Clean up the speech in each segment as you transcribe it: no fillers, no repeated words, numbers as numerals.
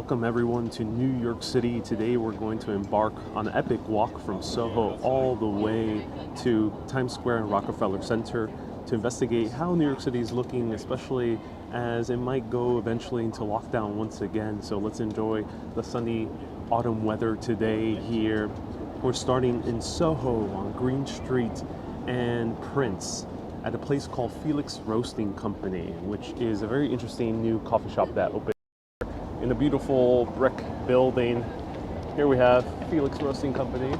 Welcome everyone to New York City. Today we're going to embark on an epic walk from SoHo all the way to Times Square and Rockefeller Center to investigate how New York City is looking, especially as it might go eventually into lockdown once again. So let's enjoy the sunny autumn weather today here. We're starting in SoHo on Green Street and Prince at a place called Felix Roasting Company, which is a very interesting new coffee shop that opened in a beautiful brick building. Here we have Felix Roasting Company.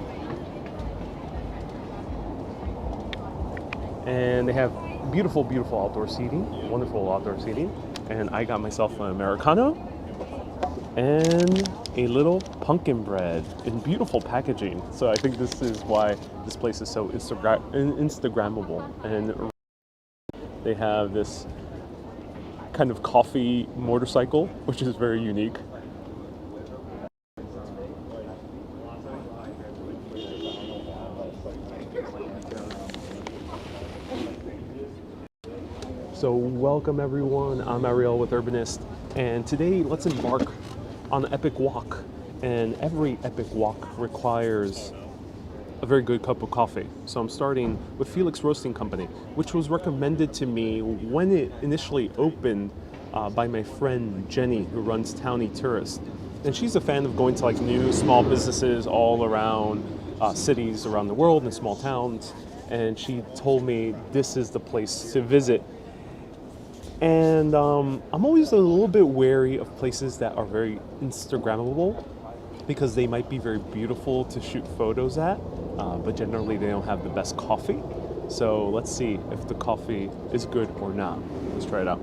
And they have beautiful, beautiful outdoor seating, wonderful outdoor seating. And I got myself an Americano and a little pumpkin bread in beautiful packaging. So I think this is why this place is so Instagrammable. And they have this kind of coffee motorcycle, which is very unique. So welcome everyone, I'm Ariel with Urbanist, and today let's embark on an epic walk. And every epic walk requires a very good cup of coffee. So I'm starting with Felix Roasting Company, which was recommended to me when it initially opened by my friend Jenny, who runs Townie Tourist. And she's a fan of going to like new small businesses all around cities around the world and small towns. And she told me this is the place to visit. And I'm always a little bit wary of places that are very Instagrammable, because they might be very beautiful to shoot photos at, but generally they don't have the best coffee. So let's see if the coffee is good or not. Let's try it out.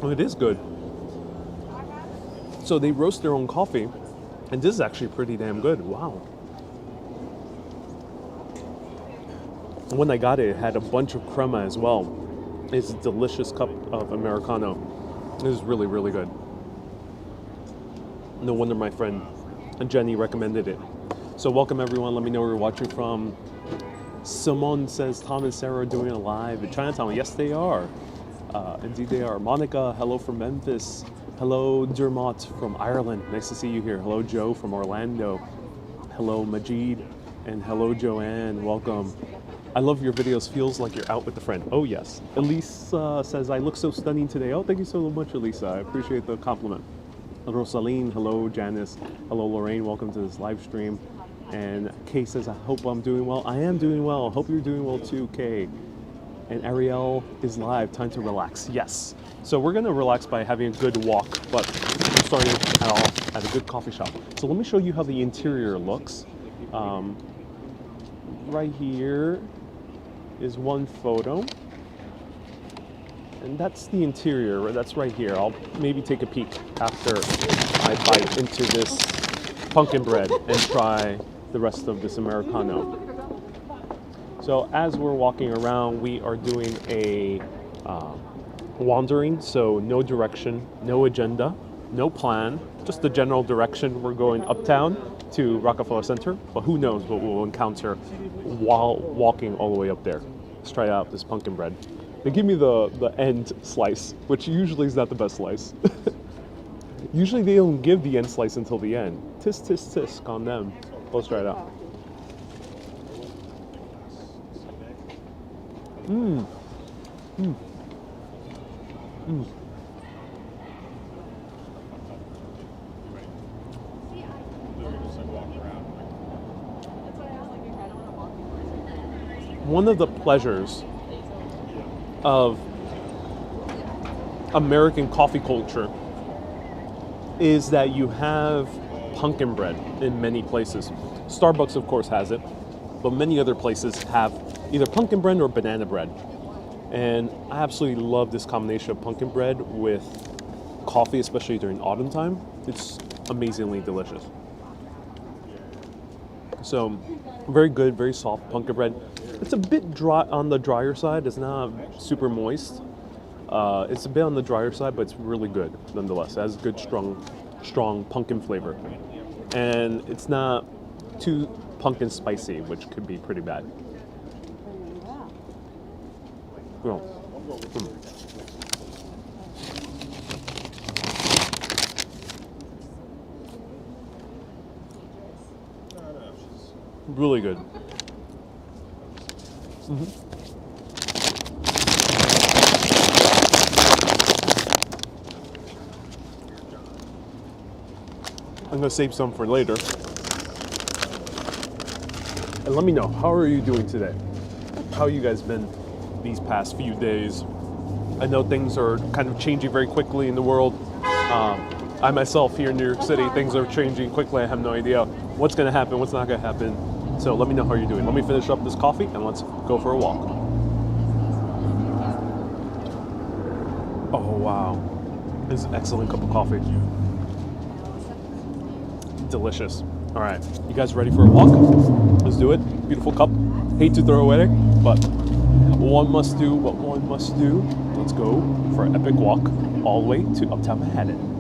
Oh, it is good. So they roast their own coffee, and this is actually pretty damn good. Wow. When I got it, it had a bunch of crema as well. It's a delicious cup of Americano. It is really, really good. No wonder my friend Jenny recommended it. So welcome everyone. Let me know where you're watching from. Simone says Tom and Sarah are doing a live in Chinatown. Yes, they are. Indeed they are. Monica, hello from Memphis. Hello Dermot from Ireland. Nice to see you here. Hello Joe from Orlando. Hello Majid. And hello Joanne. Welcome. I love your videos. Feels like you're out with a friend. Oh yes. Elise says, I look so stunning today. Oh, thank you so much, Elisa. I appreciate the compliment. Rosaline, hello Janice. Hello Lorraine, welcome to this live stream. And Kay says, I hope I'm doing well. I am doing well. Hope you're doing well too, Kay. And Ariel is live. Time to relax. Yes. So we're going to relax by having a good walk, but we're starting off at a good coffee shop. So let me show you how the interior looks. Right here is one photo, and that's the interior. That's right here. I'll maybe take a peek after I bite into this pumpkin bread and try the rest of this Americano. So as we're walking around, we are doing a wandering, so no direction, no agenda, no plan, just the general direction. We're going uptown to Rockefeller Center, but who knows what we'll encounter while walking all the way up there. Let's try out this pumpkin bread. They give me the end slice, which usually is not the best slice. Usually they don't give the end slice until the end. Tisk, tisk, tisk on them. Let's try it out. Mmm. Mmm. Mmm. One of the pleasures of American coffee culture is that you have pumpkin bread in many places. Starbucks, of course, has it, but many other places have either pumpkin bread or banana bread. And I absolutely love this combination of pumpkin bread with coffee, especially during autumn time. It's amazingly delicious. So, very good, very soft pumpkin bread. It's a bit dry on the drier side. It's not super moist. It's a bit on the drier side, but it's really good nonetheless. It has good, strong pumpkin flavor. And it's not too pumpkin spicy, which could be pretty bad. Well, Really good. I'm gonna save some for later. And let me know, how are you doing today? How you guys been these past few days? I know things are kind of changing very quickly in the world. I myself here in New York City, things are changing quickly. I have no idea what's gonna happen, what's not gonna happen. So let me know how you're doing. Let me finish up this coffee and let's go for a walk. Oh wow, this is an excellent cup of coffee. Delicious. All right, you guys ready for a walk? Let's do it. Beautiful cup. Hate to throw away, but one must do what one must do. Let's go for an epic walk all the way to Uptown Manhattan.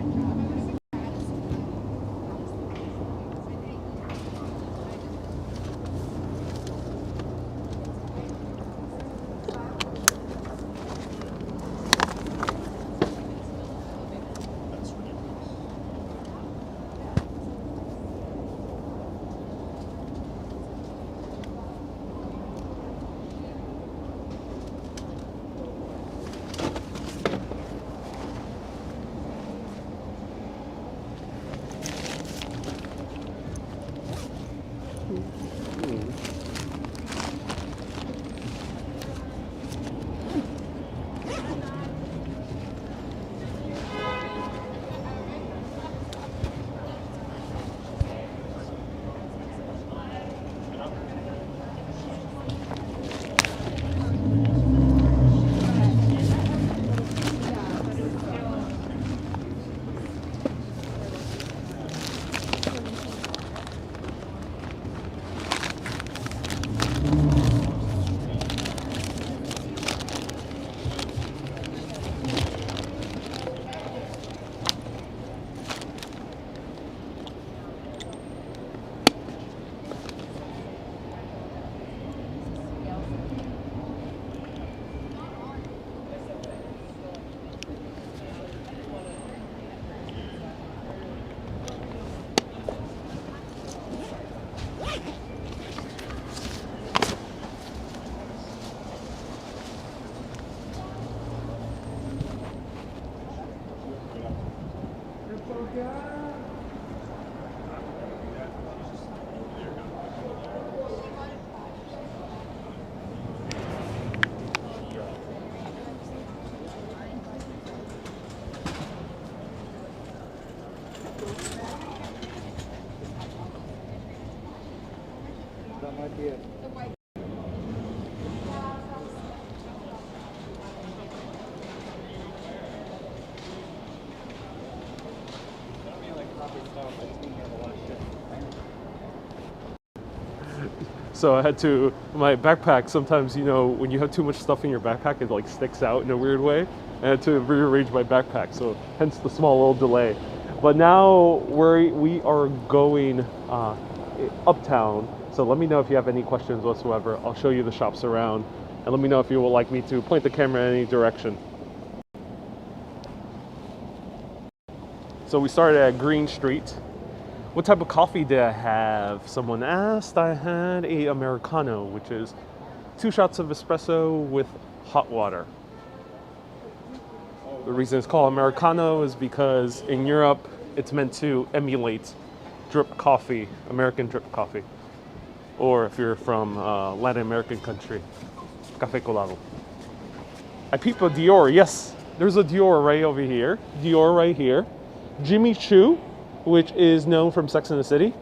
That might be it. So I had to, my backpack, sometimes, you know, when you have too much stuff in your backpack, it like sticks out in a weird way. I had to rearrange my backpack, so hence the small little delay. But now we are going uptown, so let me know if you have any questions whatsoever. I'll show you the shops around, and let me know if you would like me to point the camera in any direction. So we started at Green Street. What type of coffee did I have? Someone asked. I had a Americano, which is 2 shots of espresso with hot water. The reason it's called Americano is because in Europe, it's meant to emulate drip coffee, American drip coffee. Or if you're from Latin American country, café colado. I peeped a Dior. Yes, there's a Dior right over here. Dior right here. Jimmy Choo, which is known from Sex and the City.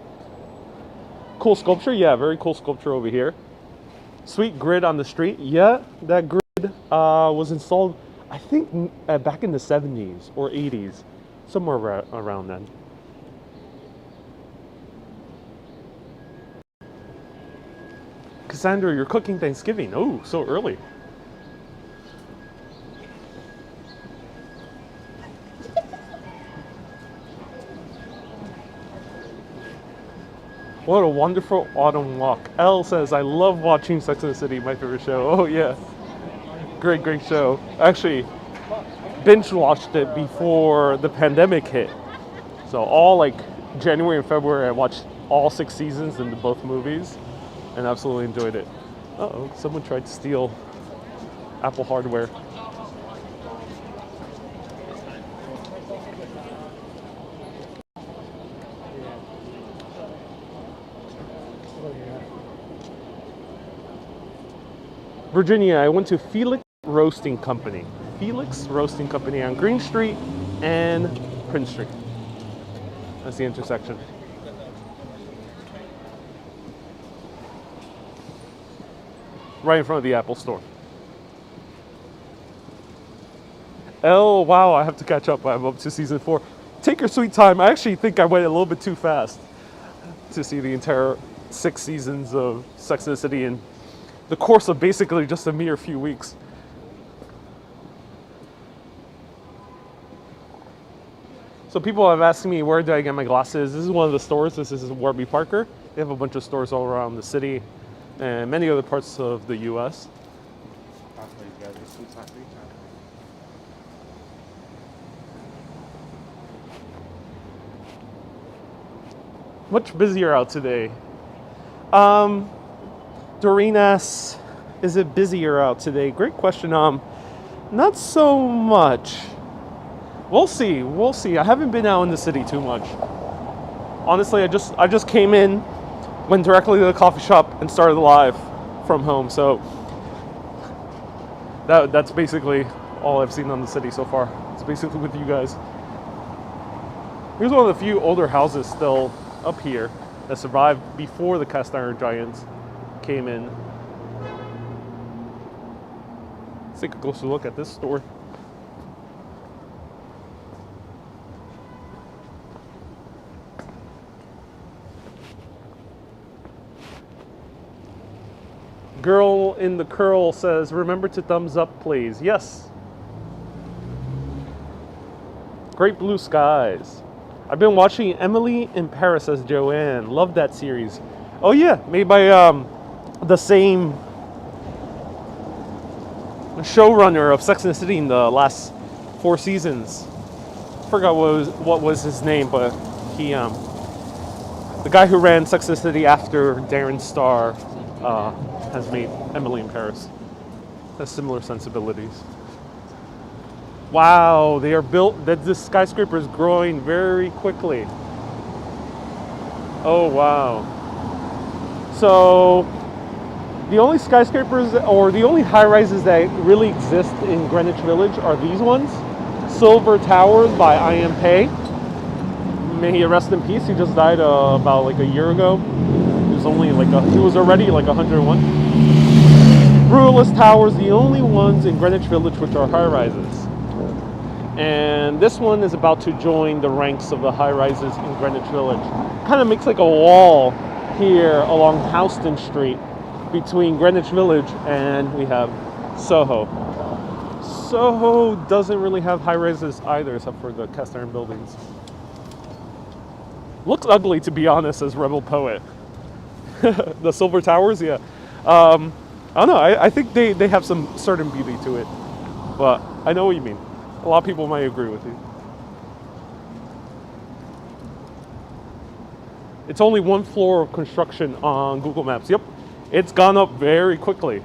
Cool sculpture, yeah, very cool sculpture over here. Sweet grid on the street, yeah, that grid was installed, I think, back in the 70s or 80s, somewhere around then. Cassandra, you're cooking Thanksgiving. Oh, so early. What a wonderful autumn walk. Elle says, I love watching Sex and the City, my favorite show. Oh, yeah. Great, great show. Actually, binge watched it before the pandemic hit. So all like January and February, I watched all 6 seasons in both movies, and absolutely enjoyed it. Uh-oh, someone tried to steal Apple hardware. Virginia, I went to Felix Roasting Company. Felix Roasting Company on Green Street and Prince Street. That's the intersection. Right in front of the Apple store. Oh, wow, I have to catch up. I'm up to season 4. Take your sweet time. I actually think I went a little bit too fast to see the entire 6 seasons of Sex and the City in the course of basically just a mere few weeks. So people have asked me, where do I get my glasses? This is one of the stores. This is Warby Parker. They have a bunch of stores all around the city and many other parts of the U.S. Much busier out today. Doreen asks, is it busier out today? Great question. Not so much. We'll see. We'll see. I haven't been out in the city too much. Honestly, I just came in, went directly to the coffee shop, and started live from home. So that's basically all I've seen on the city so far. It's basically with you guys. Here's one of the few older houses still up here that survived before the cast iron giants came in. Let's take a closer look at this store. Girl in the curl says, remember to thumbs up, please. Yes. Great blue skies. I've been watching Emily in Paris as Joanne. Love that series. Oh yeah, made by the same showrunner of Sex and the City in the last 4 seasons. Forgot what was his name, but he the guy who ran Sex and the City after Darren Star has made Emily in Paris. Has similar sensibilities. Wow, they are built, this skyscraper is growing very quickly. Oh wow. So the only skyscrapers or the only high-rises that really exist in Greenwich Village are these ones. Silver Towers by I.M. Pei. May he rest in peace. He just died about like a year ago. He was already like 101. Brewless Towers, the only ones in Greenwich Village which are high-rises. And this one is about to join the ranks of the high-rises in Greenwich Village. Kind of makes like a wall here along Houston Street between Greenwich Village and we have SoHo. SoHo doesn't really have high-rises either except for the cast iron buildings. Looks ugly, to be honest, as Rebel Poet. The Silver Towers, yeah. I don't know, I think they have some certain beauty to it. But I know what you mean. A lot of people might agree with you. It's only 1 floor of construction on Google Maps. Yep, it's gone up very quickly.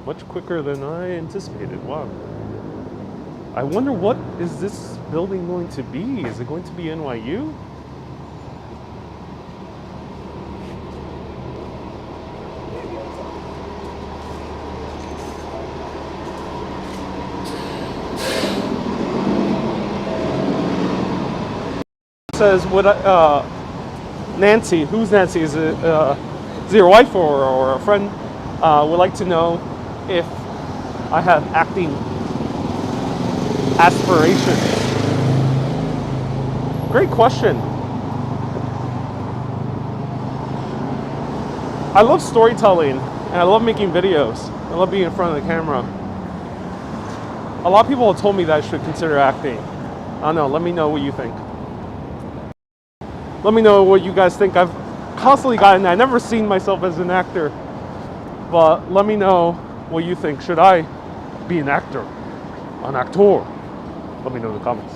Much quicker than I anticipated. Wow. I wonder, what is this building going to be? Is it going to be NYU? Says, would Nancy, who's Nancy? Is it your wife or a friend? Would like to know if I have acting aspirations. Great question. I love storytelling and I love making videos. I love being in front of the camera. A lot of people have told me that I should consider acting. I don't know, let me know what you think. Let me know what you guys think. I've constantly gotten, I've never seen myself as an actor, but let me know what you think. Should I be an actor, an actor? Let me know in the comments.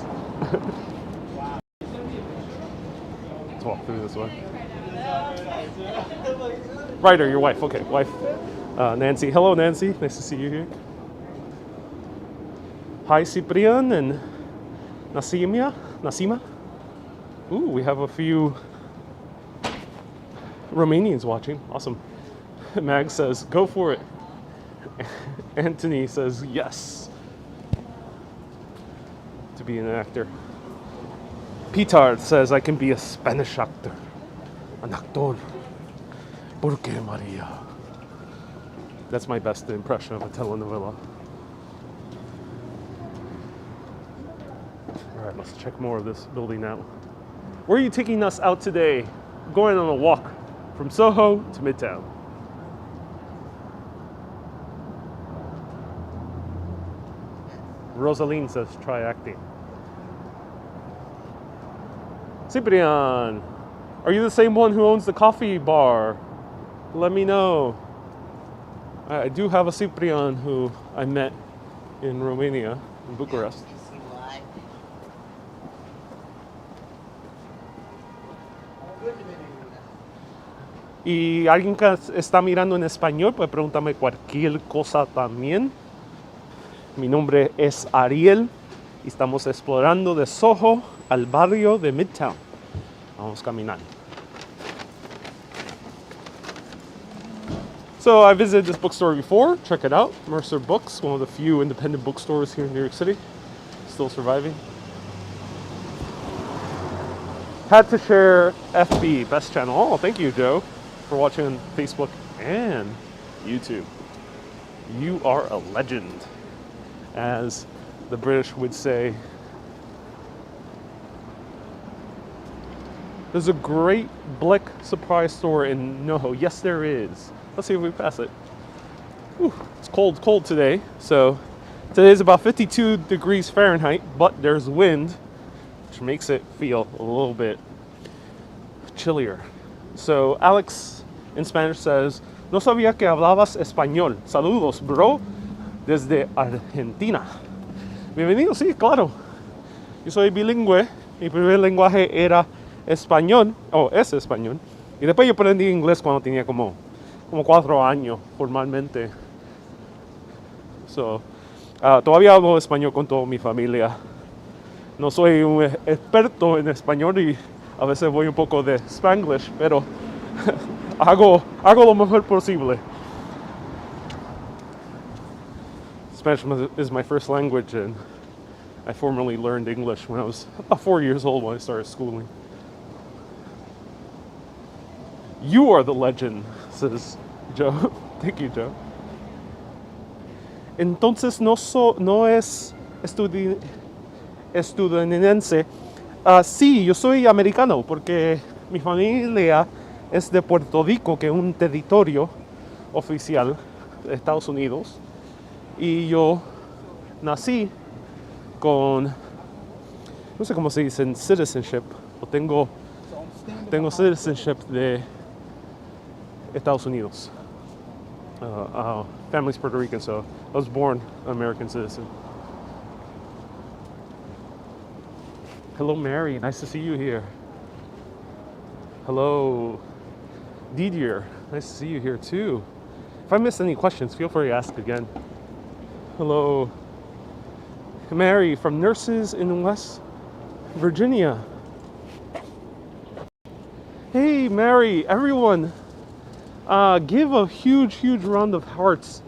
Let's walk through this way. Ryder, your wife. Okay, wife. Nancy. Hello, Nancy. Nice to see you here. Hi, Cyprian and Nasima. Ooh, we have a few Romanians watching. Awesome. Mag says, go for it. Anthony says, yes. To be an actor. Petard says, I can be a Spanish actor. An actor. Porque Maria. That's my best impression of a telenovela. All right, let's check more of this building out. Where are you taking us out today? Going on a walk from SoHo to Midtown. Rosaline says, try acting. Cyprian, are you the same one who owns the coffee bar? Let me know. I do have a Cyprian who I met in Romania, in Bucharest. Y alguien que está mirando en español puede preguntarme cualquier cosa también. Mi nombre es Ariel y estamos explorando de SoHo al barrio de Midtown. Vamos caminando. So I visited this bookstore before. Check it out. Mercer Books, one of the few independent bookstores here in New York City. Still surviving. Had to share FB, best channel. Oh, thank you, Joe, for watching on Facebook and YouTube. You are a legend, as the British would say. There's a great Blick surprise store in NoHo. Yes, there is. Let's see if we pass it. Whew, it's cold today. So today is about 52 degrees Fahrenheit, but there's wind, which makes it feel a little bit chillier. So Alex in Spanish says, no sabía que hablabas español. Saludos, bro, desde Argentina. Bienvenido, sí, claro. Yo soy bilingüe. Mi primer lenguaje era español, es español. Y después yo aprendí inglés cuando tenía como 4 años formalmente. So, todavía hablo español con toda mi familia. No soy un experto en español y a veces voy un poco de Spanglish, pero hago lo mejor posible. Spanish is my first language, and I formally learned English when I was about 4 years old when I started schooling. You are the legend, says Joe. Thank you, Joe. Entonces no es estadounidense. Sí, yo soy americano porque mi familia es de Puerto Rico, que es un territorio oficial de Estados Unidos. Y yo nací con, no sé cómo se dice, en citizenship. O tengo citizenship de Estados Unidos. Family's Puerto Rican, so I was born an American citizen. Hello, Mary. Nice to see you here. Hello, Didier. Nice to see you here too. If I missed any questions, feel free to ask again. Hello, Mary from Nurses in West Virginia. Hey, Mary, everyone. Give a huge round of hearts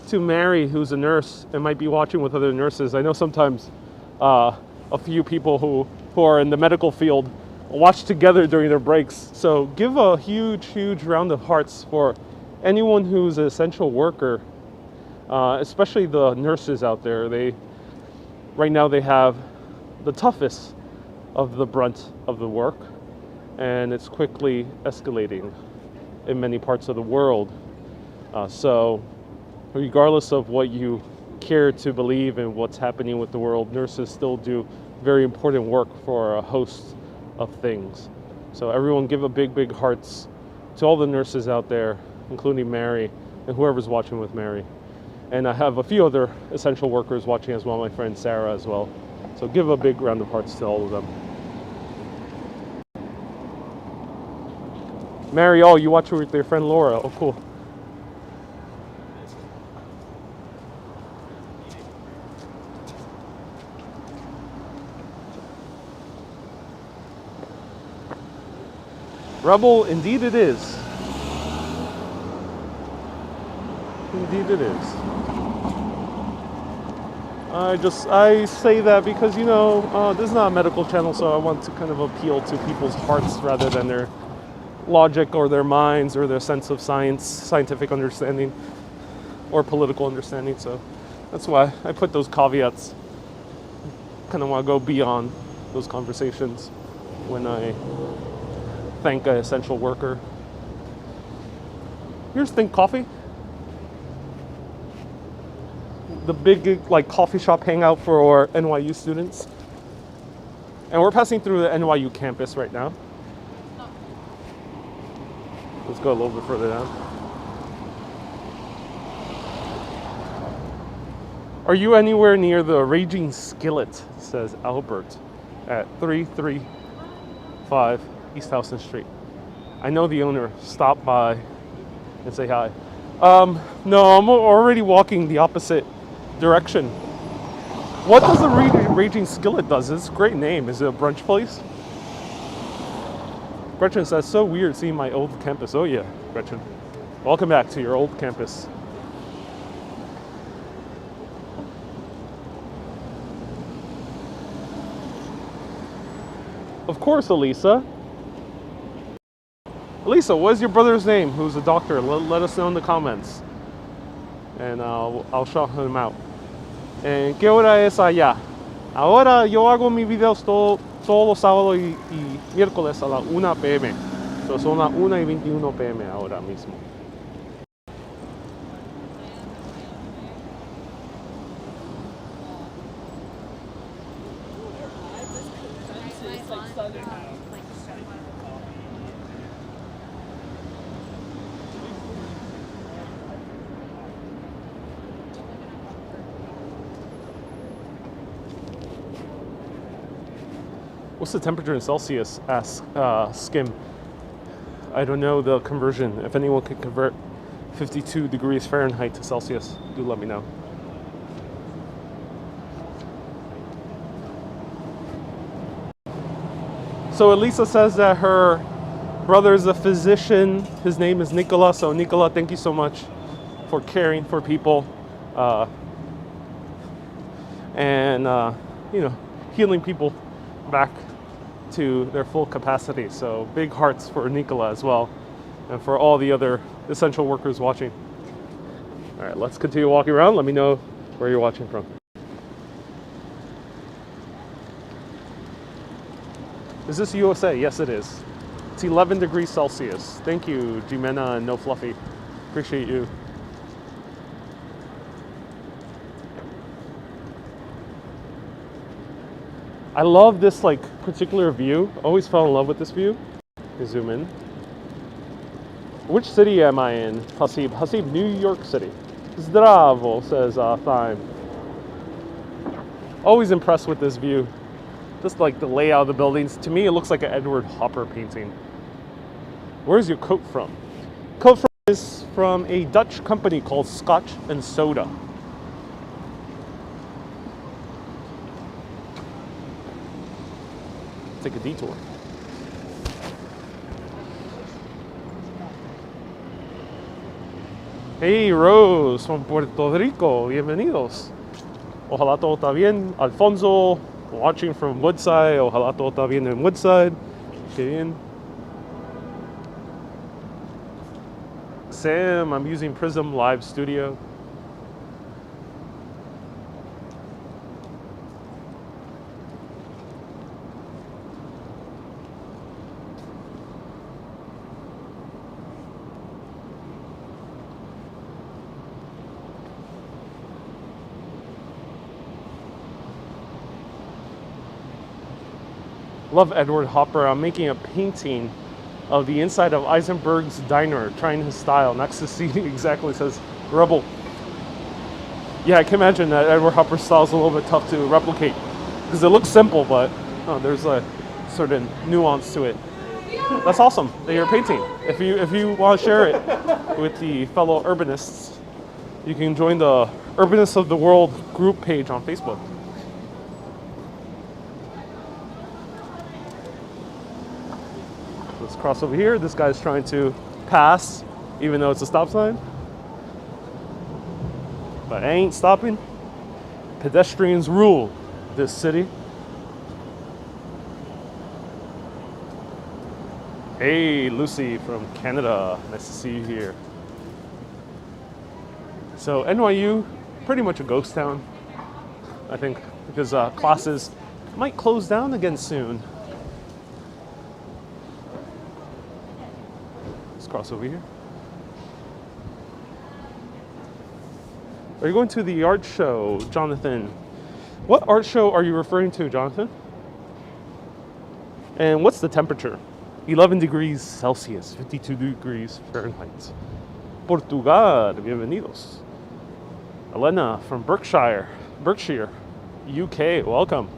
to Mary, who's a nurse and might be watching with other nurses. I know sometimes a few people who are in the medical field watch together during their breaks. So give a huge round of hearts for anyone who's an essential worker, especially the nurses out there. Right now they have the toughest of the brunt of the work, and it's quickly escalating in many parts of the world. So regardless of what you care to believe in what's happening with the world, nurses still do very important work for a host of things. So everyone give a big hearts to all the nurses out there, including Mary and whoever's watching with Mary. And I have a few other essential workers watching as well, my friend Sarah as well. So give a big round of hearts to all of them. Mary, oh, you watch with your friend Laura. Oh, cool. Rebel, indeed it is. Indeed it is. I say that because, you know, this is not a medical channel, so I want to kind of appeal to people's hearts rather than their logic or their minds or their sense of science, scientific understanding or political understanding. So that's why I put those caveats. Kind of want to go beyond those conversations when I thank an essential worker. Here's Think Coffee. The big like coffee shop hangout for NYU students. And we're passing through the NYU campus right now. Let's go a little bit further down. Are you anywhere near the Raging Skillet, says Albert, at 335 East Houston Street. I know the owner. Stop by and say hi. No, I'm already walking the opposite direction. What does the Raging Skillet does? It's a great name. Is it a brunch place? Gretchen says, so weird seeing my old campus. Oh yeah, Gretchen. Welcome back to your old campus. Of course, Elisa. Elisa, what is your brother's name? Who's a doctor? Let us know in the comments. And I'll shout him out. ¿En qué hora es allá? Ahora yo hago mis videos todos los sábados y miércoles a las 1 p.m. So son las 1:21 p.m. ahora mismo. What's the temperature in Celsius? Ask Skim. I don't know the conversion. If anyone could convert 52 degrees Fahrenheit to Celsius, do let me know. So Elisa says that her brother is a physician. His name is Nicola. So Nicola, thank you so much for caring for people and you know, healing people back to their full capacity. So big hearts for Nicola as well, and for all the other essential workers watching. All right, let's continue walking around. Let me know where you're watching from. Is this USA? Yes, it is. It's 11 degrees Celsius. Thank you, Jimena and No Fluffy. Appreciate you. I love this like particular view. Always fell in love with this view. Zoom in. Which city am I in? Hasib. Hasib, New York City. Zdravo, says Thyme. Always impressed with this view. Just like the layout of the buildings. To me, it looks like an Edward Hopper painting. Where's your coat from? Coat is from a Dutch company called Scotch and Soda. Take a detour. Hey Rose from Puerto Rico, bienvenidos. Ojalá todo está bien. Alfonso, watching from Woodside. Ojalá todo está bien en Woodside. Qué bien. Sam, I'm using Prism Live Studio. Love Edward Hopper. I'm making a painting of the inside of Eisenberg's diner, trying his style. Next to see exactly, says Rebel. Yeah, I can imagine that Edward Hopper style is a little bit tough to replicate because it looks simple, but there's a certain nuance to it. That's awesome that you're painting. If you want to share it with the fellow urbanists, you can join the Urbanists of the World group page on Facebook. Let's cross over here. This guy's trying to pass, even though it's a stop sign. But I ain't stopping. Pedestrians rule this city. Hey, Lucy from Canada. Nice to see you here. So NYU, pretty much a ghost town, I think, because classes might close down again soon. Let's cross over here. Are you going to the art show, Jonathan? What art show are you referring to, Jonathan? And what's the temperature? 11 degrees Celsius, 52 degrees Fahrenheit. Portugal, bienvenidos. Elena from Berkshire, UK, welcome.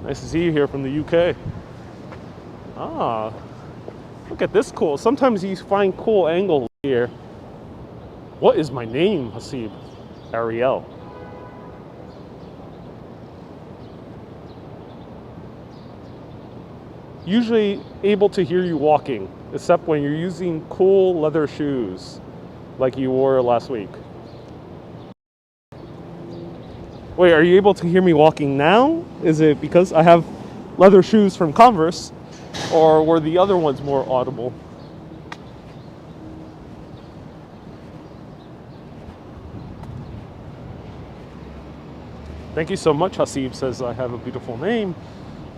Nice to see you here from the UK. Ah, look at this cool. Sometimes you find cool angles here. What is my name, Hasib? Ariel. Usually able to hear you walking, except when you're using cool leather shoes like you wore last week. Wait, are you able to hear me walking now? Is it because I have leather shoes from Converse, or were the other ones more audible? Thank you so much, Hasib says I have a beautiful name.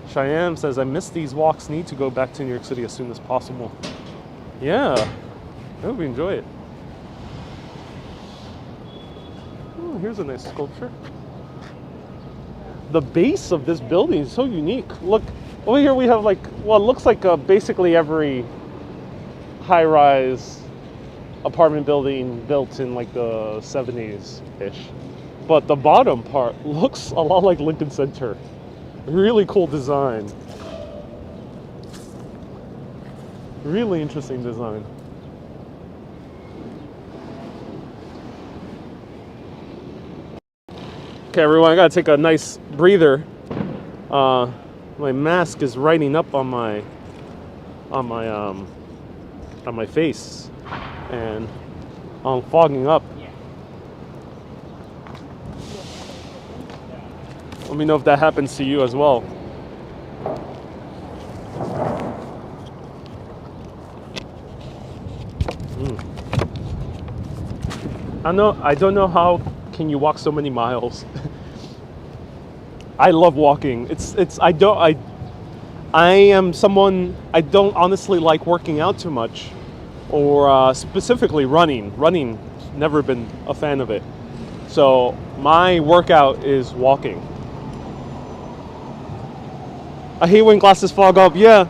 Cheyenne says, I miss these walks, need to go back to New York City as soon as possible. Yeah, I hope you enjoy it. Oh, here's a nice sculpture. The base of this building is so unique. Look, over here we have like, well, it looks like basically every high-rise apartment building built in like the 70s-ish. But the bottom part looks a lot like Lincoln Center. Really cool design. Really interesting design. Okay, everyone, I gotta take a nice breather. My mask is riding up on my face, and I'm fogging up. Let me know if that happens to you as well. I don't know how can you walk so many miles. I love walking. I am someone, I don't honestly like working out too much, or specifically running. Running, never been a fan of it. So my workout is walking. I hate when glasses fog up, yeah.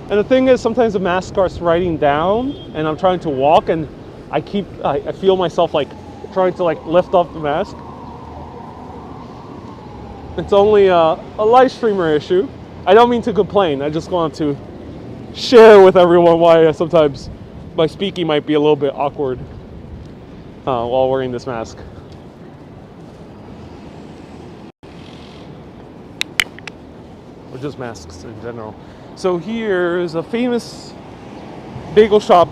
And the thing is, sometimes the mask starts riding down and I'm trying to walk and I feel myself like trying to like lift off the mask. It's only a live streamer issue. I don't mean to complain. I just want to share with everyone why sometimes my speaking might be a little bit awkward while wearing this mask. Or just masks in general. So here's a famous bagel shop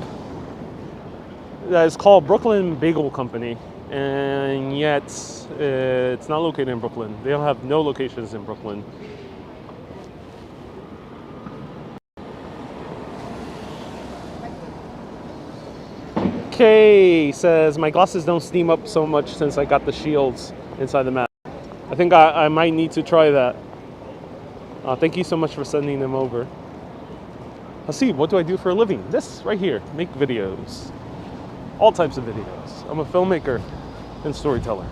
that is called Brooklyn Bagel Company, and yet it's not located in Brooklyn. They don't have no locations in Brooklyn. Kay says, my glasses don't steam up so much since I got the shields inside the mask. I think I might need to try that. Thank you so much for sending them over. Hasib, what do I do for a living? This right here, make videos. All types of videos. I'm a filmmaker and storyteller.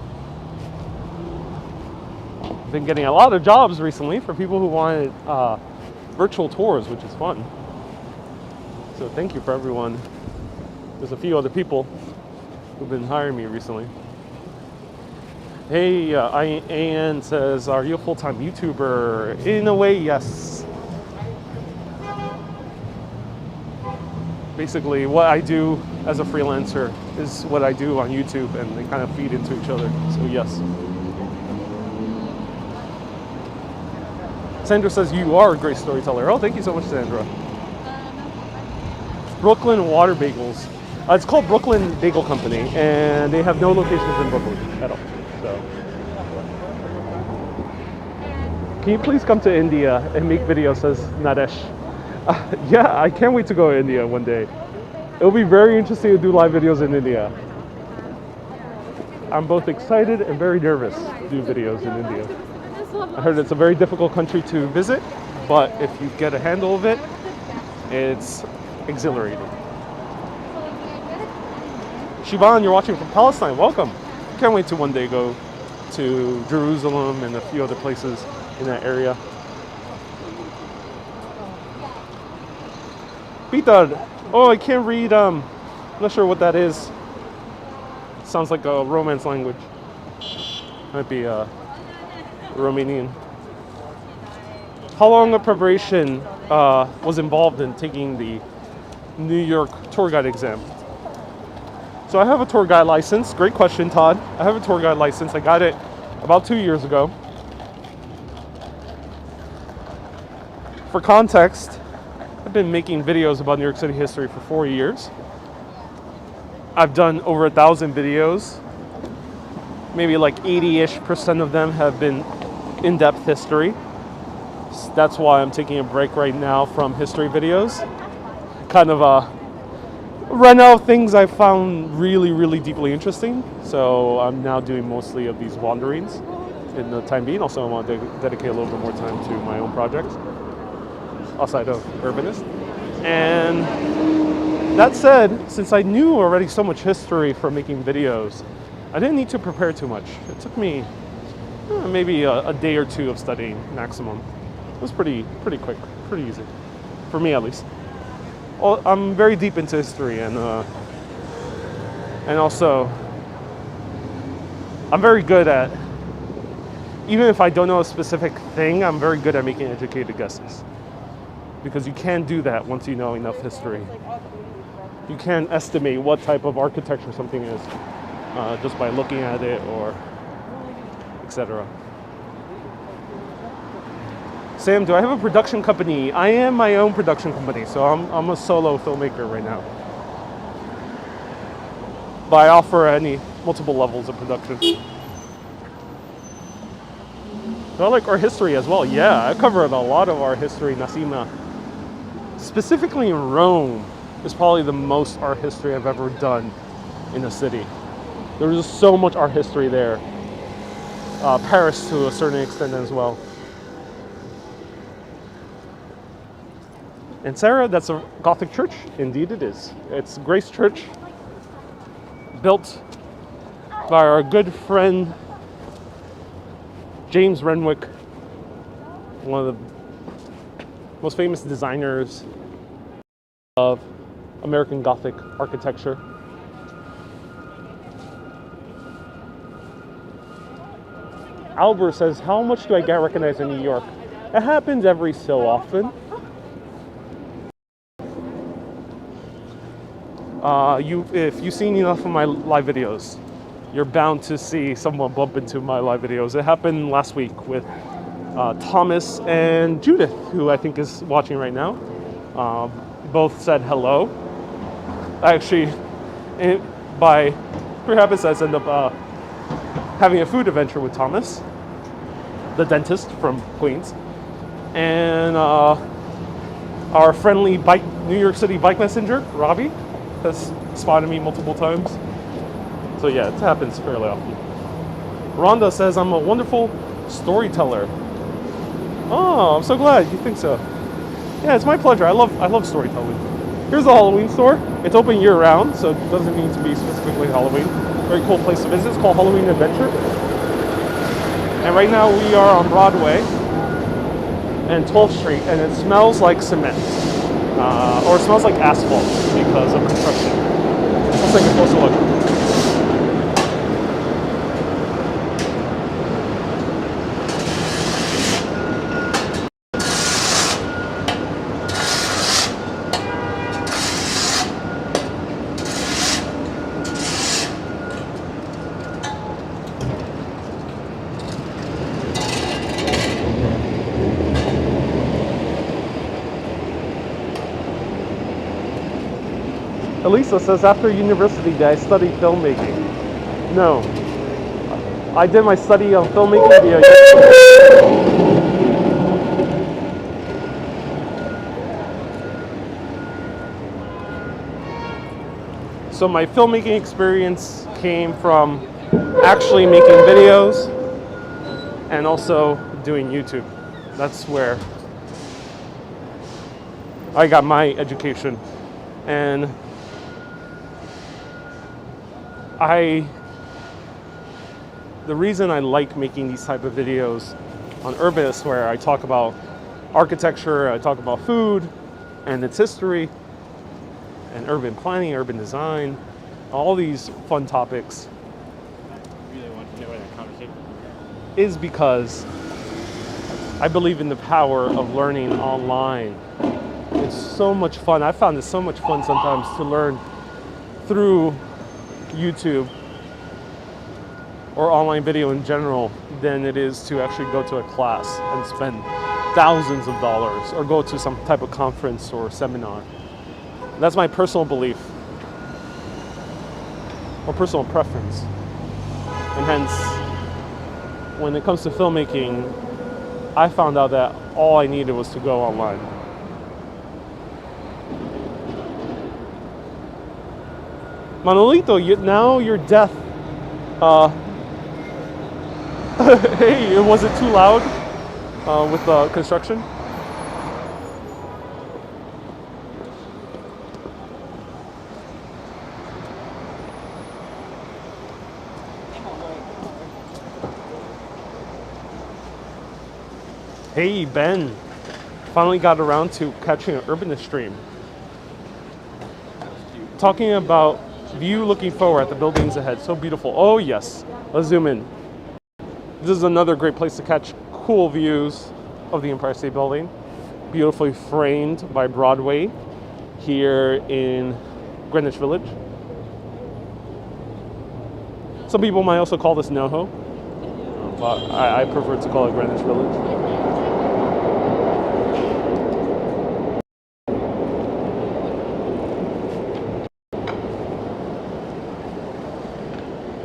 I've been getting a lot of jobs recently for people who wanted virtual tours, which is fun. So thank you for everyone. There's a few other people who've been hiring me recently. Hey, Ann says, are you a full-time YouTuber? In a way, yes. Basically, what I do as a freelancer is what I do on YouTube, and they kind of feed into each other, so yes. Sandra says, you are a great storyteller. Oh, thank you so much, Sandra. Brooklyn Water Bagels. It's called Brooklyn Bagel Company, and they have no locations in Brooklyn at all. So, can you please come to India and make videos, says Nadesh. Yeah, I can't wait to go to India one day. It'll be very interesting to do live videos in India. I'm both excited and very nervous to do videos in India. I heard it's a very difficult country to visit, but if you get a handle of it, it's exhilarating. Shivan, you're watching from Palestine. Welcome. Can't wait to one day go to Jerusalem and a few other places in that area. Peter, oh, I can't read. I'm not sure what that is. Sounds like a Romance language. Might be Romanian. How long of preparation was involved in taking the New York tour guide exam? So I have a tour guide license. Great question, Todd. I have a tour guide license. I got it about 2 years ago. For context, I've been making videos about New York City history for 4 years. I've done over 1,000 videos. Maybe like 80-ish% of them have been in-depth history. That's why I'm taking a break right now from history videos. Kind of run out of things I found really, really deeply interesting. So I'm now doing mostly of these wanderings in the time being. Also, I want to dedicate a little bit more time to my own projects outside of Urbanist. And that said, since I knew already so much history from making videos, I didn't need to prepare too much. It took me maybe a day or two of studying maximum. It was pretty quick, pretty easy, for me at least. I'm very deep into history, and also I'm very good at, even if I don't know a specific thing, I'm very good at making educated guesses. Because you can't do that once you know enough history. You can't estimate what type of architecture something is just by looking at it or etc. Sam, do I have a production company? I am my own production company, so I'm a solo filmmaker right now. But I offer any multiple levels of production. So I like art history as well. Yeah, I covered a lot of art history, Nasima. Specifically in Rome is probably the most art history I've ever done in a city. There is so much art history there. Paris to a certain extent as well. And Sarah, that's a Gothic church? Indeed it is. It's Grace Church, built by our good friend James Renwick, one of the most famous designers of American Gothic architecture. Albert says, how much do I get recognized in New York? It happens every so often. If you've seen enough of my live videos, you're bound to see someone bump into my live videos. It happened last week with Thomas and Judith, who I think is watching right now. Both said hello. Actually, by pure happenstance, I ended up having a food adventure with Thomas, the dentist from Queens, and our friendly New York City bike messenger, Robbie, has spotted me multiple times. So yeah, it happens fairly often. Rhonda says, I'm a wonderful storyteller. Oh, I'm so glad you think so. Yeah, it's my pleasure. I love storytelling. Here's the Halloween store. It's open year round, so it doesn't need to be specifically Halloween. Very cool place to visit. It's called Halloween Adventure. And right now we are on Broadway and 12th Street, and it smells like cement. Or it smells like asphalt because of construction. Let's take a closer look. Elisa says, after university, did I study filmmaking? No. I did my study of filmmaking via So my filmmaking experience came from actually making videos and also doing YouTube. That's where I got my education. And the reason I like making these type of videos on Urbanist, where I talk about architecture, I talk about food and its history, and urban planning, urban design, all these fun topics, Really want to know that conversation. is because I believe in the power of learning online. It's so much fun. I found it so much fun sometimes to learn through YouTube or online video in general than it is to actually go to a class and spend thousands of dollars or go to some type of conference or seminar. That's my personal belief or personal preference. And hence, when it comes to filmmaking, I found out that all I needed was to go online. Manolito, now you're deaf. Hey, was it too loud with the construction? Hey, Ben. Finally got around to catching an Urbanist stream. Talking about view looking forward at the buildings ahead. So beautiful. Oh, yes. Let's zoom in. This is another great place to catch cool views of the Empire State Building. Beautifully framed by Broadway here in Greenwich Village. Some people might also call this NoHo, but I prefer to call it Greenwich Village.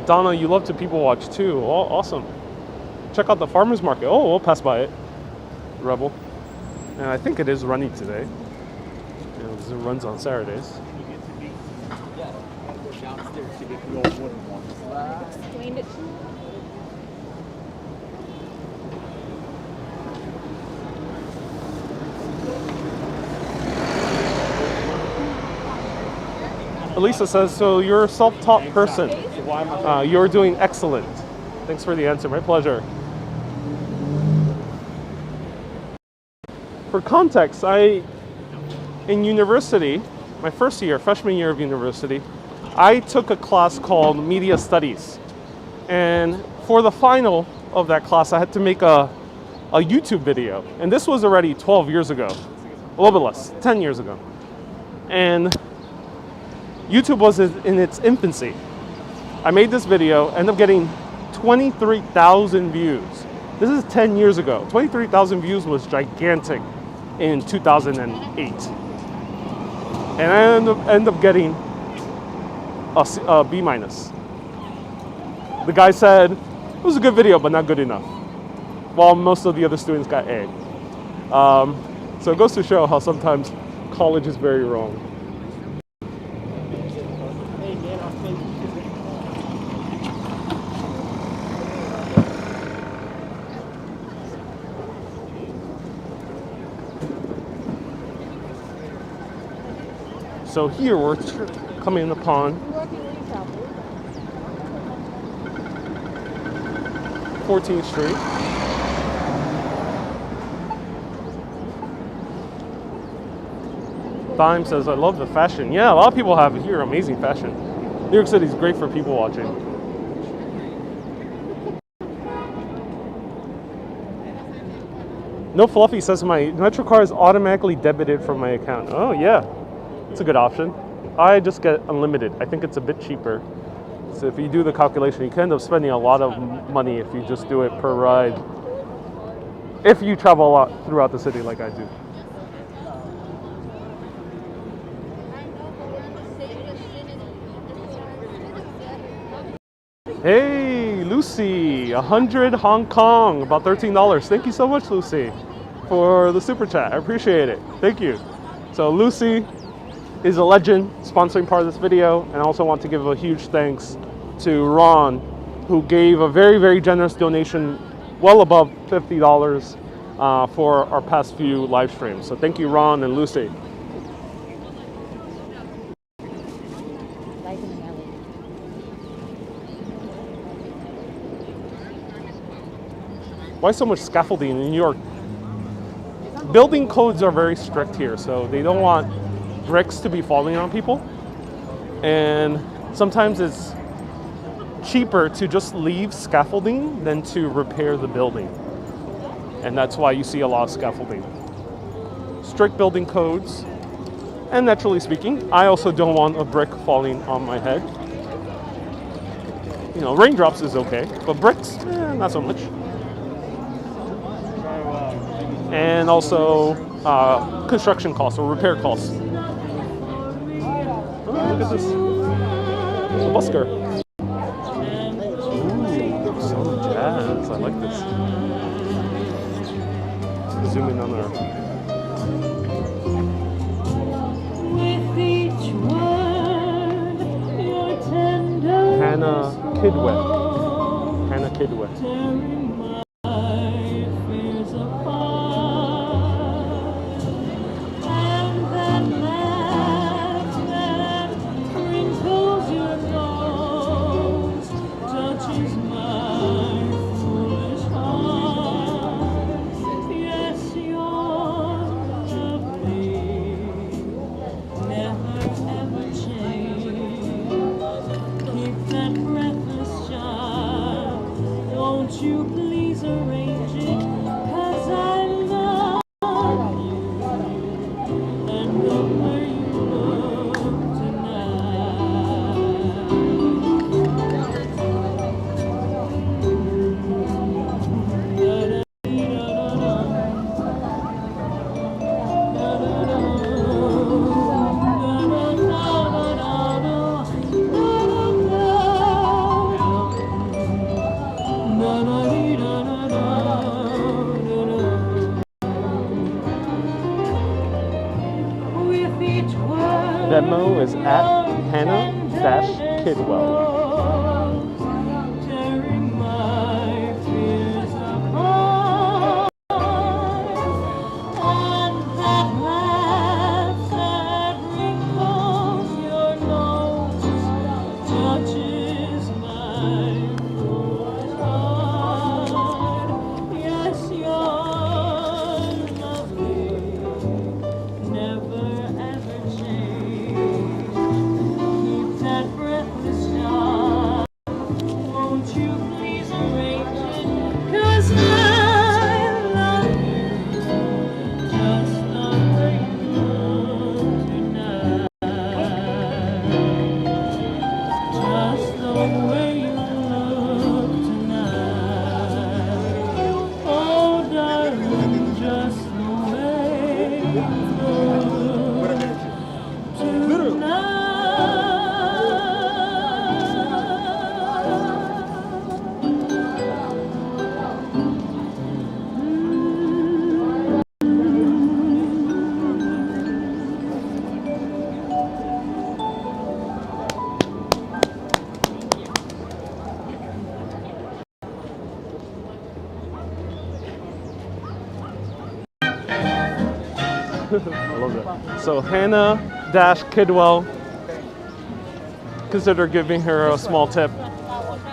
Donna, you love to people watch too. Oh, awesome. Check out the farmer's market. Oh, we'll pass by it. Rebel. And I think it is running today. It runs on Saturdays. Yeah, I gotta go downstairs to get the old wooden ones. Explained it to me. Elisa says, so you're a self-taught person. You're doing excellent. Thanks for the answer. My pleasure. For context, in university, my first year, freshman year of university, I took a class called Media Studies. And for the final of that class, I had to make a YouTube video. And this was already 12 years ago, a little bit less, 10 years ago. And YouTube was in its infancy. I made this video, ended up getting 23,000 views. This is 10 years ago. 23,000 views was gigantic in 2008. And I ended up getting a B-. The guy said, it was a good video, but not good enough. While most of the other students got A. So it goes to show how sometimes college is very wrong. So here we're coming upon 14th Street. Dime says, I love the fashion. Yeah, a lot of people have here amazing fashion. New York City is great for people watching. No Fluffy says my Metro card is automatically debited from my account. Oh yeah. It's a good option. I just get unlimited. I think it's a bit cheaper. So if you do the calculation, you can end up spending a lot of money if you just do it per ride. If you travel a lot throughout the city like I do. Hey, Lucy, 100 Hong Kong, about $13. Thank you so much, Lucy, for the super chat. I appreciate it. Thank you. So Lucy is a legend, sponsoring part of this video, and I also want to give a huge thanks to Ron, who gave a very, very generous donation, well above $50, for our past few live streams. So thank you, Ron and Lucy. Why so much scaffolding in New York? Building codes are very strict here, so they don't want bricks to be falling on people. And sometimes it's cheaper to just leave scaffolding than to repair the building. And that's why you see a lot of scaffolding. Strict building codes. And naturally speaking, I also don't want a brick falling on my head. You know, raindrops is okay, but bricks, not so much. And also construction costs or repair costs. Oh, look at this. It's a busker. Ooh, some jazz. I like this. Zoom in on there. Hannah Kidwell. Hannah Kidwell. Venmo is at Hannah-Kidwell. I love that. So Hannah-Kidwell, consider giving her a small tip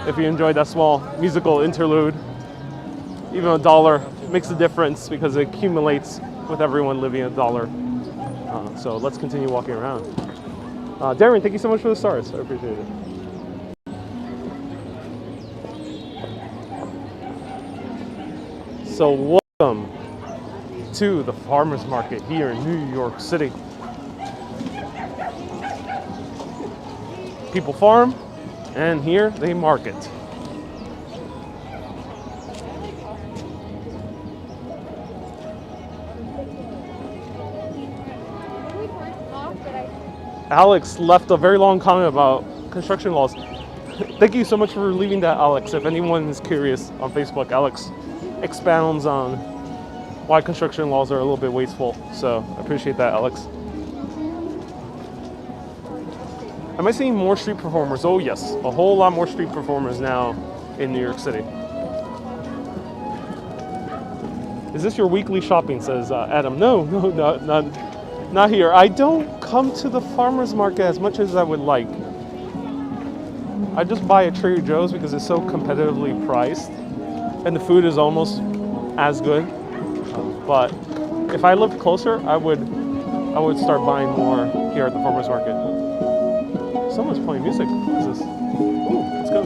if you enjoyed that small musical interlude. Even $1 makes a difference because it accumulates with everyone living $1. So let's continue walking around. Darren, thank you so much for the stars. I appreciate it. So welcome to the farmers market here in New York City. People farm, and here they market. Alex left a very long comment about construction laws. Thank you so much for leaving that, Alex. If anyone is curious on Facebook, Alex expounds on why construction laws are a little bit wasteful. So I appreciate that, Alex. Am I seeing more street performers? Oh yes, a whole lot more street performers now in New York City. Is this your weekly shopping, says Adam. No, not here. I don't come to the farmer's market as much as I would like. I just buy at Trader Joe's because it's so competitively priced and the food is almost as good. But if I lived closer, I would start buying more here at the farmer's market. Someone's playing music. What is this? Ooh, let's go.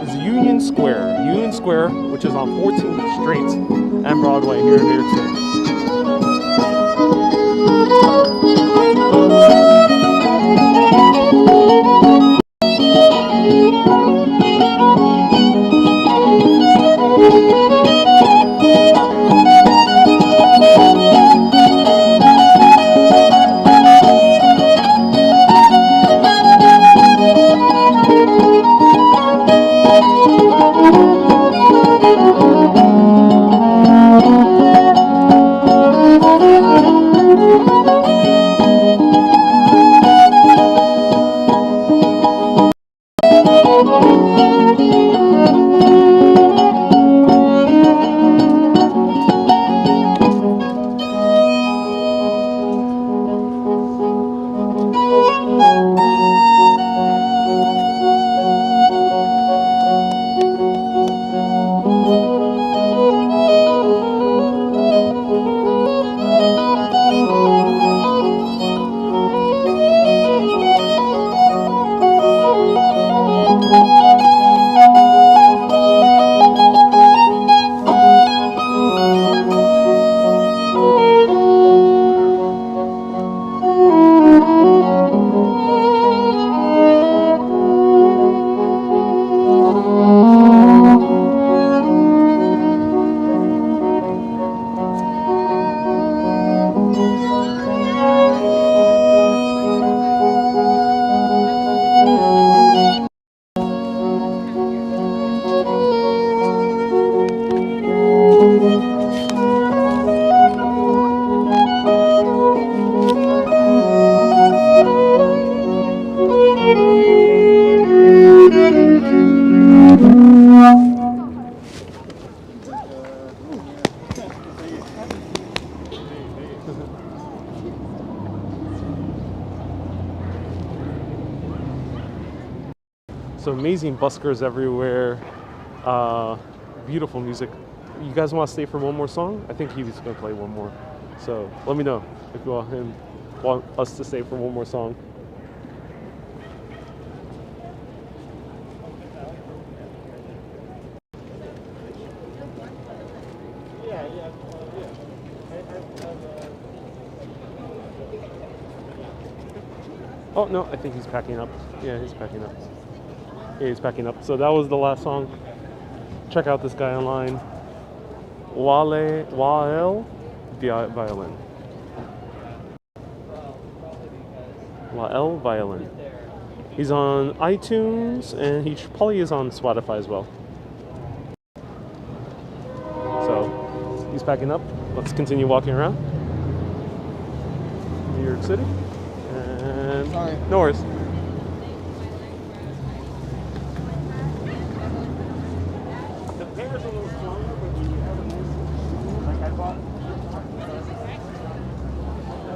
It's Union Square, which is on 14th Street and Broadway here in New York City. So amazing buskers everywhere, beautiful music. You guys want to stay for one more song? I think he was going to play one more. So let me know if you want us to stay for one more song. Oh no, I think he's packing up. Yeah, he's packing up. Yeah, he's packing up. So that was the last song. Check out this guy online. Wael Violin. Wael Violin. He's on iTunes and he probably is on Spotify as well. So he's packing up. Let's continue walking around New York City. And Sorry. no worries. The pair's a little stronger, but we have a nice, like I bought.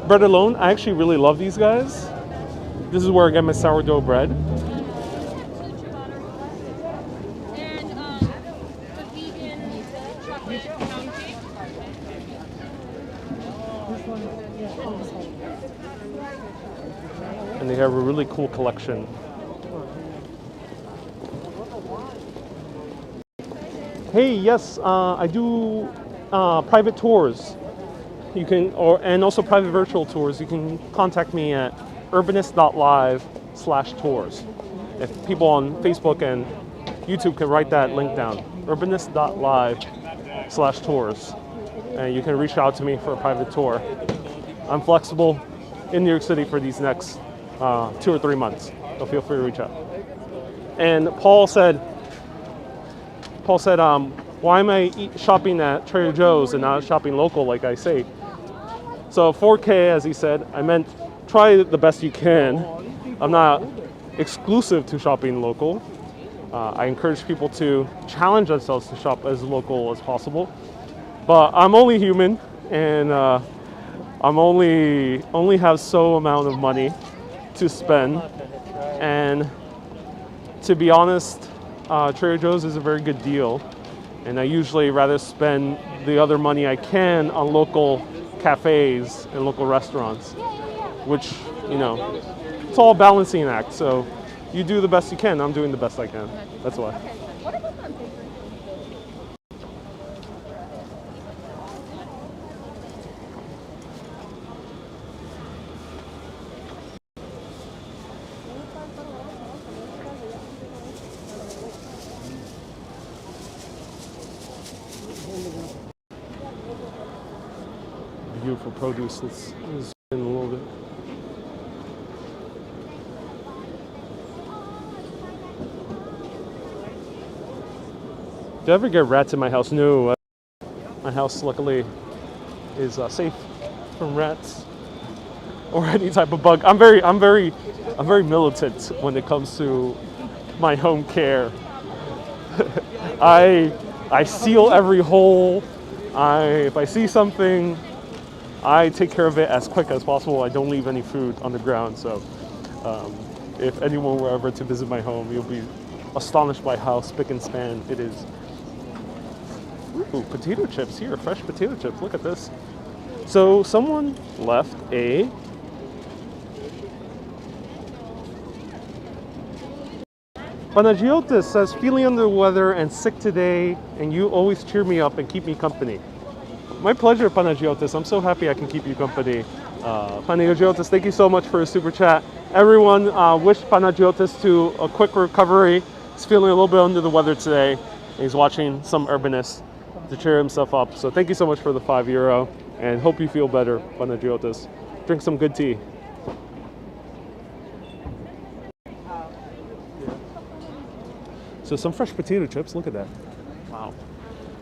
Bread Alone, I actually really love these guys. This is where I get my sourdough bread. And the vegan chocolate pound cake. And they have a really cool collection. Hey, yes, I do private tours. You can, and also private virtual tours. You can contact me at urbanist.live/tours. If people on Facebook and YouTube can write that link down, urbanist.live/tours. And you can reach out to me for a private tour. I'm flexible. in New York City for these next 2 or 3 months. So feel free to reach out. And Paul said, why am I shopping at Trader Joe's and not shopping local like I say? So 4K, as he said, I meant try the best you can. I'm not exclusive to shopping local. I encourage people to challenge themselves to shop as local as possible. But I'm only human, and I'm only have so amount of money to spend. And to be honest, Trader Joe's is a very good deal. And I usually rather spend the other money I can on local cafes and local restaurants, which, you know, it's all a balancing act. So you do the best you can. I'm doing the best I can. That's why. Beautiful produce. Let's zoom in a little bit. Do I ever get rats in my house? No. My house, luckily, is safe from rats or any type of bug. I'm very militant when it comes to my home care. I seal every hole. If I see something, I take care of it as quick as possible. I don't leave any food on the ground. So if anyone were ever to visit my home, you'll be astonished by how spick and span it is. Ooh, potato chips here, fresh potato chips. Look at this. So someone left a Panagiotis says, feeling under the weather and sick today, and you always cheer me up and keep me company. My pleasure, Panagiotis. I'm so happy I can keep you company. Panagiotis, thank you so much for a super chat. Everyone wish Panagiotis to a quick recovery. He's feeling a little bit under the weather today. He's watching some Urbanist to cheer himself up. So thank you so much for the €5, and hope you feel better, Panagiotis. Drink some good tea. So some fresh potato chips, look at that. Wow,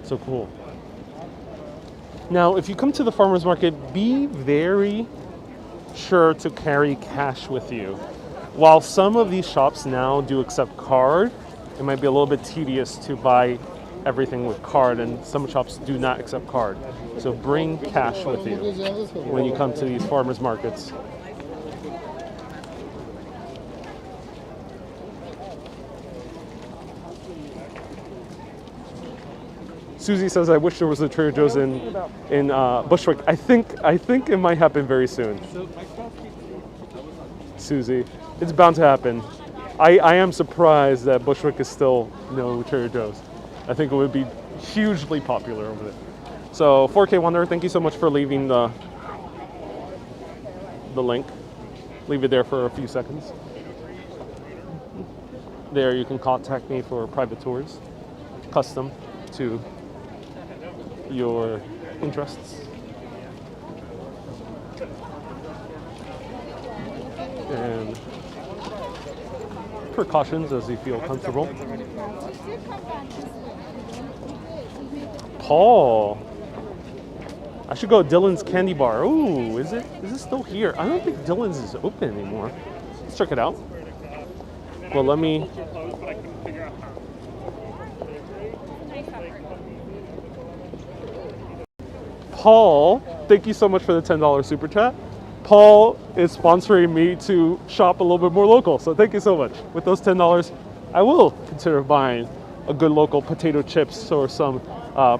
so cool. Now, if you come to the farmer's market, be very sure to carry cash with you. While some of these shops now do accept card, it might be a little bit tedious to buy everything with card, and some shops do not accept card. So bring cash with you when you come to these farmers markets. Susie says, I wish there was a Trader Joe's in Bushwick. I think it might happen very soon. Susie, it's bound to happen. I am surprised that Bushwick is still no Trader Joe's. I think it would be hugely popular over there. So 4K Wonder, thank you so much for leaving the link. Leave it there for a few seconds. There you can contact me for private tours, custom to your interests. And precautions as you feel comfortable. Paul, I should go to Dylan's Candy Bar. Ooh, is it still here? I don't think Dylan's is open anymore. Let's check it out. Well, let me. Paul, thank you so much for the $10 super chat. Paul is sponsoring me to shop a little bit more local, so thank you so much. With those $10, I will consider buying a good local potato chips or some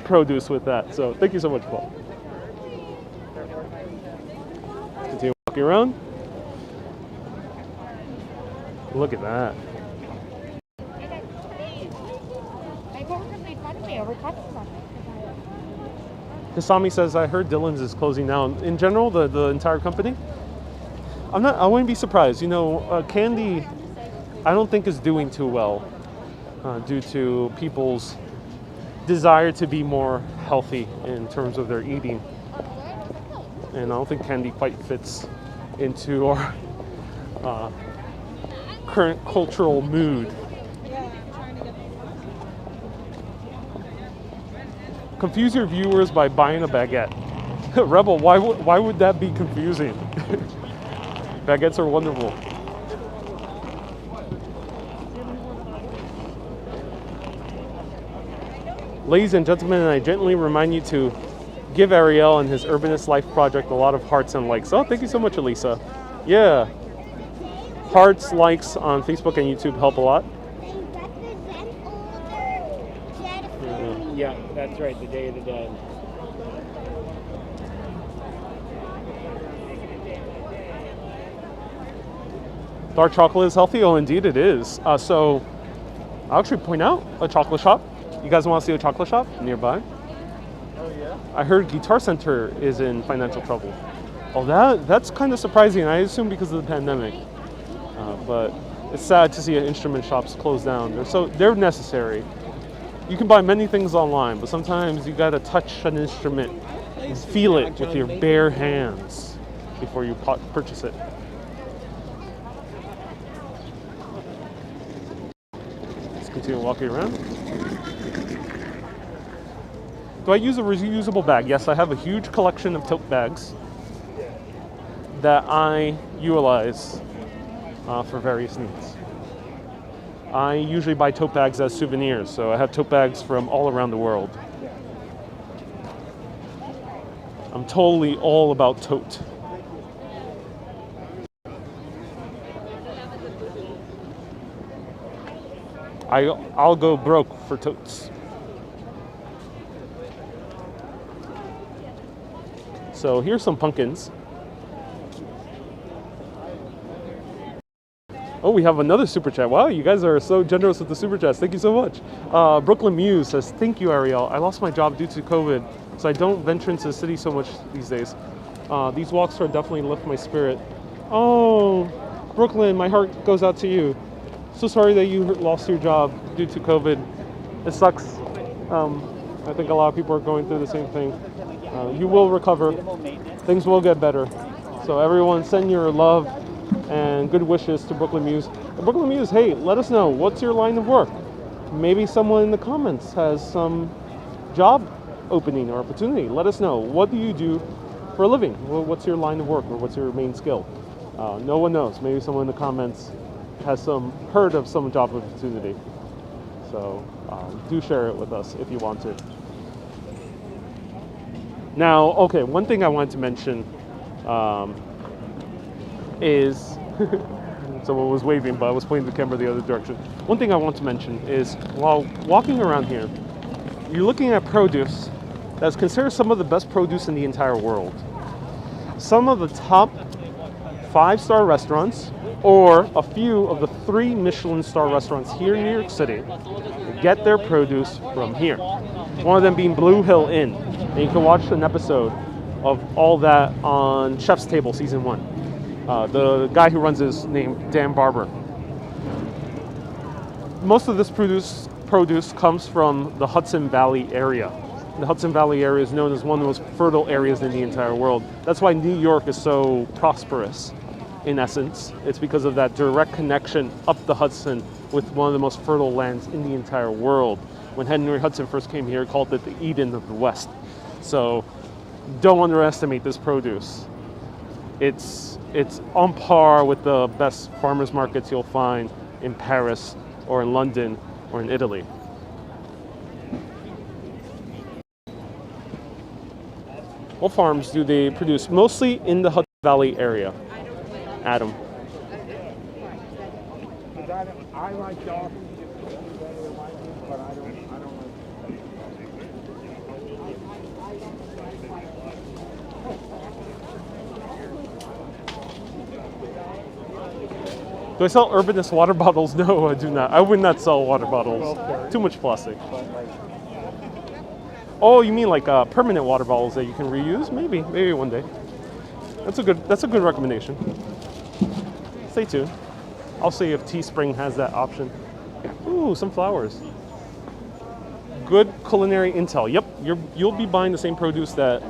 produce with that. So thank you so much, Paul. Continue walking around. Look at that. Kasami says, I heard Dylan's is closing down. In general, the entire company? I wouldn't be surprised. You know, candy, I don't think is doing too well due to people's desire to be more healthy in terms of their eating. And I don't think candy quite fits into our current cultural mood. Confuse your viewers by buying a baguette. Rebel, why would that be confusing? Baguettes are wonderful. Ladies and gentlemen, I gently remind you to give Ariel and his Urbanist Life project a lot of hearts and likes. Oh, thank you so much, Elisa. Yeah. Hearts, likes on Facebook and YouTube help a lot. Yeah, that's right, the Day of the Dead. Dark chocolate is healthy? Oh, indeed it is. So, I'll actually point out a chocolate shop. You guys want to see a chocolate shop nearby? Oh, yeah? I heard Guitar Center is in financial trouble. Oh, that's kind of surprising. I assume because of the pandemic. But it's sad to see instrument shops close down. They're necessary. You can buy many things online, but sometimes you gotta touch an instrument and feel it with your bare hands before you purchase it. Let's continue walking around. Do I use a reusable bag? Yes, I have a huge collection of tote bags that I utilize for various needs. I usually buy tote bags as souvenirs, so I have tote bags from all around the world. I'm totally all about tote. I'll go broke for totes. So here's some pumpkins. Oh, we have another super chat. Wow, you guys are so generous with the super chats. Thank you so much. Brooklyn Muse says, thank you, Ariel. I lost my job due to COVID, so I don't venture into the city so much these days. These walks are definitely lift my spirit. Oh, Brooklyn, my heart goes out to you. So sorry that you lost your job due to COVID. It sucks. I think a lot of people are going through the same thing. You will recover. Things will get better. So everyone, send your love and good wishes to Brooklyn Muse. And Brooklyn Muse, hey, let us know, what's your line of work? Maybe someone in the comments has some job opening or opportunity. Let us know. What do you do for a living? What's your line of work, or what's your main skill? No one knows. Maybe someone in the comments has heard of some job opportunity. So do share it with us if you want to. Now, okay, one thing I wanted to mention is, someone was waving, but I was pointing the camera the other direction. One thing I want to mention is, while walking around here, you're looking at produce that's considered some of the best produce in the entire world. Some of the top 5-star restaurants, or a few of the 3 Michelin star restaurants here in New York City, get their produce from here. One of them being Blue Hill Inn. And you can watch an episode of all that on Chef's Table Season 1. The guy who runs is named Dan Barber. Most of this produce comes from the Hudson Valley area. The Hudson Valley area is known as one of the most fertile areas in the entire world. That's why New York is so prosperous, in essence. It's because of that direct connection up the Hudson with one of the most fertile lands in the entire world. When Henry Hudson first came here, he called it the Eden of the West. So don't underestimate this produce. It's on par with the best farmers markets you'll find in Paris or in London or in Italy. What farms do they produce? Mostly in the Hudson Valley area. Adam. I like dolphins, but I don't like. Do I sell Urbanist water bottles? No, I do not. I would not sell water bottles. Too much plastic. Oh, you mean like permanent water bottles that you can reuse? Maybe one day. That's a good recommendation. Stay tuned. I'll see if Teespring has that option. Ooh, some flowers. Good culinary intel. Yep, you'll be buying the same produce that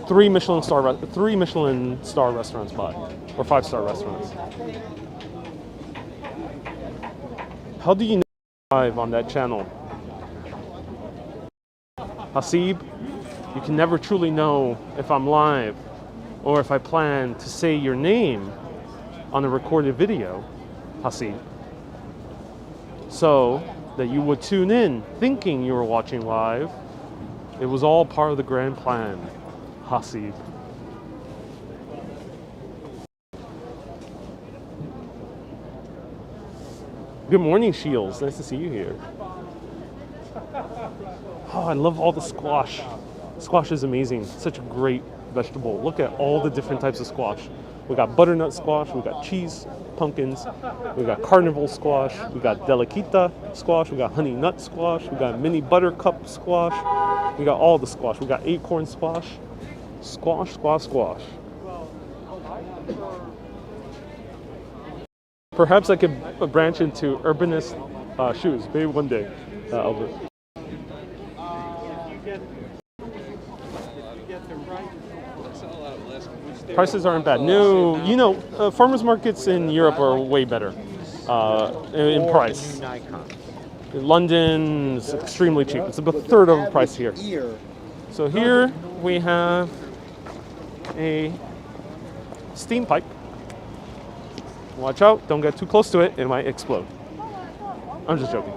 three Michelin star restaurants by, or 5-star restaurants. How do you know I'm live on that channel? Hasib, you can never truly know if I'm live or if I plan to say your name on a recorded video, Hasib. So that you would tune in thinking you were watching live. It was all part of the grand plan, Hasib. Good morning, Shields. Nice to see you here. Oh, I love all the squash. Squash is amazing. Such a great vegetable. Look at all the different types of squash. We got butternut squash, we got cheese pumpkins, we got carnival squash, we got delicata squash, we got honey nut squash, we got mini buttercup squash, we got all the squash. We got acorn squash. Squash, squash, squash. Perhaps I could branch into Urbanist shoes, maybe one day, Albert. Prices aren't bad. No, you know, farmers markets in Europe are way better in price. London is extremely cheap. It's about a third of the price here. So here we have a steam pipe. Watch out, don't get too close to it, it might explode. I'm just joking,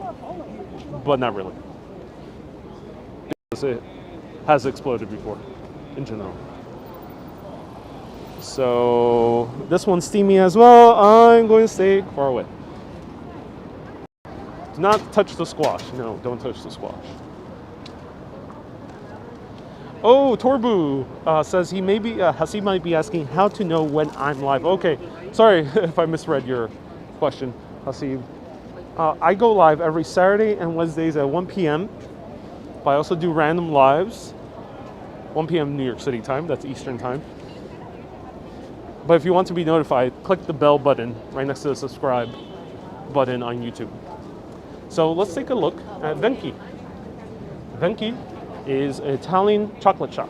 but not really. It has exploded before, in general. So this one's steamy as well. I'm going to stay far away. Do not touch the squash. No, don't touch the squash. Oh, Torbu says he may be, Hasib might be asking how to know when I'm live. Okay, sorry if I misread your question, Hasib. I go live every Saturday and Wednesdays at 1 p.m. But I also do random lives, 1 p.m. New York City time, that's Eastern time. But if you want to be notified, click the bell button right next to the subscribe button on YouTube. So let's take a look at Venchi. Venchi is an Italian chocolate shop,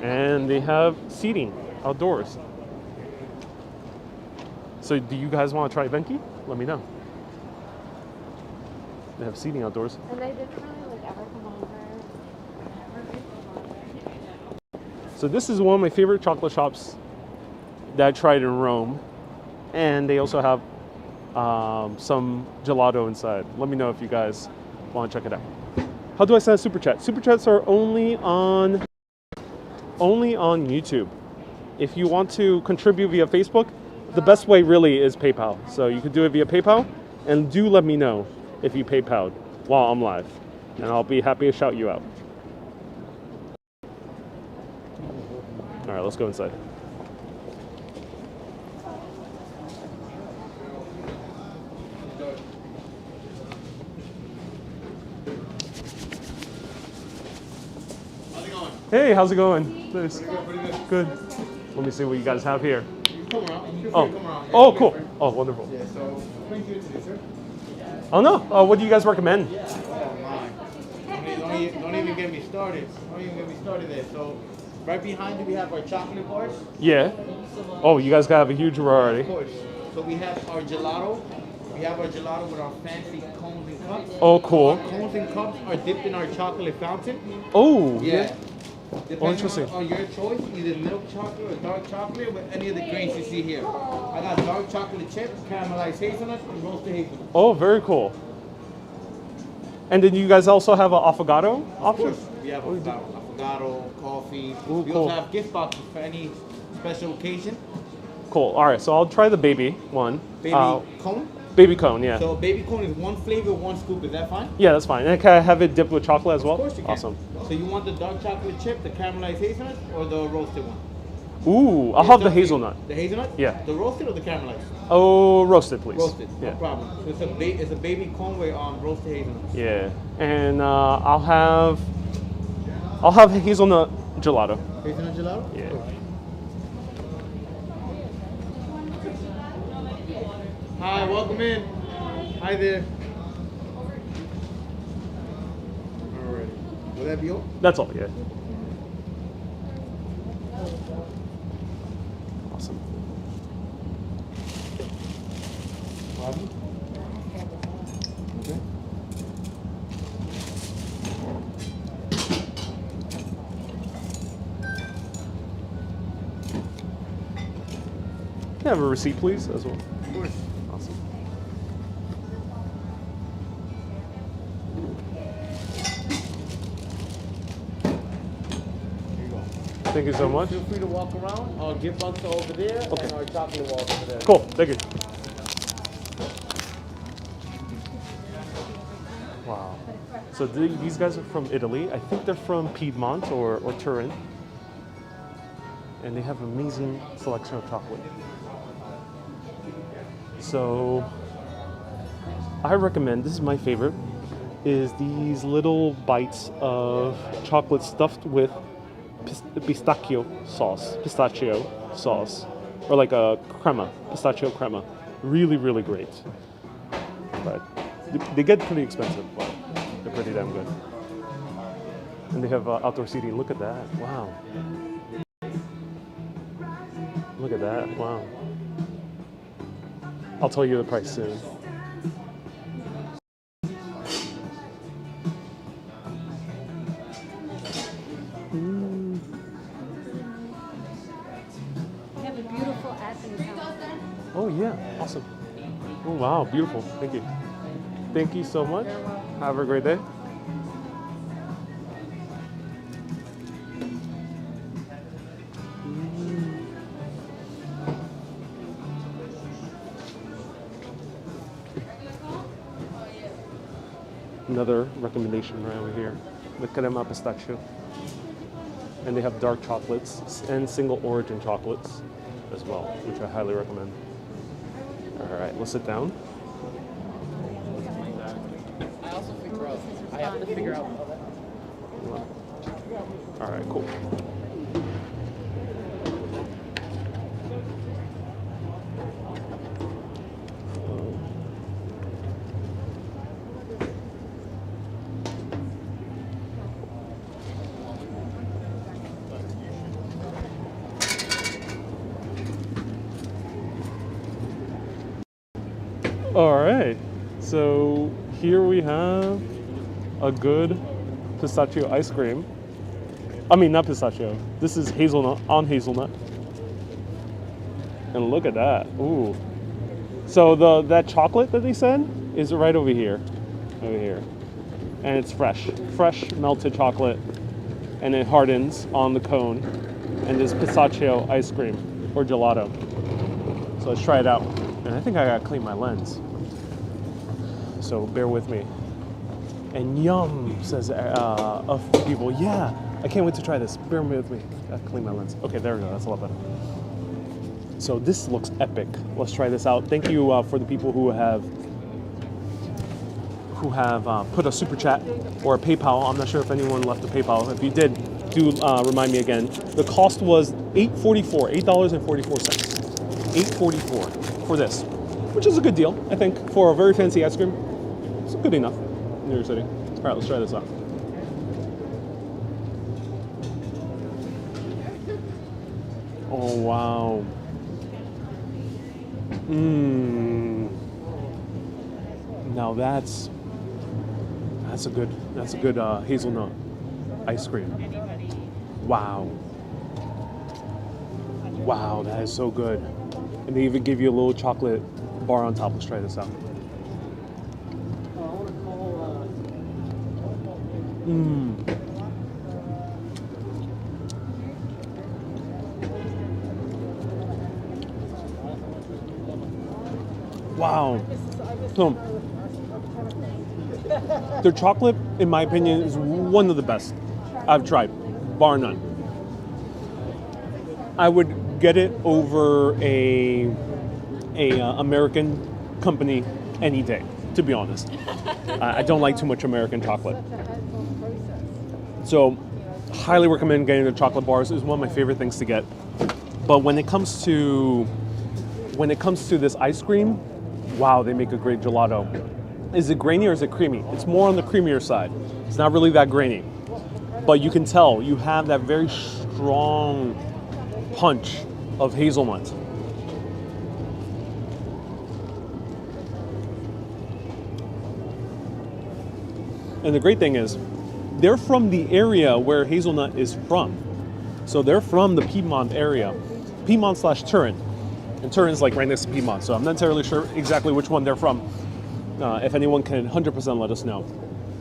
and they have seating outdoors. So do you guys want to try Venchi? Let me know. They have seating outdoors. And they didn't really ever come over. So this is one of my favorite chocolate shops that I tried in Rome, and they also have some gelato inside. Let me know if you guys want to check it out. How do I send a super chat? Super chats are only on YouTube. If you want to contribute via Facebook, the best way really is PayPal. So you could do it via PayPal, and do let me know if you PayPal'd while I'm live, and I'll be happy to shout you out. All right, let's go inside. Hey, how's it going? Nice. Pretty good. Good. Let me see what you guys have here. Come around. Oh, Come around. oh, cool. Oh, wonderful. Yeah, so thank you today, sir. Oh no. What do you guys recommend? Oh my. Don't even get me started. Don't even get me started there. So right behind you we have our chocolate bars. Yeah. Oh, you guys have a huge Of variety. course. So we have our gelato. We have our gelato with our fancy cones and cups. Oh, cool. Our cones and cups are dipped in our chocolate fountain. Oh. Yeah. Depending interesting. on your choice, either milk chocolate or dark chocolate with any of the grains you see here. I got dark chocolate chip, caramelized hazelnut, and roasted hazelnut. Oh, very cool. And then you guys also have an affogato Of option? course, we have avocado, coffee. Ooh, We cool. also have gift boxes for any special occasion. Cool. All right, so I'll try the baby one. Baby cone. Baby cone, yeah. So baby cone is one flavor, one scoop. Is that fine? Yeah, that's fine. And can I have it dipped with chocolate as well? Of course you can. Awesome. So you want the dark chocolate chip, the caramelized hazelnut, or the roasted one? Ooh, I'll It's have the up to you. hazelnut. The hazelnut? Yeah. The roasted or the caramelized? Oh, roasted, please. Roasted, Yeah. no problem. So it's a baby cone with roasted hazelnut. Yeah, and I'll have hazelnut gelato. Hazelnut gelato? Yeah. Hi, welcome in. Hi there. Alright. Will that be all? That's all. Yeah. Can I have a receipt, please, as well? Of course. Awesome. Here you go. Thank you so much. Feel free to walk around. Our gift box are over there, Okay. and our chocolate wall over there. Cool. Thank you. Wow. So these guys are from Italy. I think they're from Piedmont or Turin. And they have an amazing selection of chocolate. So I recommend, this is my favorite, is these little bites of chocolate stuffed with pistachio sauce, or like a crema, pistachio crema. Really, really great. But they get pretty expensive, but they're pretty damn good. And they have outdoor seating. Look at that. Wow. Look at that. Wow. I'll tell you the price soon. We have a beautiful advent calendar. Oh yeah, awesome. Oh wow, beautiful. Thank you. Thank you so much. Have a great day. Another recommendation right over here, the crema pistachio. And they have dark chocolates and single origin chocolates as well, which I highly recommend. All right, let's sit down. I also figure out. I have to figure out. All right, cool. All right, so here we have a good pistachio ice cream. I mean, not pistachio. This is hazelnut on hazelnut. And look at that. Ooh. So that chocolate that they said is right over here. Over here. And it's fresh. Fresh melted chocolate. And it hardens on the cone. And this pistachio ice cream or gelato. So let's try it out. And I think I gotta clean my lens. So bear with me. And yum, says a few people. Yeah, I can't wait to try this. Bear with me. I clean my lens. Okay, there we go. That's a lot better. So this looks epic. Let's try this out. Thank you for the people who have put a super chat or a PayPal. I'm not sure if anyone left a PayPal. If you did, do remind me again. The cost was $8.44. $8.44 for this, which is a good deal, I think, for a very fancy ice cream. It's good enough in New York City. All right, let's try this out. Oh wow. Now that's a good hazelnut ice cream. Wow. Wow, that is so good. And they even give you a little chocolate bar on top. Let's try this out. Wow. So, their chocolate, in my opinion, is one of the best I've tried, bar none. I would get it over a American company any day, to be honest. I don't like too much American chocolate. So, highly recommend getting the chocolate bars. It's one of my favorite things to get. But when it comes to this ice cream, wow, they make a great gelato. Is it grainy or is it creamy? It's more on the creamier side. It's not really that grainy. But you can tell you have that very strong punch of hazelnut. And the great thing is, they're from the area where hazelnut is from. So they're from the Piedmont area, Piedmont/Turin. And Turin's like right next to Piedmont, so I'm not entirely sure exactly which one they're from. If anyone can 100% let us know.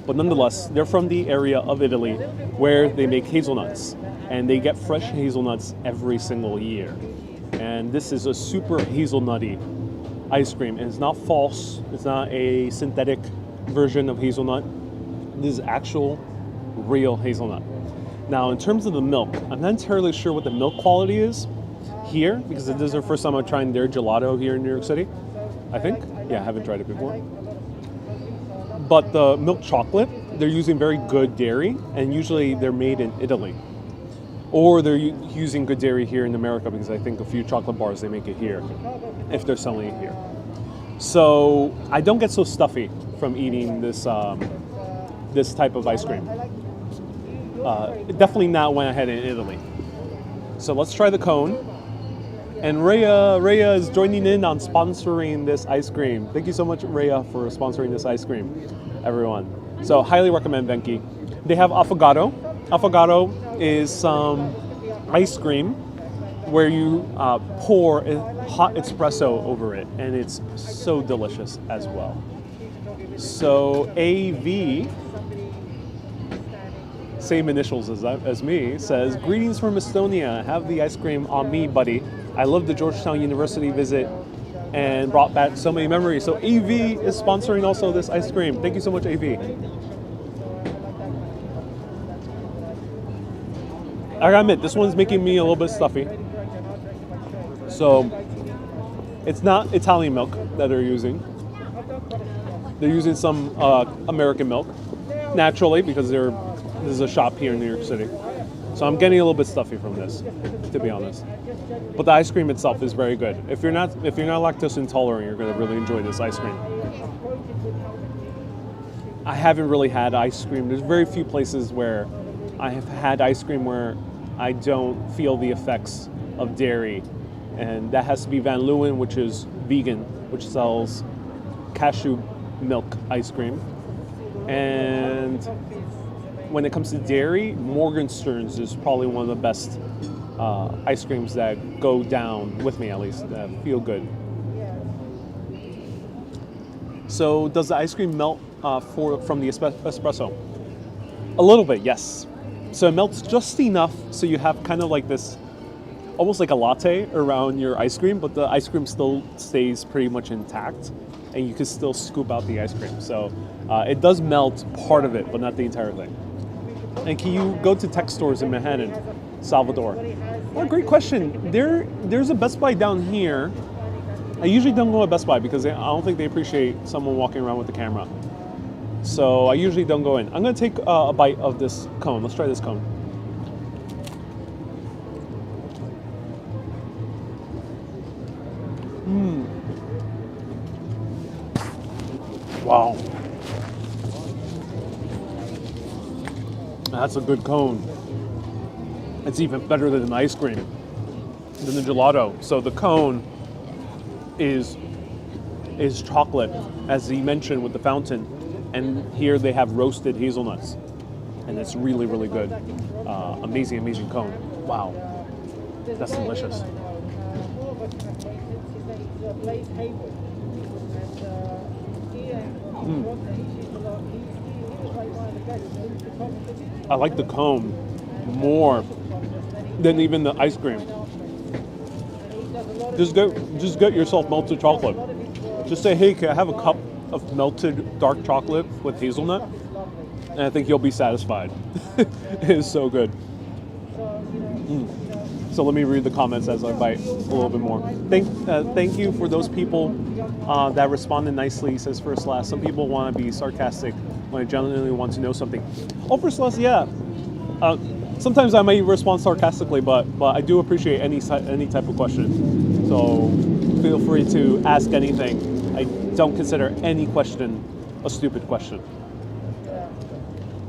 But nonetheless, they're from the area of Italy where they make hazelnuts. And they get fresh hazelnuts every single year. And this is a super hazelnutty ice cream. And it's not false. It's not a synthetic version of hazelnut. This is actual, real hazelnut. Now, in terms of the milk, I'm not entirely sure what the milk quality is here, because this is the first time I'm trying their gelato here in New York City, I think. Yeah, I haven't tried it before. But the milk chocolate, they're using very good dairy, and usually they're made in Italy. Or they're using good dairy here in America, because I think a few chocolate bars, they make it here, if they're selling it here. So I don't get so stuffy from eating this this type of ice cream. Definitely not when I had it in Italy. So let's try the cone. And Rhea is joining in on sponsoring this ice cream. Thank you so much, Rhea, for sponsoring this ice cream, everyone. So highly recommend Venchi. They have affogato. Affogato is some ice cream where you pour a hot espresso over it, and it's so delicious as well. So AV, same initials as me, says, greetings from Estonia. Have the ice cream on me, buddy. I love the Georgetown University visit and brought back so many memories. So AV is sponsoring also this ice cream. Thank you so much, AV. I gotta admit, this one's making me a little bit stuffy. So it's not Italian milk that they're using. They're using some American milk, naturally, because this is a shop here in New York City. So I'm getting a little bit stuffy from this, to be honest. But the ice cream itself is very good. If you're not lactose intolerant, you're gonna really enjoy this ice cream. I haven't really had ice cream. There's very few places where I have had ice cream where I don't feel the effects of dairy. And that has to be Van Leeuwen, which is vegan, which sells cashew milk ice cream. And when it comes to dairy, Morgenstern's is probably one of the best ice creams that go down, with me at least, that feel good. So does the ice cream melt from the espresso? A little bit, yes. So it melts just enough so you have kind of like this, almost like a latte around your ice cream, but the ice cream still stays pretty much intact and you can still scoop out the ice cream. So it does melt part of it, but not the entire thing. And can you go to tech stores in Manhattan, Salvador? Well, great question. There's a Best Buy down here. I usually don't go to Best Buy because I don't think they appreciate someone walking around with the camera. So I usually don't go in. I'm gonna take a bite of this cone. Let's try this cone. Wow. That's a good cone. It's even better than an ice cream, than the gelato. So the cone is chocolate, as he mentioned with the fountain. And here they have roasted hazelnuts. And it's really, really good. Amazing, amazing cone. Wow. That's delicious. I like the cone more than even the ice cream. Just get yourself melted chocolate. Just say, hey, can I have a cup of melted dark chocolate with hazelnut? And I think you'll be satisfied. It is so good. So let me read the comments as I bite a little bit more. Thank you for those people that responded nicely, says First Class. Some people want to be sarcastic when I genuinely want to know something. Oh, First Class, yeah. Sometimes I might respond sarcastically, but I do appreciate any type of question. So feel free to ask anything. I don't consider any question a stupid question.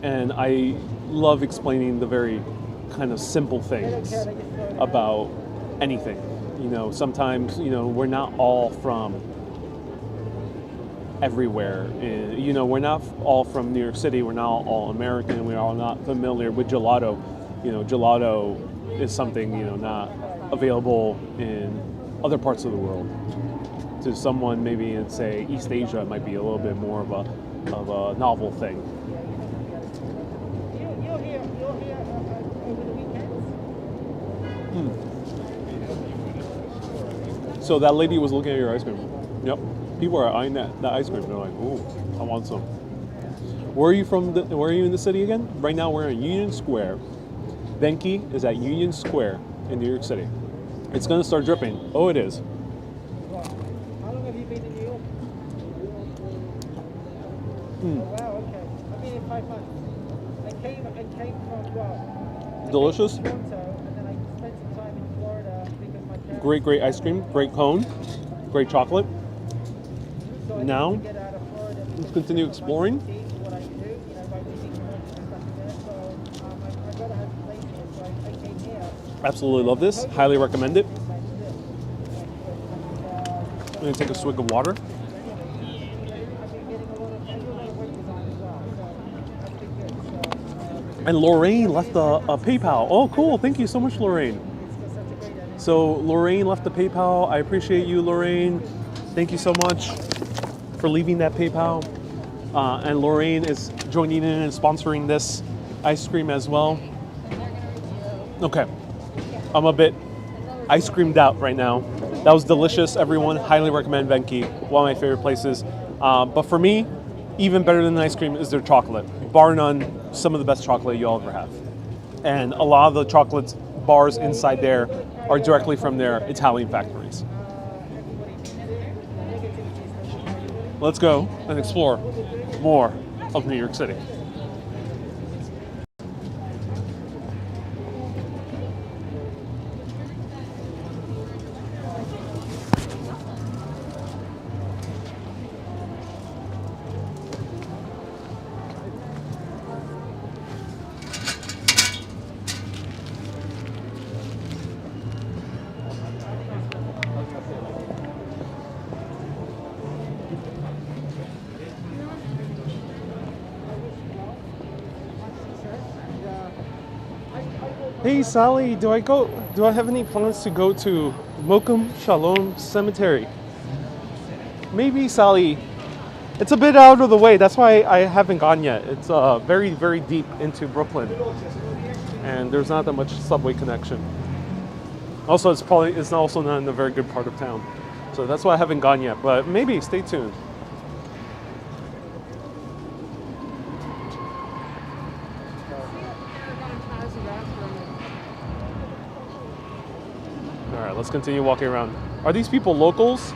And I love explaining the very kind of simple things about anything. You know, sometimes, you know, we're not all from everywhere. You know, we're not all from New York City. We're not all American. We're all not familiar with gelato. You know, gelato is something, you know, not available in other parts of the world. To someone maybe in, say, East Asia, it might be a little bit more of a novel thing. You're here over the weekends? So that lady was looking at your ice cream. Yep. People are eyeing that ice cream. They're like, ooh, I want some. Where are you from? Where are you in the city again? Right now we're in Union Square. Venchi is at Union Square in New York City. It's going to start dripping. Oh, it is. How long have you been in New York? Oh, wow, okay. I've been in 5 months. I came from, Delicious. Toronto, and then I spent some time in Florida because my parents... Great ice cream. Great cone. Great chocolate. So I Now, needed to get out of Florida let's because continue of my exploring. routine, what I do, by visiting friends and stuff like that. So I've got to have a place here, so I came here. Absolutely love this. Highly recommend it. I'm going to take a swig of water. And Lorraine left a PayPal. Oh, cool. Thank you so much, Lorraine. So Lorraine left the PayPal. I appreciate you, Lorraine. Thank you so much for leaving that PayPal. And Lorraine is joining in and sponsoring this ice cream as well. Okay. I'm a bit ice creamed out right now. That was delicious, everyone. Highly recommend Venchi. One of my favorite places. But for me, even better than the ice cream is their chocolate. Bar none, some of the best chocolate you'll ever have. And a lot of the chocolate bars inside there are directly from their Italian factories. Let's go and explore more of New York City. Hey Sally, do I have any plans to go to Mokum Shalom Cemetery? Maybe, Sally. It's a bit out of the way. That's why I haven't gone yet. It's very, very deep into Brooklyn, and there's not that much subway connection. Also, it's also not in a very good part of town, so that's why I haven't gone yet. But maybe stay tuned. All right, let's continue walking around. Are these people locals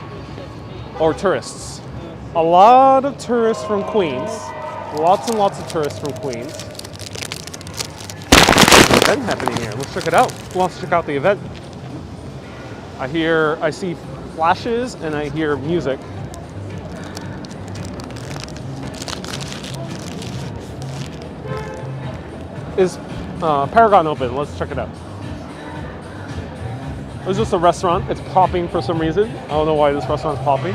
or tourists? A lot of tourists from Queens. Lots and lots of tourists from Queens. There's an event happening here. Let's check it out. Who wants to check out the event? I see flashes and I hear music. Is Paragon open? Let's check it out. It's just a restaurant. It's popping for some reason. I don't know why this restaurant's popping.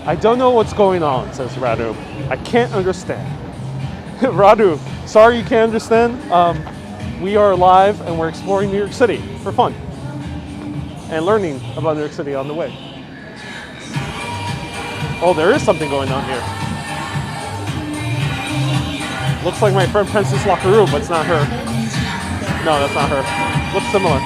I don't know what's going on, says Radu. I can't understand. Radu, sorry you can't understand. We are live and we're exploring New York City for fun and learning about New York City on the way. Oh, there is something going on here. Looks like my friend Princess Lockaroo, but it's not her. No, that's not her. Looks similar.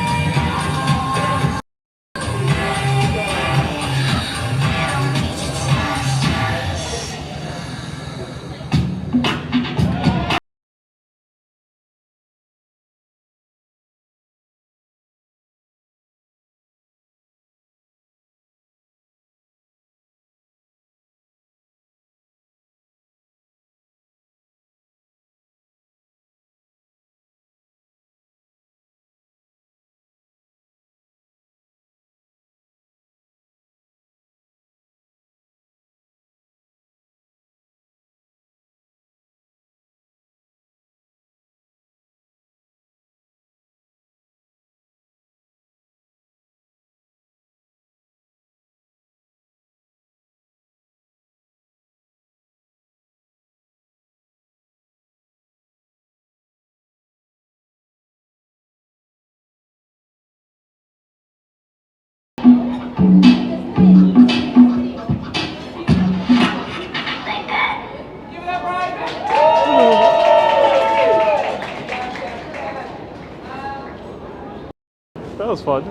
was fun.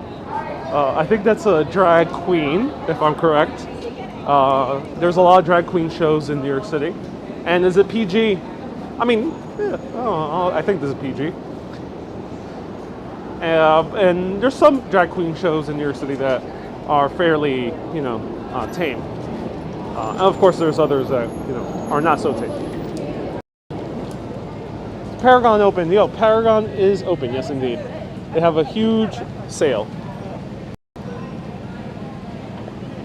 I think that's a drag queen, if I'm correct. There's a lot of drag queen shows in New York City. And is it PG? I mean, yeah, I think this is PG. And there's some drag queen shows in New York City that are fairly, you know, tame. And of course, there's others that, you know, are not so tame. Paragon open. Yo, Paragon is open. Yes, indeed. They have a huge sale.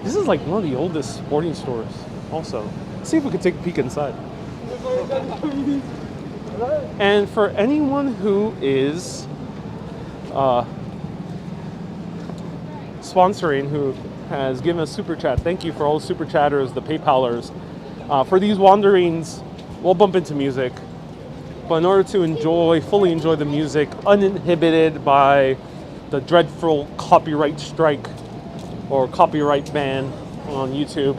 This is like one of the oldest sporting stores. Also, let's see if we can take a peek inside. And for anyone who is sponsoring, who has given us super chat, thank you for all the super chatters, the PayPalers. For these wanderings, we'll bump into music. But in order to fully enjoy the music, uninhibited by the dreadful copyright strike or copyright ban on YouTube,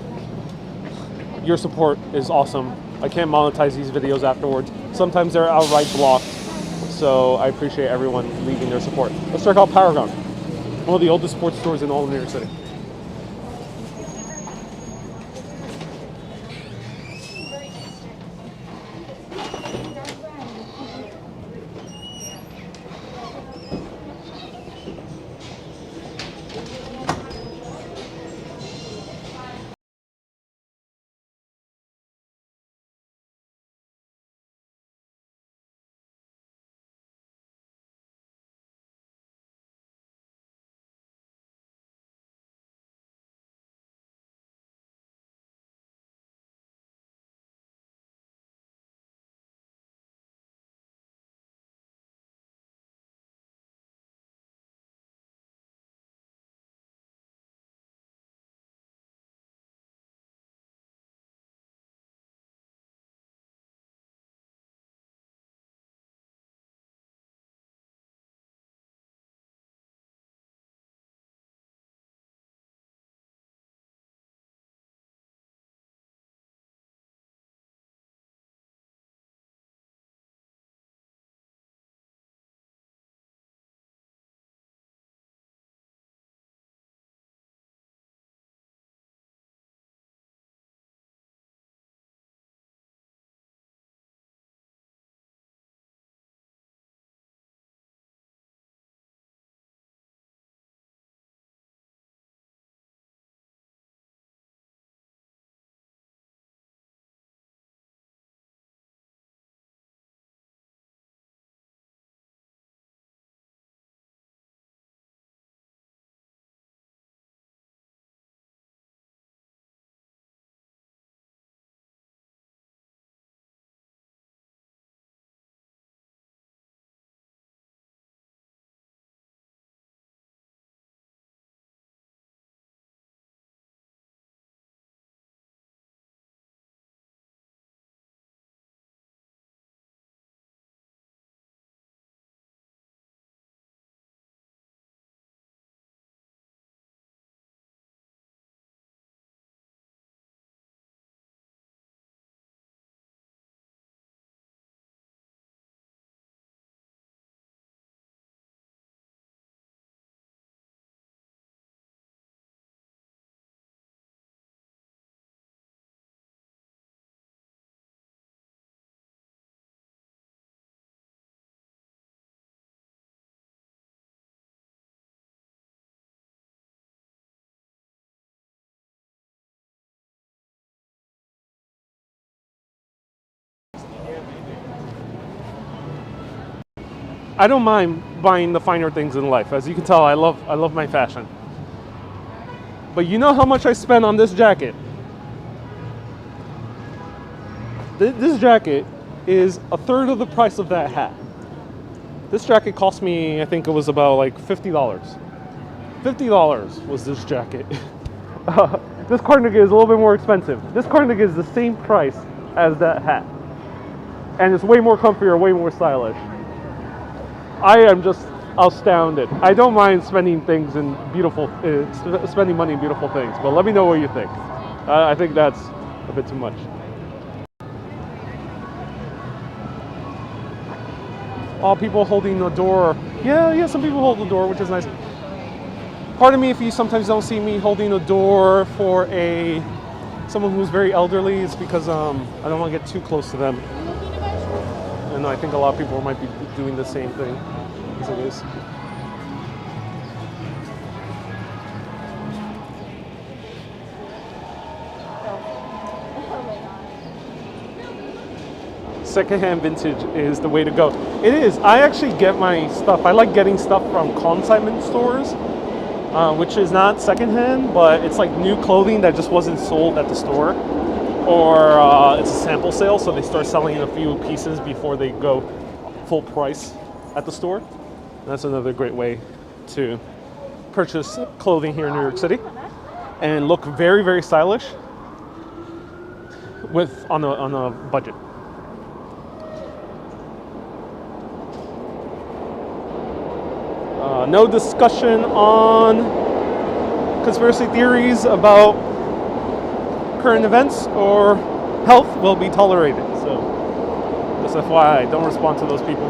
your support is awesome. I can't monetize these videos afterwards. Sometimes they're outright blocked. So I appreciate everyone leaving their support. Let's check out Paragon, one of the oldest sports stores in all of New York City. I don't mind buying the finer things in life. As you can tell, I love my fashion. But you know how much I spent on this jacket? This jacket is a third of the price of that hat. This jacket cost me, I think it was about like $50. $50 was this jacket. This cardigan is a little bit more expensive. This cardigan is the same price as that hat. And it's way more comfier, way more stylish. I am just astounded. I don't mind spending things in beautiful, spending money in beautiful things, but let me know what you think. I think that's a bit too much. All people holding the door. Yeah, some people hold the door, which is nice. Pardon me if you sometimes don't see me holding a door for someone who's very elderly. It's because I don't want to get too close to them. And I think a lot of people might be doing the same thing as it is. Secondhand vintage is the way to go. It is. I actually get my stuff. I like getting stuff from consignment stores, which is not secondhand, but it's like new clothing that just wasn't sold at the store, or it's a sample sale, so they start selling a few pieces before they go full price at the store. And that's another great way to purchase clothing here in New York City and look very, very stylish on a budget. No discussion on conspiracy theories about current events or health will be tolerated. So, just FYI, don't respond to those people.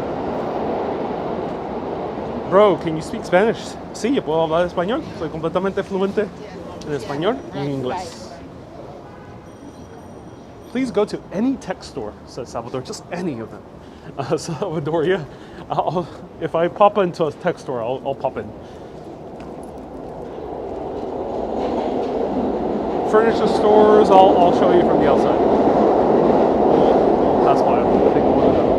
Bro, can you speak Spanish? Sí, yo puedo hablar español. Soy completamente fluente en español y en inglés. Please go to any tech store, says Salvador, just any of them. Salvadoria, if I pop into a tech store, I'll pop in. Furniture stores, I'll show you from the outside. That's why I think one of them.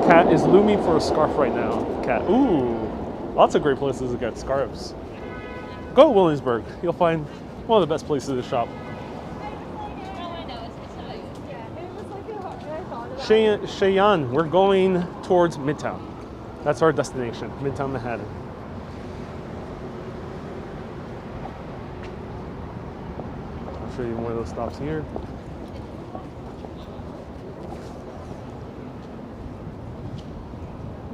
Cat is looming for a scarf right now. Cat, ooh, lots of great places to get scarves. Go to Williamsburg. You'll find one of the best places to shop. Cheyenne, we're going towards Midtown. That's our destination, Midtown Manhattan. I'll show you one of those stops here.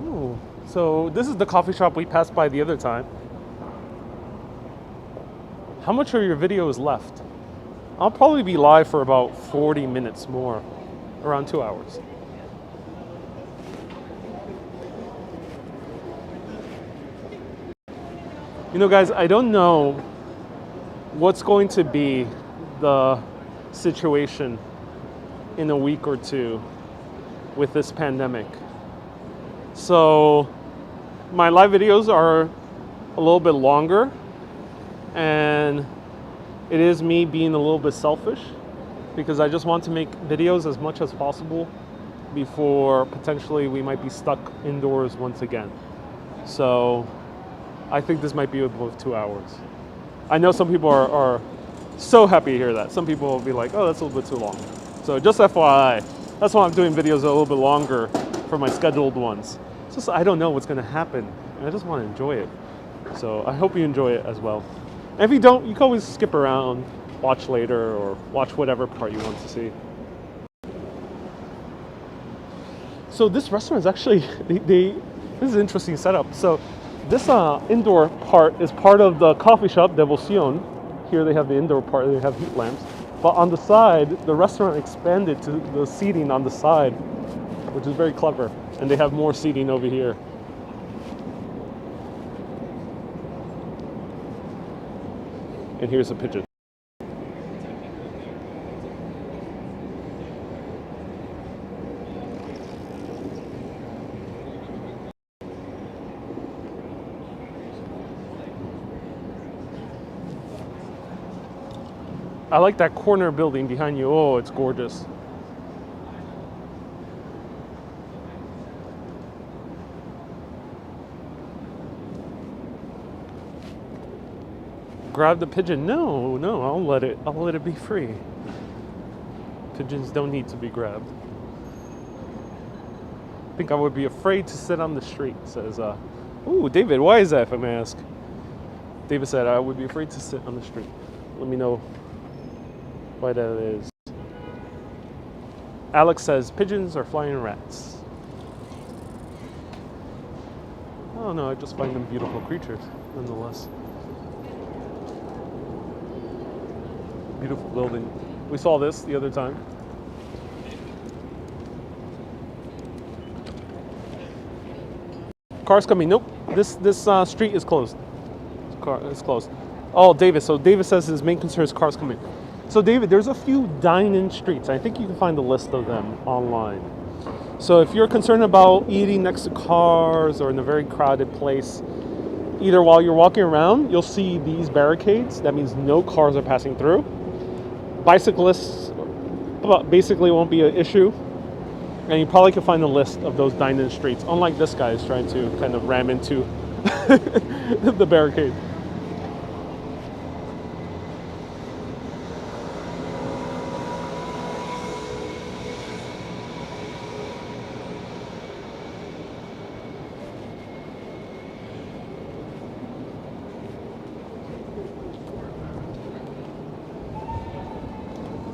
Ooh, so this is the coffee shop we passed by the other time. How much of your video is left? I'll probably be live for about 40 minutes more, around 2 hours. You know, guys, I don't know what's going to be the situation in a week or two with this pandemic. So my live videos are a little bit longer, and it is me being a little bit selfish because I just want to make videos as much as possible before potentially we might be stuck indoors once again. So I think this might be above 2 hours. I know some people are so happy to hear that. Some people will be like, oh, that's a little bit too long. So just FYI, that's why I'm doing videos a little bit longer for my scheduled ones. It's just I don't know what's gonna happen, and I just want to enjoy it. So I hope you enjoy it as well. And if you don't, you can always skip around, watch later, or watch whatever part you want to see. So this restaurant is actually, this is an interesting setup. So this indoor part is part of the coffee shop, Devoción. Here they have the indoor part, they have heat lamps. But on the side, the restaurant expanded to the seating on the side, which is very clever. And they have more seating over here. And here's a pigeon. I like that corner building behind you. Oh, it's gorgeous. Grab the pigeon. No, I'll let it be free. Pigeons don't need to be grabbed. I think I would be afraid to sit on the street, says ooh, David, why is that, if I may ask? David said I would be afraid to sit on the street. Let me know why that is. Alex says pigeons are flying rats. Oh no, I just find them beautiful creatures nonetheless. Beautiful building. We saw this the other time. Cars coming. Nope. This street is closed. It's closed. Oh, David. So David says his main concern is cars coming. So David, there's a few dine-in streets. I think you can find a list of them online. So if you're concerned about eating next to cars or in a very crowded place, either while you're walking around, you'll see these barricades. That means no cars are passing through. Bicyclists basically won't be an issue. And you probably can find a list of those dine-in streets, unlike this guy is trying to kind of ram into the barricade.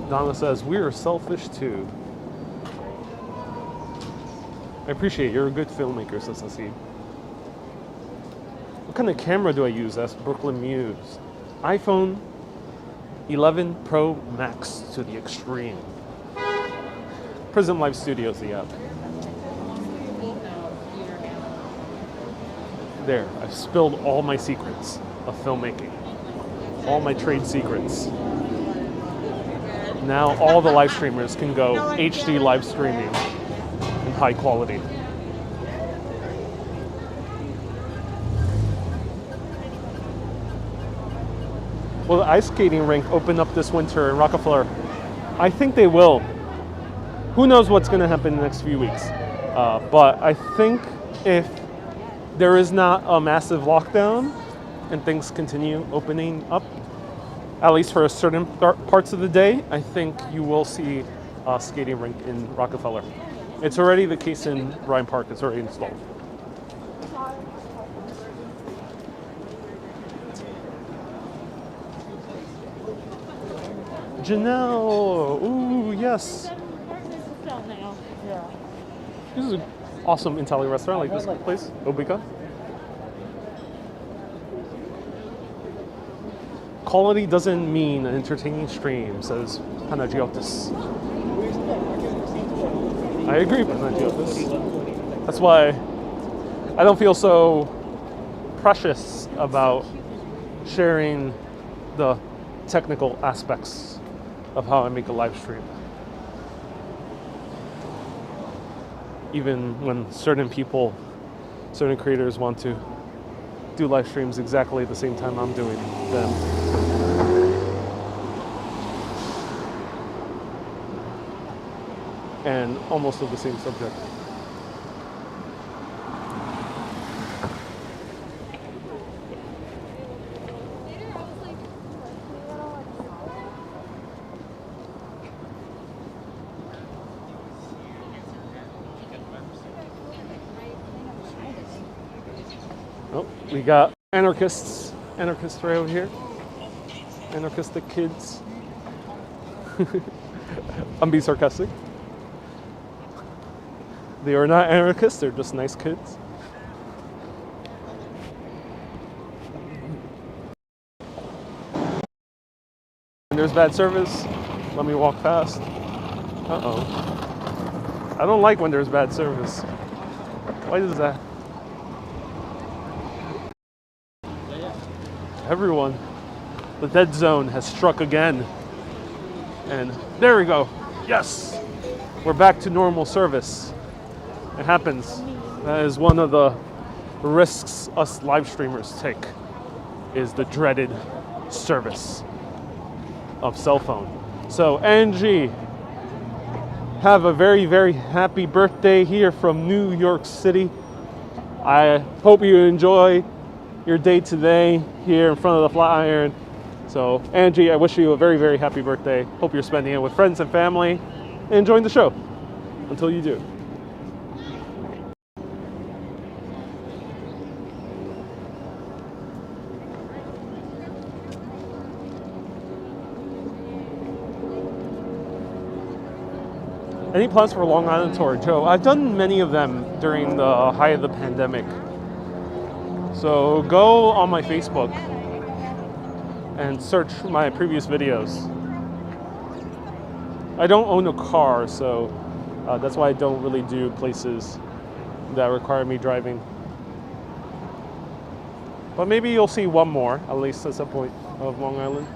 Donna says, we are selfish too. I appreciate it. You're a good filmmaker, says Nasib. What kind of camera do I use? That's Brooklyn Muse. iPhone 11 Pro Max to the extreme. Prism Live Studios, the app. There, I've spilled all my secrets of filmmaking. All my trade secrets. Now all the live streamers can go HD live streaming in high quality. Will the ice skating rink open up this winter in Rockefeller? I think they will. Who knows what's going to happen in the next few weeks. But I think if there is not a massive lockdown and things continue opening up, at least for a certain parts of the day, I think you will see a skating rink in Rockefeller. It's already the case in Ryan Park. It's already installed. Janelle, ooh, yes. This is an awesome Italian restaurant, like this place, Obica. Quality doesn't mean an entertaining stream, says Panagiotis. I agree, Panagiotis. That's why I don't feel so precious about sharing the technical aspects of how I make a live stream. Even when certain people, certain creators want to do live streams exactly at the same time I'm doing them. And almost of the same subject. Oh, we got anarchists right over here. Anarchistic kids. I'm being sarcastic. They are not anarchists, they're just nice kids. When there's bad service, let me walk past. Uh-oh. I don't like when there's bad service. Why is that? Everyone, the dead zone has struck again. And there we go. Yes! We're back to normal service. It happens. That is one of the risks us live streamers take, is the dreaded service of cell phone. So Angie, have a very, very happy birthday here from New York City. I hope you enjoy your day today here in front of the Flatiron. So Angie, I wish you a very, very happy birthday. Hope you're spending it with friends and family and enjoying the show. Until you do. Any plans for a Long Island tour, Joe? I've done many of them during the height of the pandemic. So go on my Facebook and search my previous videos. I don't own a car, so that's why I don't really do places that require me driving. But maybe you'll see one more, at least at some point of Long Island.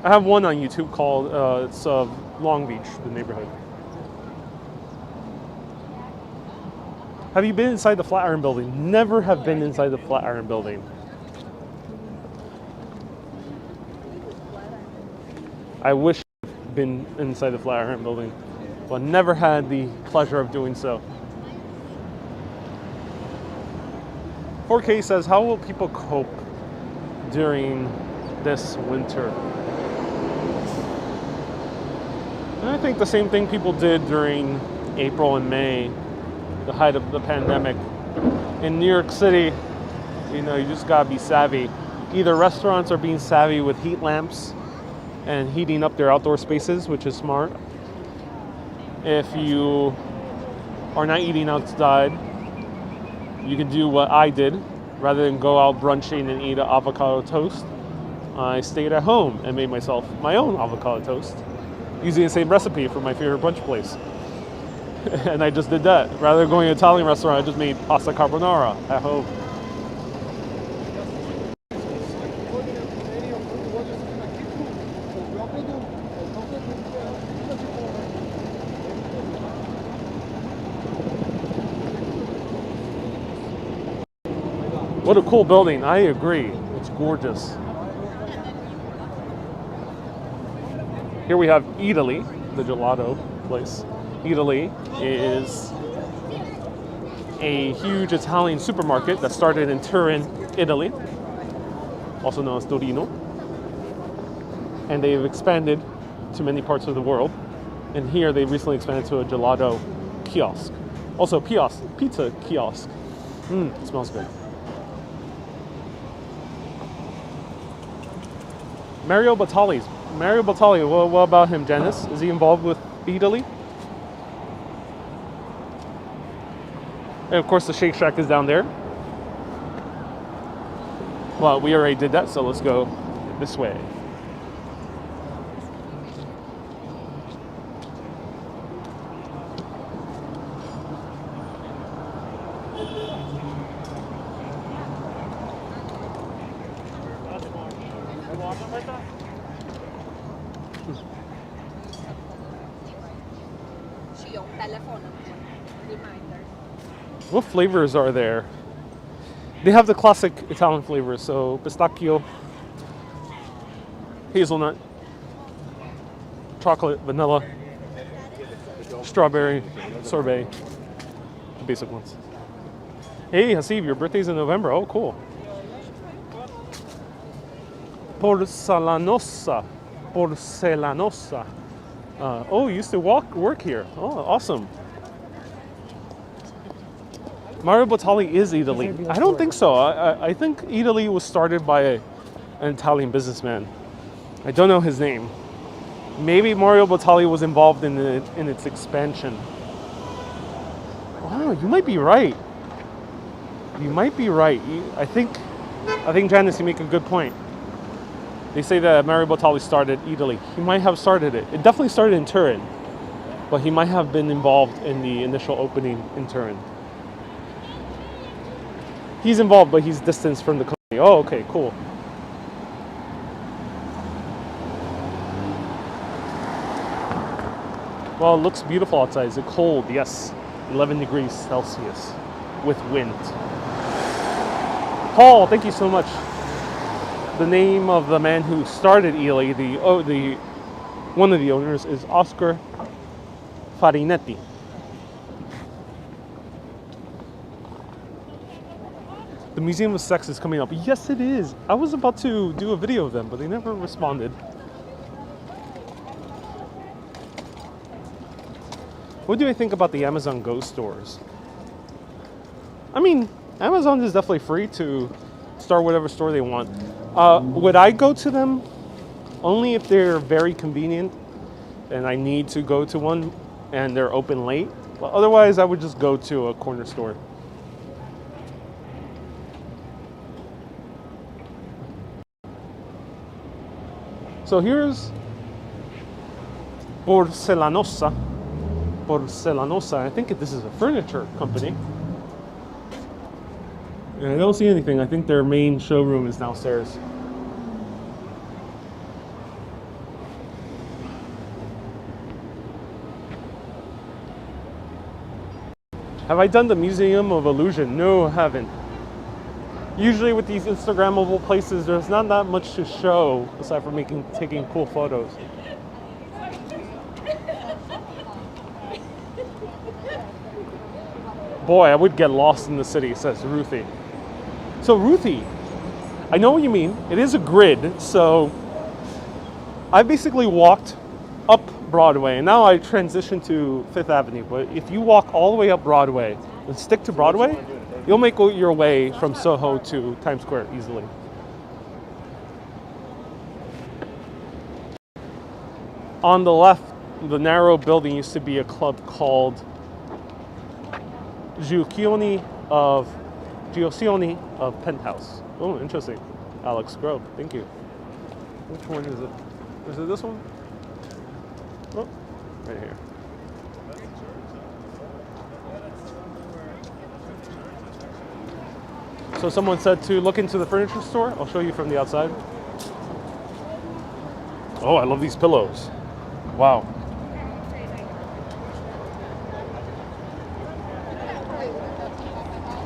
I have one on YouTube called, it's Long Beach, the neighborhood. Have you been inside the Flatiron Building? Never have been inside the Flatiron Building. I wish I'd been inside the Flatiron Building, but never had the pleasure of doing so. 4K says, how will people cope during this winter? And I think the same thing people did during April and May, the height of the pandemic. In New York City, you know, you just gotta be savvy. Either restaurants are being savvy with heat lamps and heating up their outdoor spaces, which is smart. If you are not eating outside, you can do what I did. Rather than go out brunching and eat an avocado toast, I stayed at home and made myself my own avocado toast using the same recipe from my favorite brunch place. And I just did that. Rather than going to an Italian restaurant, I just made pasta carbonara at home. What a cool building. I agree. It's gorgeous. Here we have Italy, the gelato place. Italy is a huge Italian supermarket that started in Turin, Italy, also known as Torino. And they've expanded to many parts of the world. And here they recently expanded to a gelato kiosk. Also pizza kiosk. It smells good. Mario Batali, what about him, Janice? Is he involved with Italy? And of course the Shake Shack is down there. Well, we already did that, so let's go this way. What flavors are there? They have the classic Italian flavors, so pistachio, hazelnut, chocolate, vanilla, strawberry, sorbet, the basic ones. Hey Hasib, your birthday's in November. Oh, cool. Porcelanosa. Oh, you used to work here. Oh, awesome. Mario Batali is Italy. I don't think so. I think Italy was started by an Italian businessman. I don't know his name. Maybe Mario Batali was involved in its expansion. Wow, you might be right. You might be right. I think Janice, you make a good point. They say that Mario Batali started Italy. He might have started it. It definitely started in Turin, but he might have been involved in the initial opening in Turin. He's involved, but he's distanced from the company. Oh, okay, cool. Well, it looks beautiful outside. Is it cold? Yes. 11 degrees Celsius with wind. Paul, thank you so much. The name of the man who started Italy, one of the owners, is Oscar Farinetti. The Museum of Sex is coming up. Yes, it is. I was about to do a video of them, but they never responded. What do I think about the Amazon Go stores? I mean, Amazon is definitely free to start whatever store they want. Would I go to them? Only if they're very convenient and I need to go to one and they're open late. But otherwise, I would just go to a corner store. So here's Porcelanosa. I think this is a furniture company. And I don't see anything. I think their main showroom is downstairs. Have I done the Museum of Illusion? No, I haven't. Usually with these Instagrammable places, there's not that much to show aside from taking cool photos. Boy, I would get lost in the city, says Ruthie. So Ruthie, I know what you mean. It is a grid, so I basically walked up Broadway, and now I transitioned to Fifth Avenue. But if you walk all the way up Broadway and stick to Broadway, you'll make your way from SoHo to Times Square easily. On the left, the narrow building used to be a club called Giussioni of Penthouse. Oh, interesting. Alex Grove, thank you. Which one is it? Is it this one? Oh, right here. So someone said to look into the furniture store. I'll show you from the outside. Oh, I love these pillows. Wow.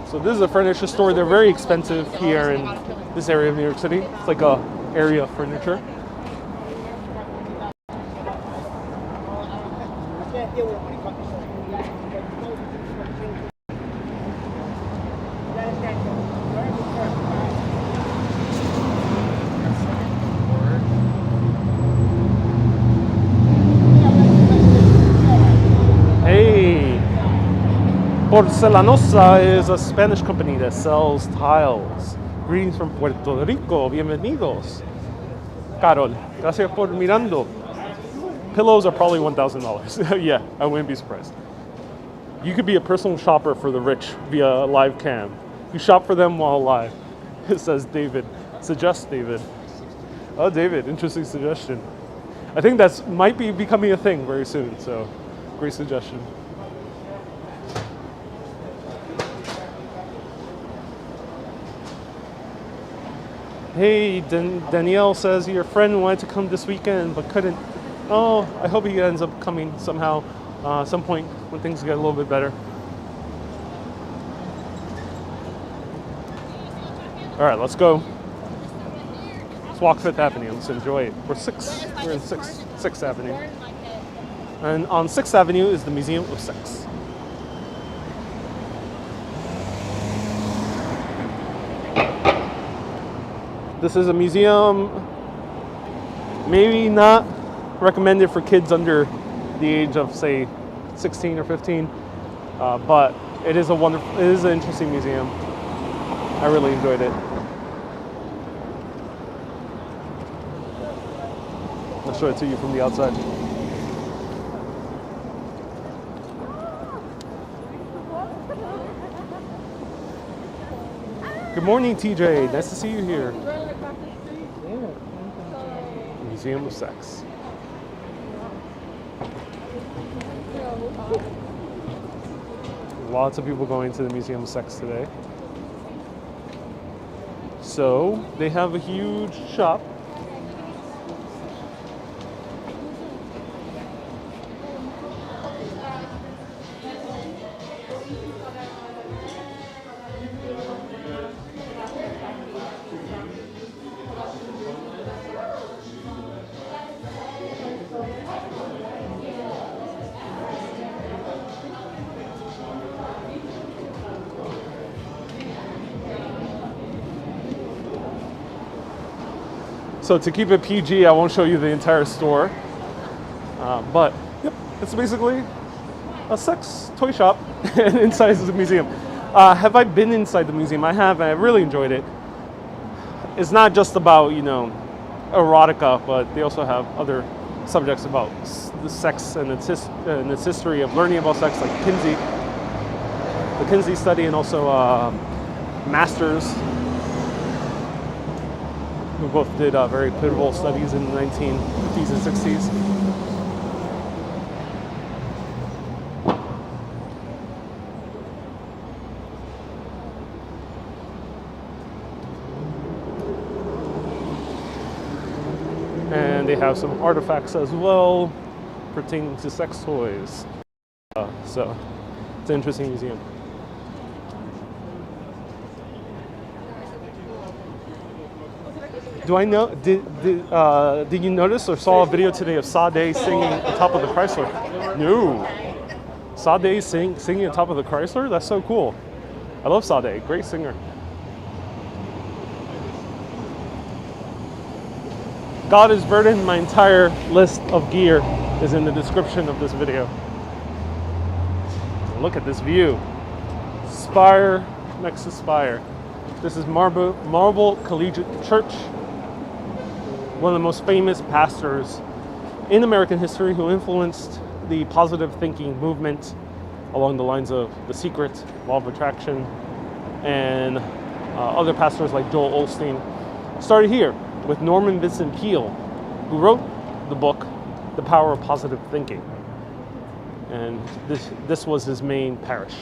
So this is a furniture store. They're very expensive here in this area of New York City. It's like a area of furniture. Hey, Porcelanosa is a Spanish company that sells tiles. Greetings from Puerto Rico. Bienvenidos. Carol, gracias por mirando. Pillows are probably $1,000. Yeah, I wouldn't be surprised. You could be a personal shopper for the rich via live cam. You shop for them while live. It says David. Suggest David. Oh, David, interesting suggestion. I think that's might be becoming a thing very soon, so great suggestion. Hey, Danielle says your friend wanted to come this weekend but couldn't. Oh, I hope he ends up coming somehow, some point when things get a little bit better. All right, let's go. Let's walk Fifth Avenue. Let's enjoy it. We're in Sixth Avenue. And on 6th Avenue is the Museum of Sex. This is a museum, maybe not recommended for kids under the age of, say, 16 or 15, but it is an interesting museum. I really enjoyed it. I'll show it to you from the outside. Good morning, TJ. Nice to see you here. Museum of Sex. Lots of people going to the Museum of Sex today. So they have a huge shop. So to keep it PG, I won't show you the entire store. But yep, it's basically a sex toy shop and inside is the museum. Have I been inside the museum? I have, and I really enjoyed it. It's not just about, erotica, but they also have other subjects about the sex and its history of learning about sex, like the Kinsey study, and also masters, who both did very pivotal studies in the 1950s and 60s. And they have some artifacts as well pertaining to sex toys. So it's an interesting museum. Do I know? Did you notice or saw a video today of Sade singing on top of the Chrysler? No. Sade singing on top of the Chrysler? That's so cool. I love Sade. Great singer. God is burdened. My entire list of gear is in the description of this video. Look at this view. Spire next to Spire. This is Marble Collegiate Church. One of the most famous pastors in American history who influenced the positive thinking movement along the lines of The Secret, Law of Attraction, and other pastors like Joel Osteen. Started here with Norman Vincent Peale, who wrote the book, The Power of Positive Thinking. And this was his main parish.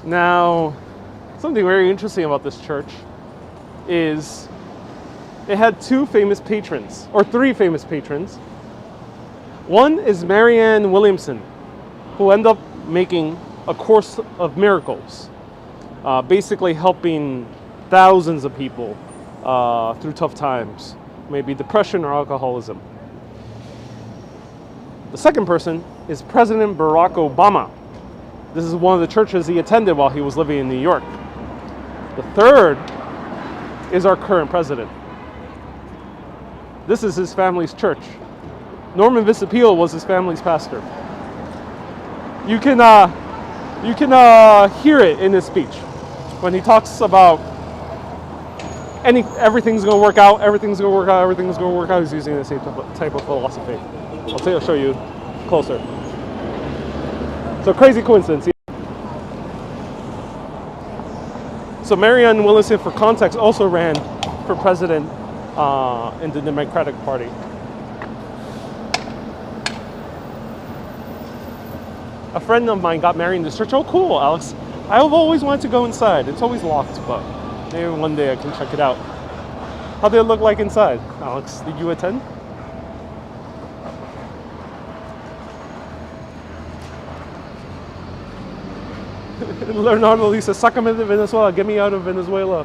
Now, something very interesting about this church is it had two famous patrons, or three famous patrons. One is Marianne Williamson, who ended up making a Course of Miracles, basically helping thousands of people through tough times, maybe depression or alcoholism. The second person is President Barack Obama. This is one of the churches he attended while he was living in New York. The third is our current president. This is his family's church. Norman Vincent Peale was his family's pastor. You can hear it in his speech when he talks about everything's going to work out, everything's going to work out, everything's going to work out. He's using the same type of philosophy. I'll show you closer. So crazy coincidence. So Marianne Williamson, for context, also ran for president in the Democratic Party. A friend of mine got married in this church. Oh, cool, Alex. I've always wanted to go inside. It's always locked, but maybe one day I can check it out. How did it look like inside, Alex? Did you attend? Leonardo dice, sácame de Venezuela, get me out of Venezuela.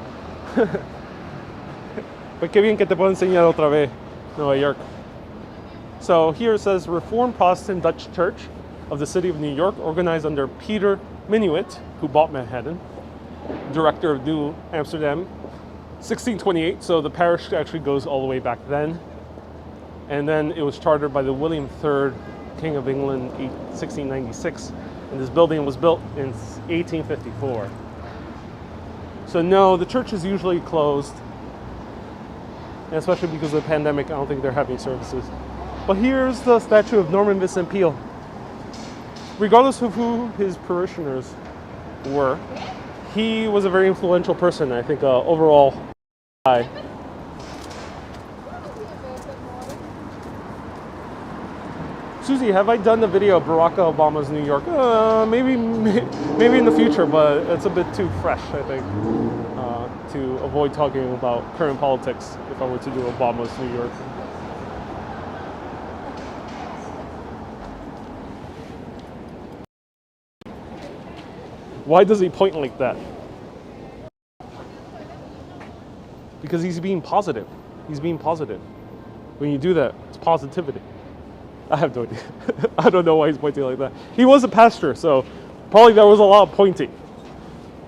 Pues qué bien que te puedo enseñar otra vez, Nueva York. So here it says Reformed Protestant Dutch Church of the City of New York, organized under Peter Minuit, who bought Manhattan, director of New Amsterdam, 1628. So the parish actually goes all the way back then. And then it was chartered by the William III, King of England, 1696. And this building was built in 1854. So no, the church is usually closed. And especially because of the pandemic, I don't think they're having services. But here's the statue of Norman Vincent Peale. Regardless of who his parishioners were, he was a very influential person, I think, overall. Susie, have I done a video of Barack Obama's New York? Maybe in the future, but it's a bit too fresh, I think, to avoid talking about current politics if I were to do Obama's New York. Why does he point like that? Because he's being positive. He's being positive. When you do that, it's positivity. I have no idea. I don't know why he's pointing like that. He was a pastor, so probably there was a lot of pointing.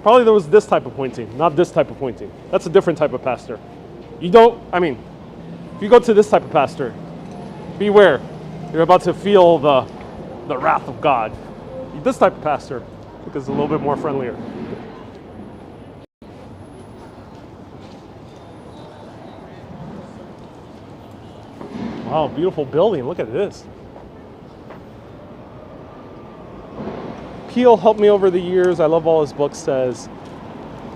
Probably there was this type of pointing, not this type of pointing. That's a different type of pastor. If you go to this type of pastor, beware. You're about to feel the wrath of God. This type of pastor, because it's a little bit more friendlier. Wow, beautiful building. Look at this. Peale helped me over the years. I love all his books. As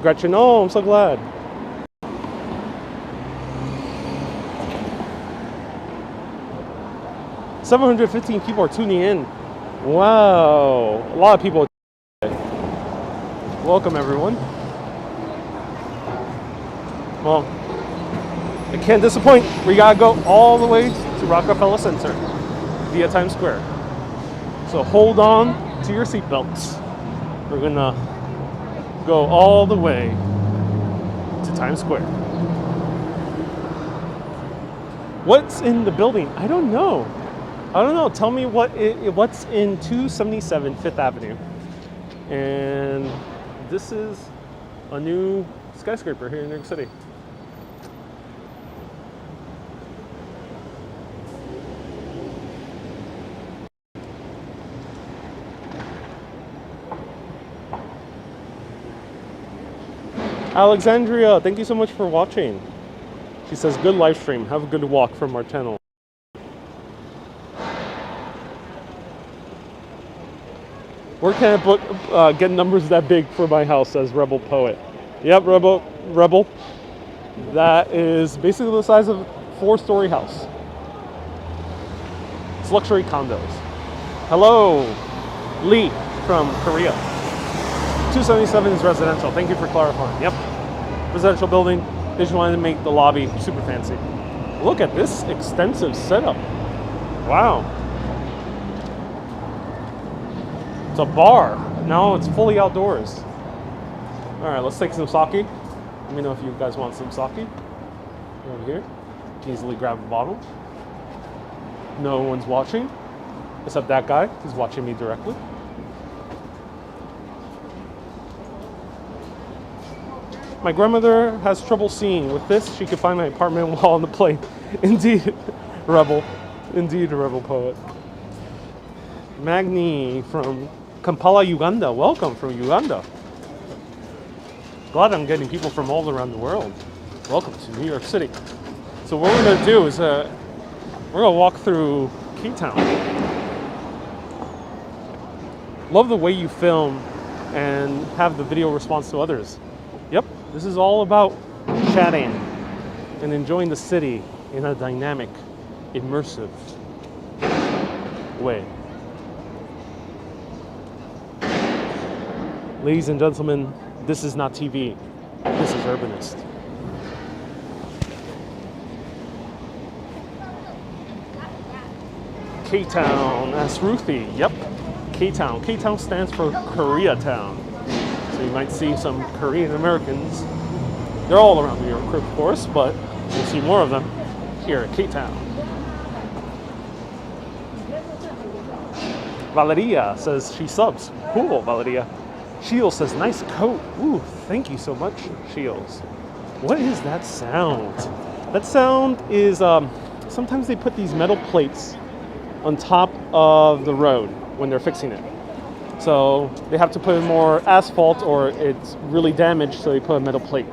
Gretchen. Oh, I'm so glad. $715 people are tuning in. Wow, a lot of people. Welcome, everyone. Well, I can't disappoint. We gotta go all the way to Rockefeller Center via Times Square. So hold on to your seatbelts. We're gonna go all the way to Times Square. What's in the building? I don't know. Tell me what's in 277 Fifth Avenue. And this is a new skyscraper here in New York City. Alexandria, thank you so much for watching. She says, good live stream. Have a good walk from our channel. Where can I get numbers that big for my house, says Rebel Poet. Yep, Rebel. That is basically the size of a 4-story house. It's luxury condos. Hello, Lee from Korea. 277 is residential. Thank you for clarifying. Yep. Residential building. They just wanted to make the lobby super fancy. Look at this extensive setup. Wow. It's a bar. Now it's fully outdoors. All right, let's take some sake. Let me know if you guys want some sake. Over here. You can easily grab a bottle. No one's watching, except that guy who's watching me directly. My grandmother has trouble seeing. With this, she could find my apartment while on the plane. Indeed, Rebel. Indeed, a Rebel Poet. Magni from Kampala, Uganda. Welcome from Uganda. Glad I'm getting people from all around the world. Welcome to New York City. So what we're going to do is we're going to walk through K-Town. Love the way you film and have the video response to others. Yep, this is all about chatting and enjoying the city in a dynamic, immersive way. Ladies and gentlemen, this is not TV. This is Urbanist. K-Town, that's Ruthie. Yep, K-Town. K-Town stands for Koreatown. So you might see some Korean Americans. They're all around New York, of course, but you'll see more of them here at K-Town. Valeria says she subs. Cool, Valeria. Shields says, nice coat. Ooh, thank you so much, Shields. What is that sound? That sound is, sometimes they put these metal plates on top of the road when they're fixing it. So they have to put in more asphalt or it's really damaged, so they put a metal plate.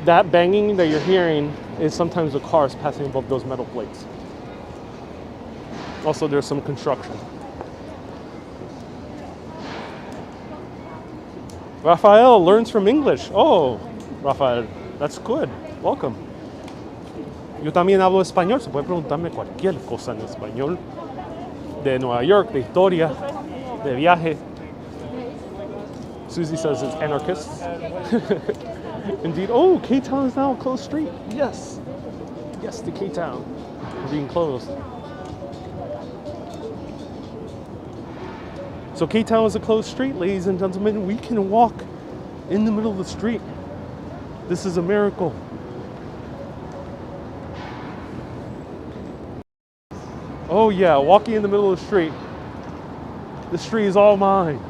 That banging that you're hearing is sometimes the cars passing above those metal plates. Also, there's some construction. Rafael learns from English. Oh, Rafael, that's good. Welcome. Yo también hablo español. Se puede preguntarme cualquier cosa en español. De Nueva York, de historia, de viaje. Susie says it's anarchists. Indeed. Oh, K-Town is now a closed street. Yes. Yes, the K-Town being closed. So K-Town is a closed street, ladies and gentlemen. We can walk in the middle of the street. This is a miracle. Oh yeah, walking in the middle of the street. The street is all mine.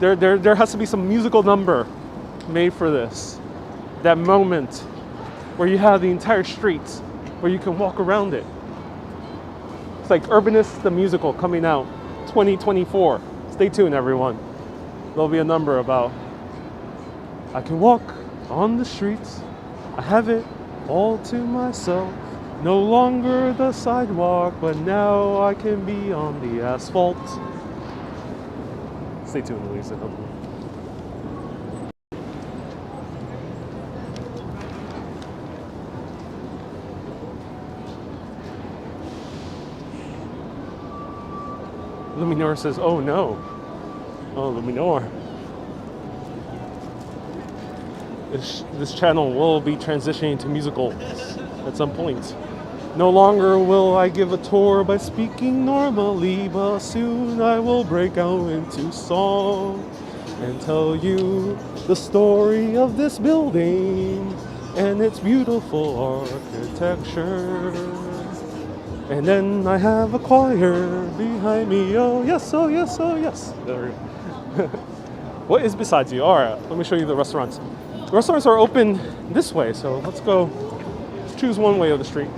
There has to be some musical number made for this. That moment where you have the entire street, where you can walk around it. It's like Urbanist the musical coming out 2024. Stay tuned, everyone. There'll be a number about I can walk on the streets. I have it all to myself. No longer the sidewalk, but now I can be on the asphalt. Stay tuned, ladies and gentlemen. Luminor says, oh no. Oh, Luminor. This channel will be transitioning to musicals at some point. No longer will I give a tour by speaking normally, but soon I will break out into song and tell you the story of this building and its beautiful architecture. And then I have a choir behind me. Oh yes, oh yes, oh yes. There we go. What is besides you? All right, let me show you the restaurants. The restaurants are open this way, so let's go choose one way of the street.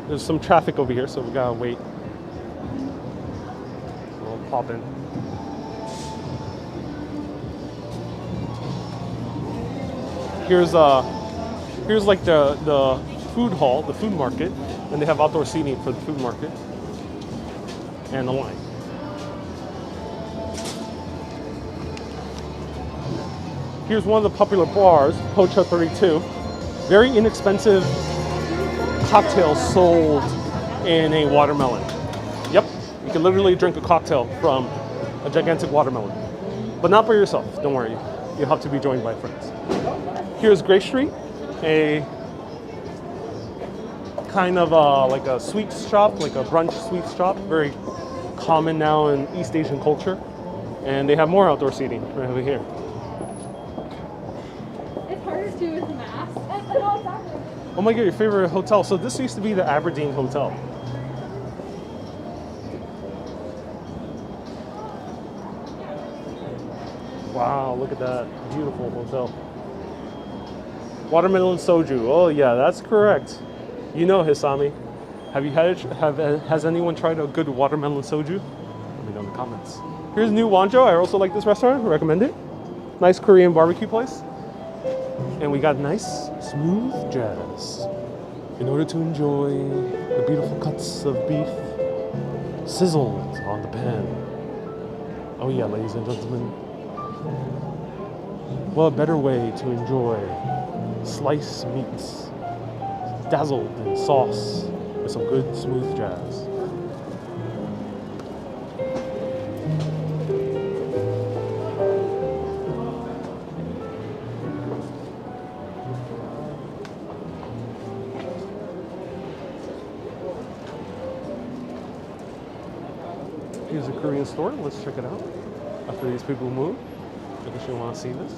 There's some traffic over here, so we gotta wait. We'll pop in. Here's like the food hall, the food market, and they have outdoor seating for the food market and the line. Here's one of the popular bars, Pocha 32. Very inexpensive cocktails sold in a watermelon. Yep, you can literally drink a cocktail from a gigantic watermelon. But not by yourself, don't worry. You'll have to be joined by friends. Here's Gray Street, a kind of like a sweets shop, like a brunch sweets shop. Very common now in East Asian culture. And they have more outdoor seating right over here. It's harder to with the mask. Oh my god, your favorite hotel. So this used to be the Aberdeen Hotel. Wow, look at that. Beautiful hotel. Watermelon soju. Oh yeah, that's correct. You know, Hisami. Have you had it? Has anyone tried a good watermelon soju? Let me know in the comments. Here's New Wanjo. I also like this restaurant. Recommend it. Nice Korean barbecue place. And we got nice, smooth jazz. In order to enjoy the beautiful cuts of beef sizzled on the pan. Oh yeah, ladies and gentlemen. What a better way to enjoy sliced meats dazzled in sauce with some good, smooth jazz. Here's a Korean store. Let's check it out. After these people move, I guess you want to see this.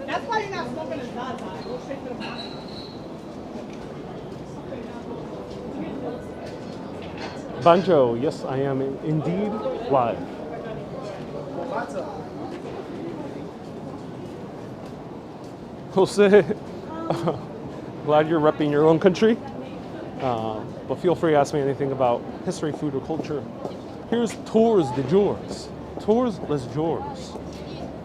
That's why you're not smoking as bad. Go straight to the back. Banjo, yes, I am indeed live. Jose, glad you're repping your own country. But feel free to ask me anything about history, food, or culture. Here's Tours de Jours. Tours les Jours.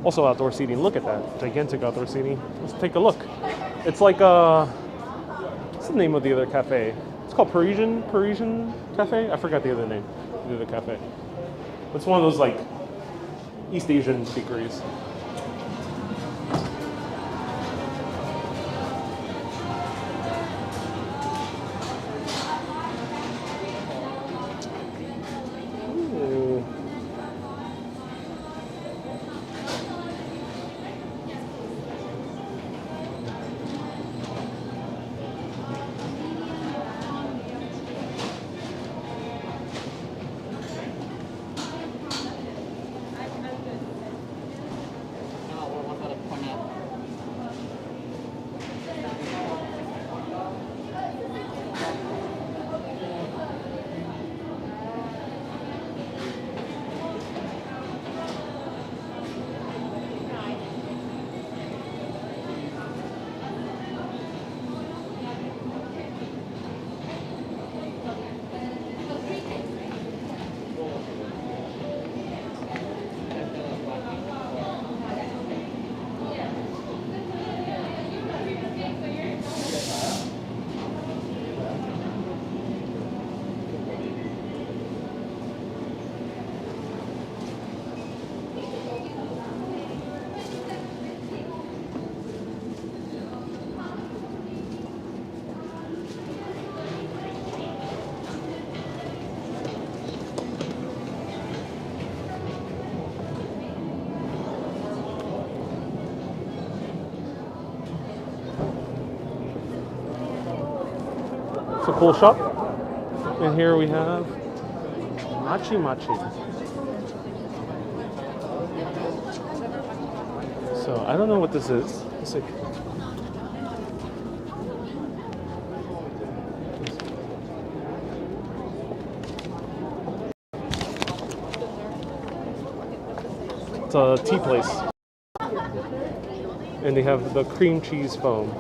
Also outdoor seating. Look at that. Gigantic outdoor seating. Let's take a look. It's like what's the name of the other cafe? It's called Parisian Cafe? I forgot the other name. The other cafe. It's one of those like East Asian bakeries. Ooh. a cool shop. And here we have Machi Machi. So I don't know what this is. Let's see. It's a tea place. And they have the cream cheese foam.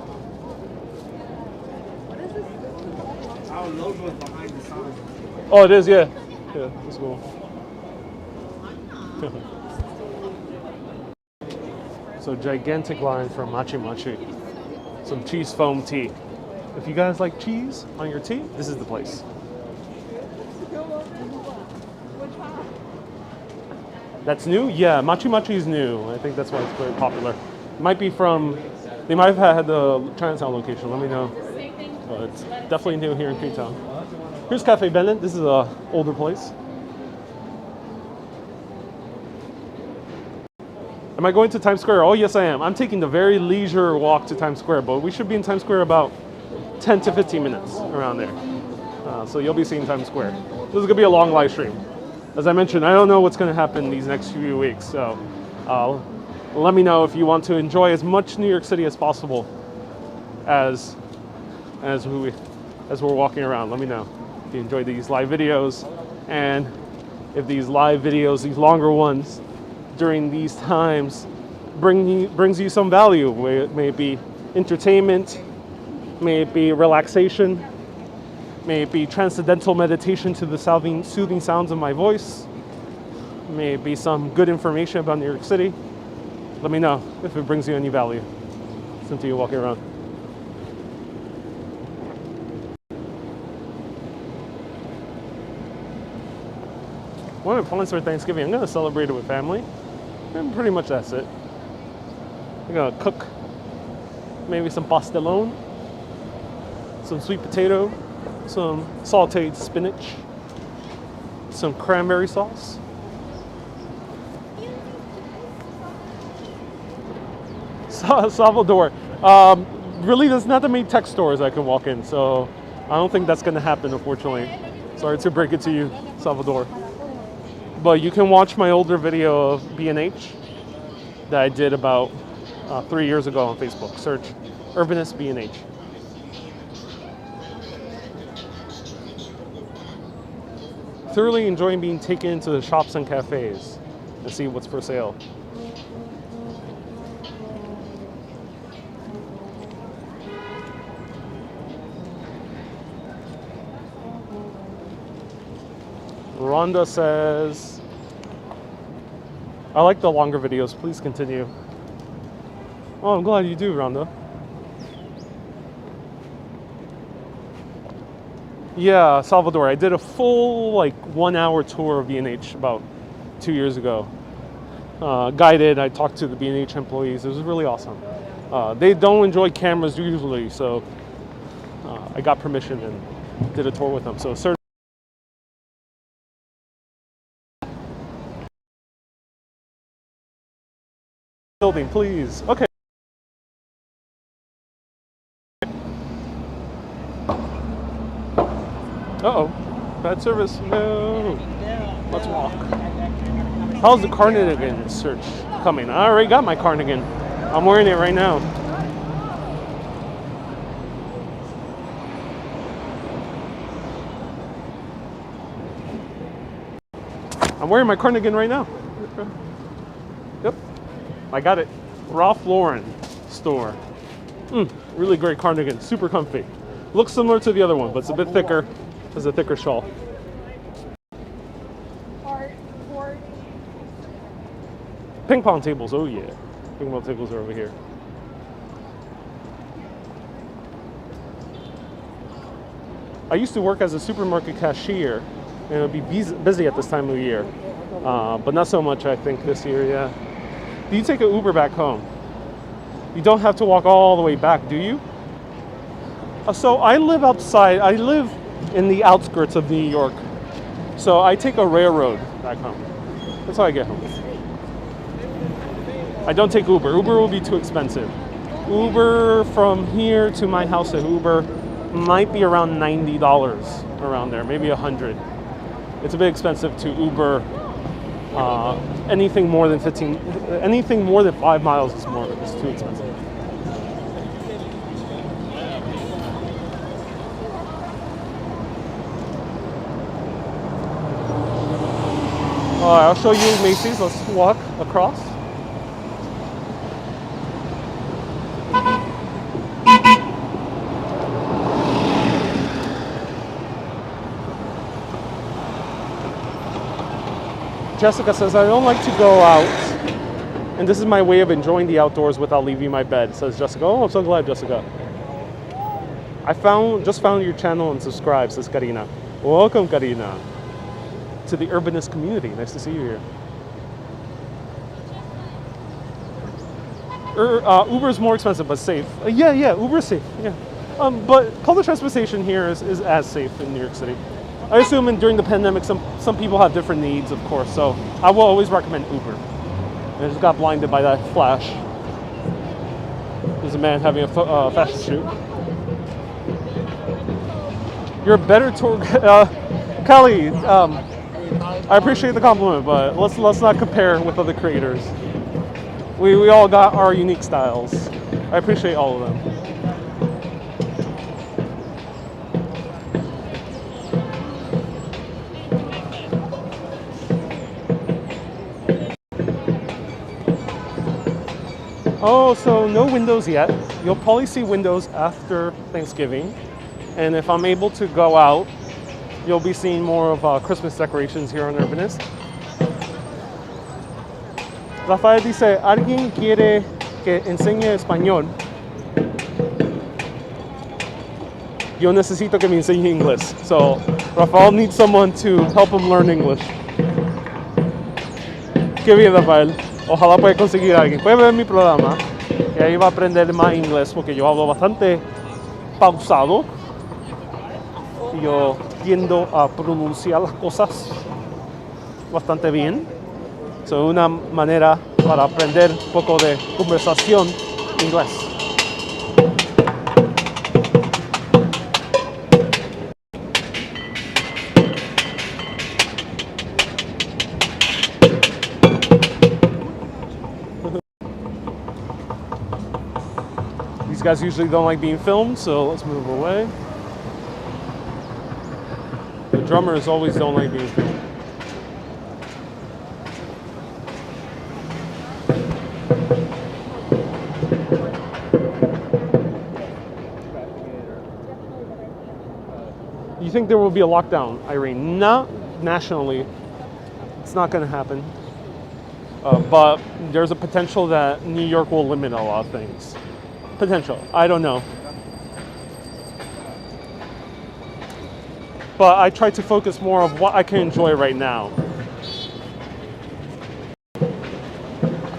Our logo is behind the sign. Oh, it is, yeah. Yeah, that's cool. So gigantic line from Machi Machi. Some cheese foam tea. If you guys like cheese on your tea, this is the place. That's new? Yeah, Machi Machi is new. I think that's why it's very popular. Might be from, they might have had the Chinatown location, let me know. But it's definitely new here in Midtown. Here's Cafe Bennett. This is a older place. Am I going to Times Square? Oh, yes, I am. I'm taking the very leisure walk to Times Square, but we should be in Times Square about 10 to 15 minutes around there. So you'll be seeing Times Square. This is going to be a long live stream. As I mentioned, I don't know what's going to happen these next few weeks, so let me know if you want to enjoy as much New York City as possible as we're walking around. Let me know if you enjoy these live videos, and if these live videos, these longer ones, during these times brings you some value. May it be entertainment, may it be relaxation, may it be transcendental meditation to the soothing sounds of my voice, may it be some good information about New York City. Let me know if it brings you any value since you're walking around. One of my plans for Thanksgiving, I'm going to celebrate it with family. And pretty much that's it. I'm going to cook maybe some pastelone, some sweet potato, some sauteed spinach, some cranberry sauce. Salvador. Really, there's not that many tech stores I can walk in, so I don't think that's going to happen, unfortunately. Sorry to break it to you, Salvador. But you can watch my older video of B&H that I did about 3 years ago on Facebook. Search Urbanist B&H. Thoroughly enjoying being taken into the shops and cafes to see what's for sale. Rhonda says, I like the longer videos, please continue. Oh, I'm glad you do, Rhonda. Yeah, Salvador, I did a full 1 hour tour of B&H about 2 years ago. Guided, I talked to the B&H employees, it was really awesome. They don't enjoy cameras usually, so I got permission and did a tour with them. So building, please. Okay. Uh-oh. Bad service. No. Let's walk. How's the cardigan search coming? I already got my cardigan. I'm wearing it right now. I'm wearing my cardigan right now. Yep. I got it. Ralph Lauren store. Really great cardigan. Super comfy. Looks similar to the other one, but it's a bit thicker. It's a thicker shawl. Ping pong tables. Oh yeah. Ping pong tables are over here. I used to work as a supermarket cashier, and it would be busy at this time of the year. But not so much, I think, this year, yeah. Do you take an Uber back home? You don't have to walk all the way back, do you? So I live outside. I live in the outskirts of New York. So I take a railroad back home. That's how I get home. I don't take Uber. Uber will be too expensive. Uber from here to my house at Uber might be around $90 around there, maybe 100. It's a bit expensive to Uber. Anything more than 5 miles is too expensive. I'll show you Macy's. Let's walk across. Jessica says, I don't like to go out, and this is my way of enjoying the outdoors without leaving my bed, says Jessica. Oh, I'm so glad, Jessica. Just found your channel and subscribe, says Karina. Welcome, Karina, to the Urbanist community. Nice to see you here. Uber is more expensive, but safe. Yeah, Uber's safe, yeah. But public transportation here is as safe in New York City. I assume during the pandemic, some people have different needs, of course, so I will always recommend Uber. I just got blinded by that flash. There's a man having a fashion shoot. You're a better tour Kelly, I appreciate the compliment, but let's not compare with other creators. We all got our unique styles. I appreciate all of them. Oh, so no windows yet. You'll probably see windows after Thanksgiving. And if I'm able to go out, you'll be seeing more of Christmas decorations here on Urbanist. Rafael dice, ¿alguien quiere que enseñe español? Yo necesito que me enseñe inglés. So Rafael needs someone to help him learn English. Qué bien, Rafael. Ojalá pueda conseguir a alguien. Puede ver mi programa y ahí va a aprender más inglés porque yo hablo bastante pausado y yo tiendo a pronunciar las cosas bastante bien. Es una manera para aprender un poco de conversación inglés. These guys usually don't like being filmed, so let's move away. The drummers always don't like being filmed. You think there will be a lockdown, Irene? Not nationally. It's not going to happen. But there's a potential that New York will limit a lot of things. Potential. I don't know. But I try to focus more on what I can enjoy right now.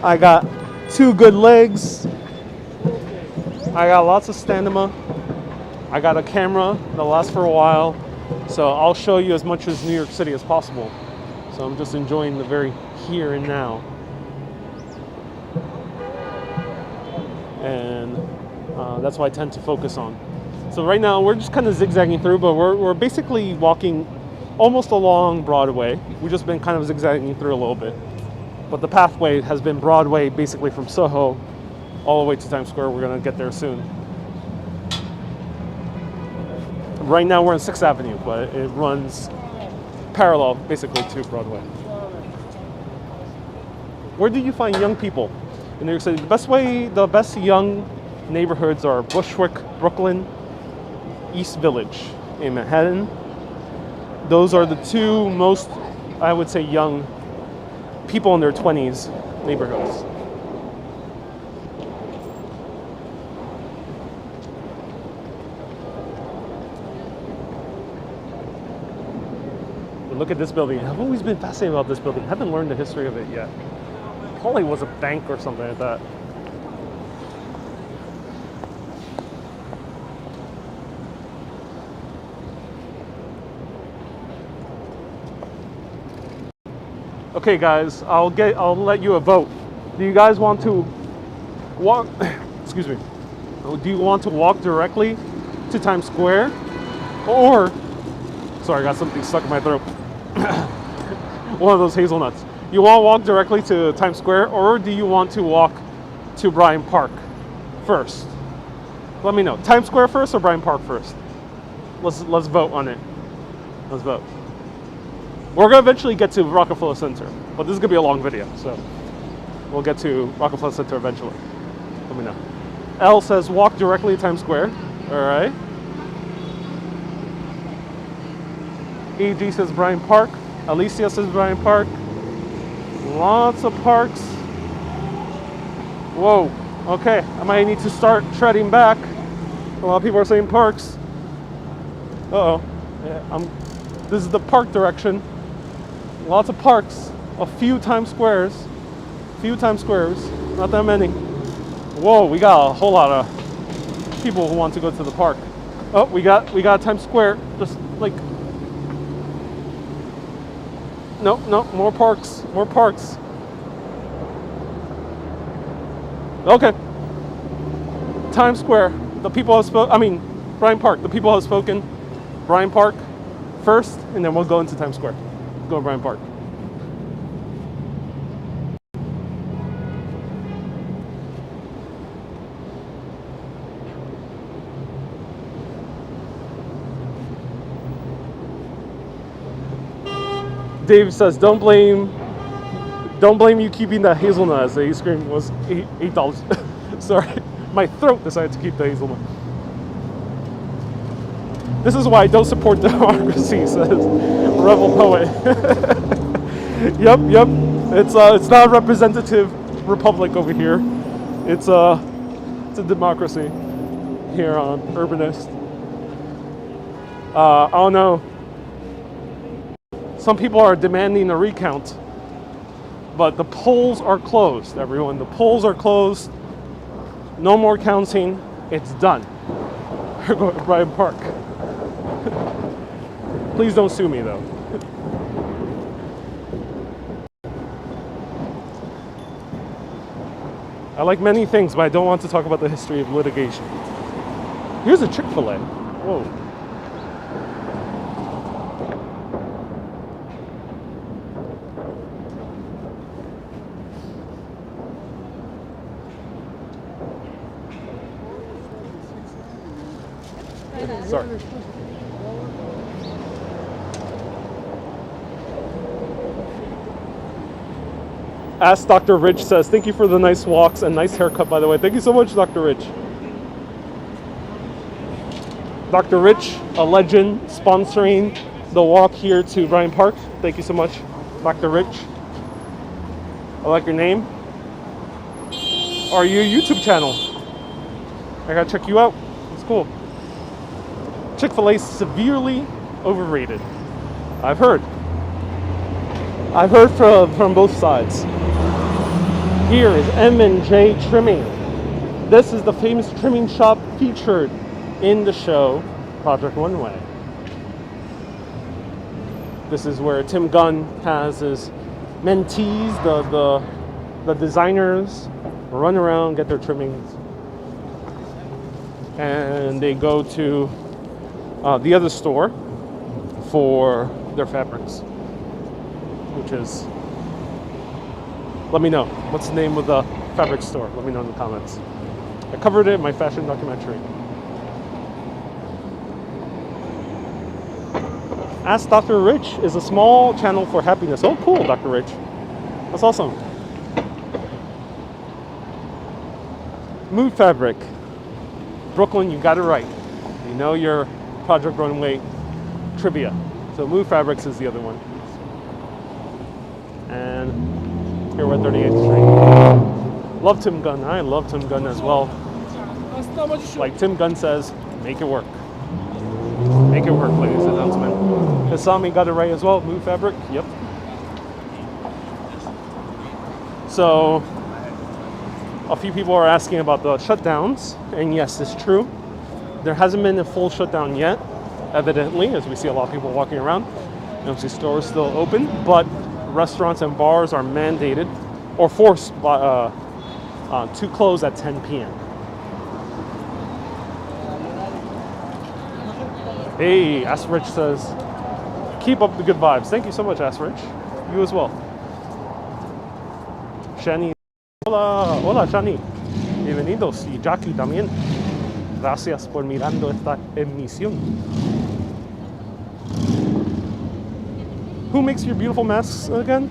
I got 2 good legs. I got lots of stamina. I got a camera that lasts for a while. So I'll show you as much as New York City as possible. So I'm just enjoying the very here and now. And that's what I tend to focus on. So right now we're just kind of zigzagging through, but we're basically walking almost along Broadway. We've just been kind of zigzagging through a little bit. But the pathway has been Broadway, basically from SoHo all the way to Times Square. We're gonna get there soon. Right now we're on 6th Avenue, but it runs parallel basically to Broadway. Where do you find young people in New York City? The best young neighborhoods are Bushwick, Brooklyn, East Village in Manhattan. Those are the 2 most, I would say, young people in their 20s neighborhoods. But look at this building. I've always been fascinated about this building. I haven't learned the history of it yet. Probably was a bank or something like that. Okay, guys, I'll let you a vote. Do you guys want to walk? Excuse me. Do you want to walk directly to Times Square, or, sorry, I got something stuck in my throat. One of those hazelnuts. You want to walk directly to Times Square, or do you want to walk to Bryant Park first? Let me know. Times Square first or Bryant Park first? Let's vote on it. Let's vote. We're gonna eventually get to Rockefeller Center, but this is gonna be a long video, so we'll get to Rockefeller Center eventually. Let me know. L says walk directly to Times Square. All right. EG says Bryant Park. Alicia says Bryant Park. Lots of parks. Whoa. Okay, I might need to start treading back. A lot of people are saying parks. Uh-oh. Yeah, this is the park direction. Lots of parks. A few Times Squares. Not that many. Whoa, we got a whole lot of people who want to go to the park. Oh, we got Times Square. Just like no, more parks. Okay. Times Square. The people have spoken. Bryant Park. The people have spoken. Bryant Park first, and then we'll go into Times Square. Go to Bryant Park. Dave says, don't blame you keeping that hazelnut, as the ice cream was $8. Sorry, my throat decided to keep the hazelnut. This is why I don't support democracy, says Rebel Poet. Yep. It's not a representative republic over here. It's a democracy here on Urbanist. I don't know. Some people are demanding a recount, but the polls are closed, everyone. The polls are closed. No more counting. It's done. We're going to Bryant Park. Please don't sue me, though. I like many things, but I don't want to talk about the history of litigation. Here's a Chick-fil-A. Whoa. Sorry. Ask Dr. Rich says, thank you for the nice walks and nice haircut, by the way. Thank you so much, Dr. Rich. Dr. Rich, a legend, sponsoring the walk here to Bryant Park. Thank you so much, Dr. Rich. I like your name. Are you a YouTube channel? I gotta check you out. It's cool. Chick-fil-A is severely overrated. I've heard from both sides. Here is M&J Trimming. This is the famous trimming shop featured in the show Project Runway. This is where Tim Gunn has his mentees, the designers, run around, get their trimmings, and they go to the other store for their fabrics, which is, let me know, what's the name of the fabric store? Let me know in the comments. I covered it in my fashion documentary. Ask Dr. Rich is a small channel for happiness. Oh, cool, Dr. Rich. That's awesome. Mood fabric. Brooklyn, you got it right. You know your Project Runway trivia. So Mood Fabrics is the other one. And here we're at 38th Street. Love Tim Gunn. I love Tim Gunn as well. Like Tim Gunn says, make it work. Make it work, ladies and gentlemen. Isami got it right as well. Mood Fabric. Yep. So a few people are asking about the shutdowns, and yes, it's true. There hasn't been a full shutdown yet, evidently, as we see a lot of people walking around. MC stores still open, but restaurants and bars are mandated or forced by, to close at 10 p.m. Hey, Asrich says, keep up the good vibes. Thank you so much, Asrich. You as well. Shani. Hola, hola, Shani. Bienvenidos. Y Jackie también. Gracias por mirando esta emisión. Who makes your beautiful masks again?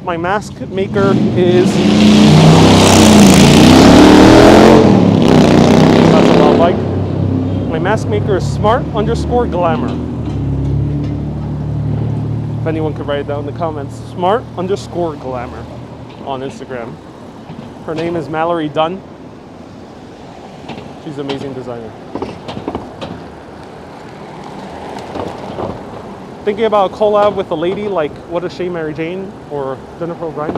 My mask maker is... That's a loud bike. My mask maker is smart_glamour. If anyone could write it down in the comments, smart_glamour on Instagram. Her name is Mallory Dunn. She's an amazing designer. Thinking about a collab with a lady like What a Shame Mary Jane or Jennifer O'Brien?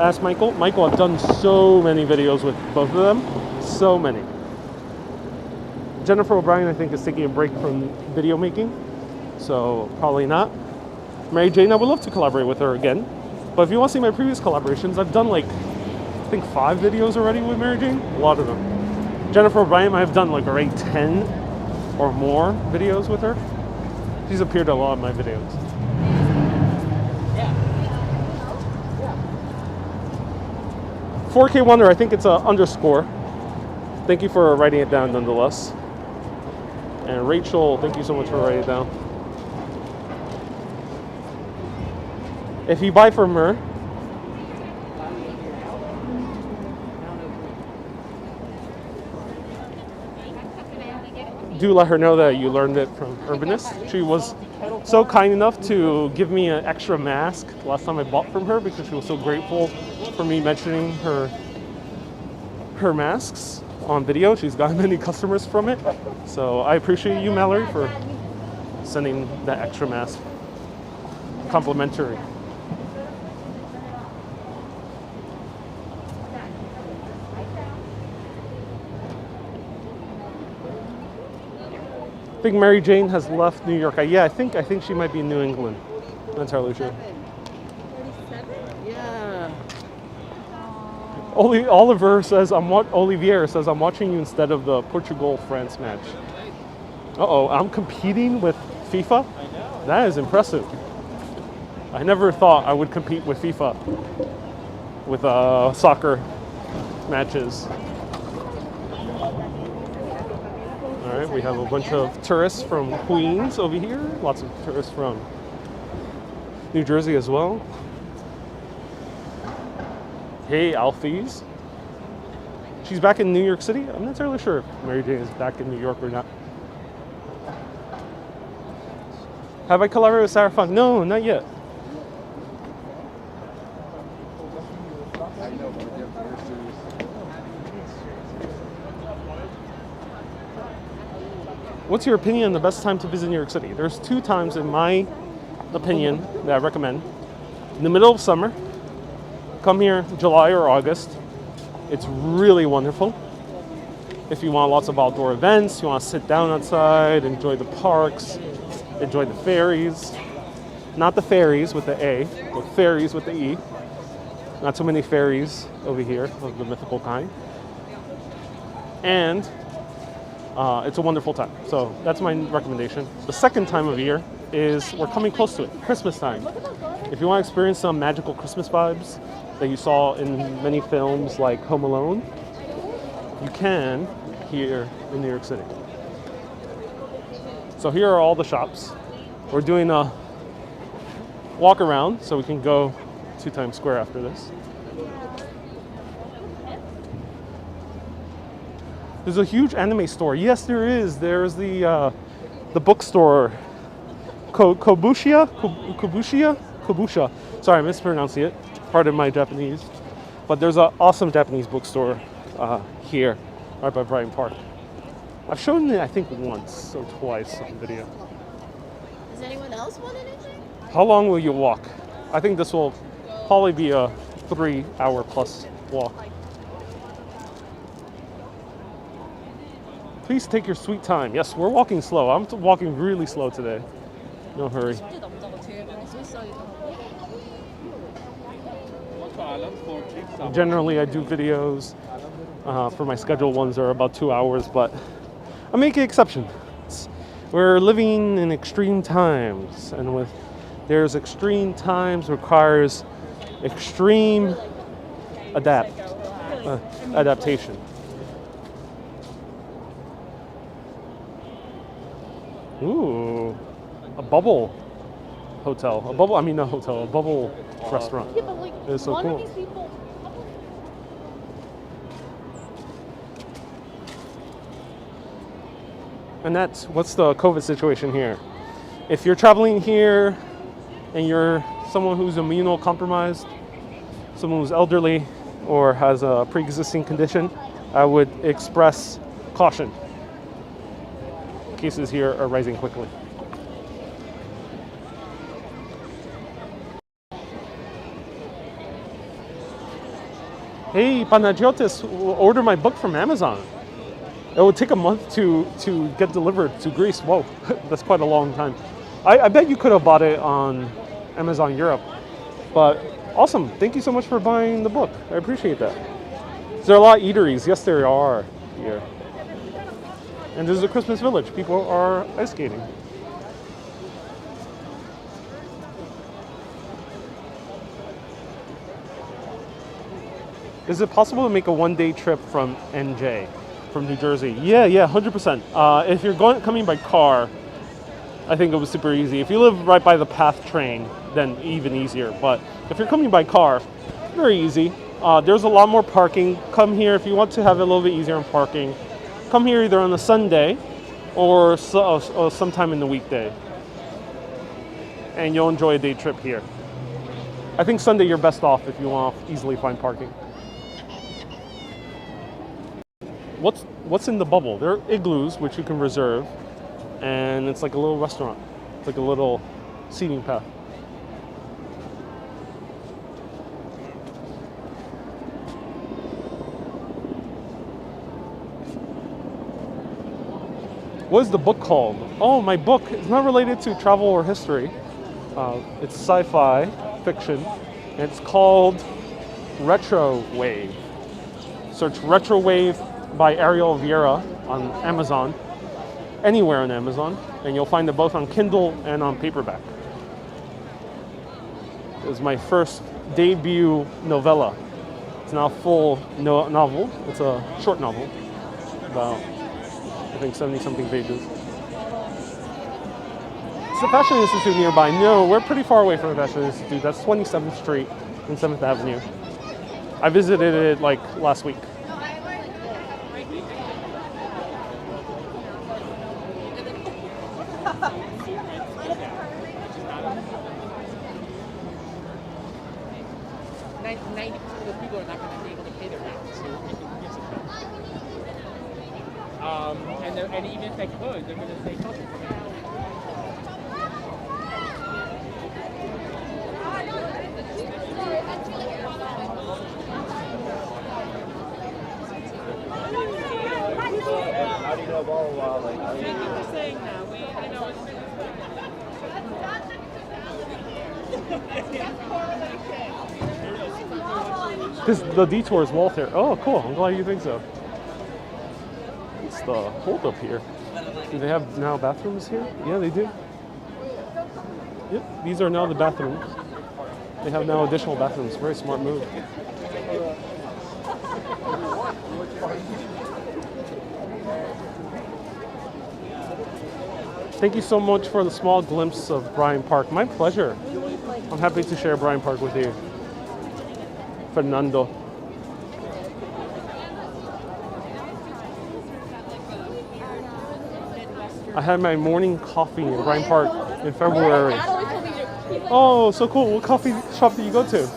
Ask Michael. Michael, I've done so many videos with both of them. So many. Jennifer O'Brien, I think, is taking a break from video making. So probably not. Mary Jane, I would love to collaborate with her again. But if you want to see my previous collaborations, I've done like, I think 5 videos already with Mary Jane. A lot of them. Jennifer O'Brien, I've done like already 10 or more videos with her. She's appeared in a lot of my videos. 4K Wonder, I think it's a underscore. Thank you for writing it down nonetheless. And Rachel, thank you so much for writing it down. If you buy from her, do let her know that you learned it from Urbanist. She was so kind enough to give me an extra mask last time I bought from her because she was so grateful for me mentioning her masks on video. She's gotten many customers from it. So I appreciate you, Mallory, for sending that extra mask. Complimentary. I think Mary Jane has left New York. Yeah, I think she might be in New England. Not entirely sure. 37? Yeah. Olivier says I'm watching you instead of the Portugal-France match. Uh-oh, I'm competing with FIFA? That is impressive. I never thought I would compete with FIFA with soccer matches. All right, we have a bunch of tourists from Queens over here. Lots of tourists from New Jersey as well. Hey, Alfies. She's back in New York City? I'm not entirely sure if Mary Jane is back in New York or not. Have I collaborated with Sarah Funk? No, not yet. What's your opinion on the best time to visit New York City? There's 2 times, in my opinion, that I recommend. In the middle of summer, come here July or August. It's really wonderful. If you want lots of outdoor events, you want to sit down outside, enjoy the parks, enjoy the ferries. Not the ferries with the A, but ferries with the E. Not so many ferries over here of the mythical kind. And it's a wonderful time. So that's my recommendation. The second time of year is, we're coming close to it, Christmas time. If you want to experience some magical Christmas vibes that you saw in many films like Home Alone, you can here in New York City. So here are all the shops. We're doing a walk around so we can go to Times Square after this. There's a huge anime store. Yes, there is. There's the bookstore, Kobushia. Sorry, I'm mispronouncing it. Pardon my Japanese. But there's an awesome Japanese bookstore here, right by Bryant Park. I've shown it, I think, once or twice on video. Does anyone else want anything? How long will you walk? I think this will probably be a 3-hour plus walk. Please take your sweet time. Yes, we're walking slow. I'm walking really slow today. No hurry. Generally, I do videos for my scheduled ones are about 2 hours, but I'm making an exception. We're living in extreme times, and with there's extreme times requires extreme adaptation. Ooh, a bubble hotel. A bubble, I mean not hotel, a bubble restaurant. Yeah, but like, It's so one cool. of these people. And that's what's the COVID situation here. If you're traveling here and you're someone who's immunocompromised, someone who's elderly or has a pre-existing condition, I would express caution. Cases here are rising quickly. Hey, Panagiotis, order my book from Amazon. It would take a month to get delivered to Greece. Whoa, that's quite a long time. I bet you could have bought it on Amazon Europe. But awesome, thank you so much for buying the book. I appreciate that. Is there a lot of eateries? Yes, there are here. And this is a Christmas village. People are ice skating. Is it possible to make a one-day trip from NJ, from New Jersey? Yeah, 100%. If you're coming by car, I think it was super easy. If you live right by the PATH train, then even easier. But if you're coming by car, very easy. There's a lot more parking. Come here if you want to have it a little bit easier on parking. Come here either on a Sunday or sometime in the weekday. And you'll enjoy a day trip here. I think Sunday you're best off if you want to easily find parking. What's in the bubble? There are igloos, which you can reserve. And it's like a little restaurant. It's like a little seating path. What is the book called? Oh, my book. It's not related to travel or history. It's sci-fi fiction. And it's called Retro Wave. Search Retro Wave by Ariel Vieira on Amazon. Anywhere on Amazon. And you'll find it both on Kindle and on paperback. It was my first debut novella. It's now a full novel. It's a short novel. About, I think, 70-something pages. It's the Fashion Institute nearby. No, we're pretty far away from the Fashion Institute. That's 27th Street and 7th Avenue. I visited it like last week. And even if they could, they're going to stay close. How do you know about Thank you for saying that. Because the detour is Walter. Oh, cool. I'm glad you think so. What's the hold up here? Do they have now bathrooms here? Yeah, they do. Yep, these are now the bathrooms. They have now additional bathrooms. Very smart move. Thank you so much for the small glimpse of Bryant Park. My pleasure. I'm happy to share Bryant Park with you. Fernando. I had my morning coffee in Bryant Park in February. Oh, so cool. What coffee shop did you go to?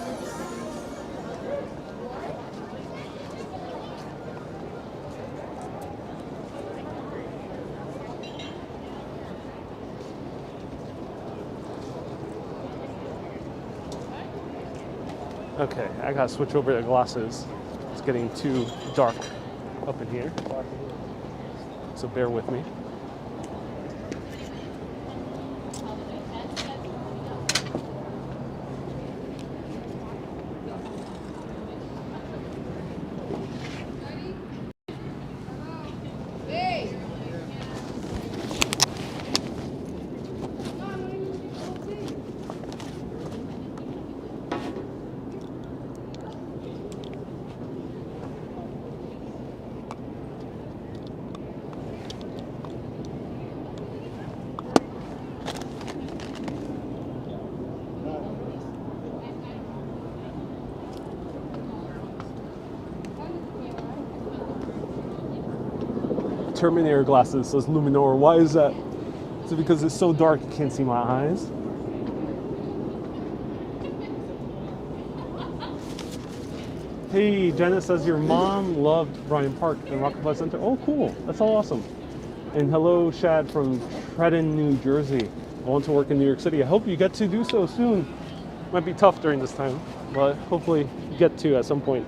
Okay, I gotta switch over the glasses. It's getting too dark up in here. So bear with me. Terminator glasses, says Luminor. Why is that? Is it because it's so dark you can't see my eyes? Hey, Janet says your mom loved Bryant Park and Rockefeller Center. Oh, cool. That's all awesome. And hello, Shad from Trenton, New Jersey. I want to work in New York City. I hope you get to do so soon. Might be tough during this time, but hopefully you get to at some point.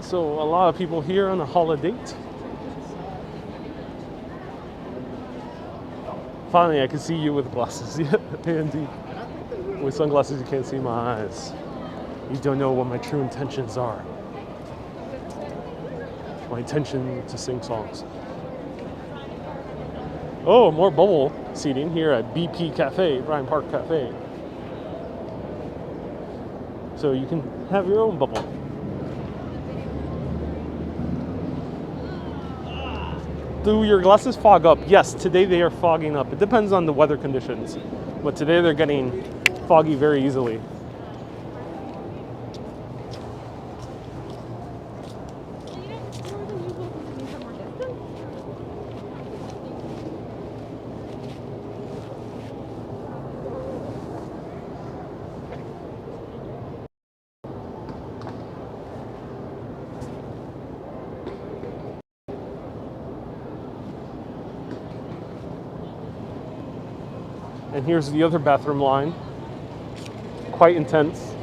So a lot of people here on a holiday. Finally, I can see you with glasses. Yeah, Andy. With sunglasses, you can't see my eyes. You don't know what my true intentions are. My intention to sing songs. Oh, more bubble seating here at BP Cafe, Bryant Park Cafe. So you can have your own bubble. Do your glasses fog up? Yes, today they are fogging up. It depends on the weather conditions. But today they're getting foggy very easily. And here's the other bathroom line. Quite intense.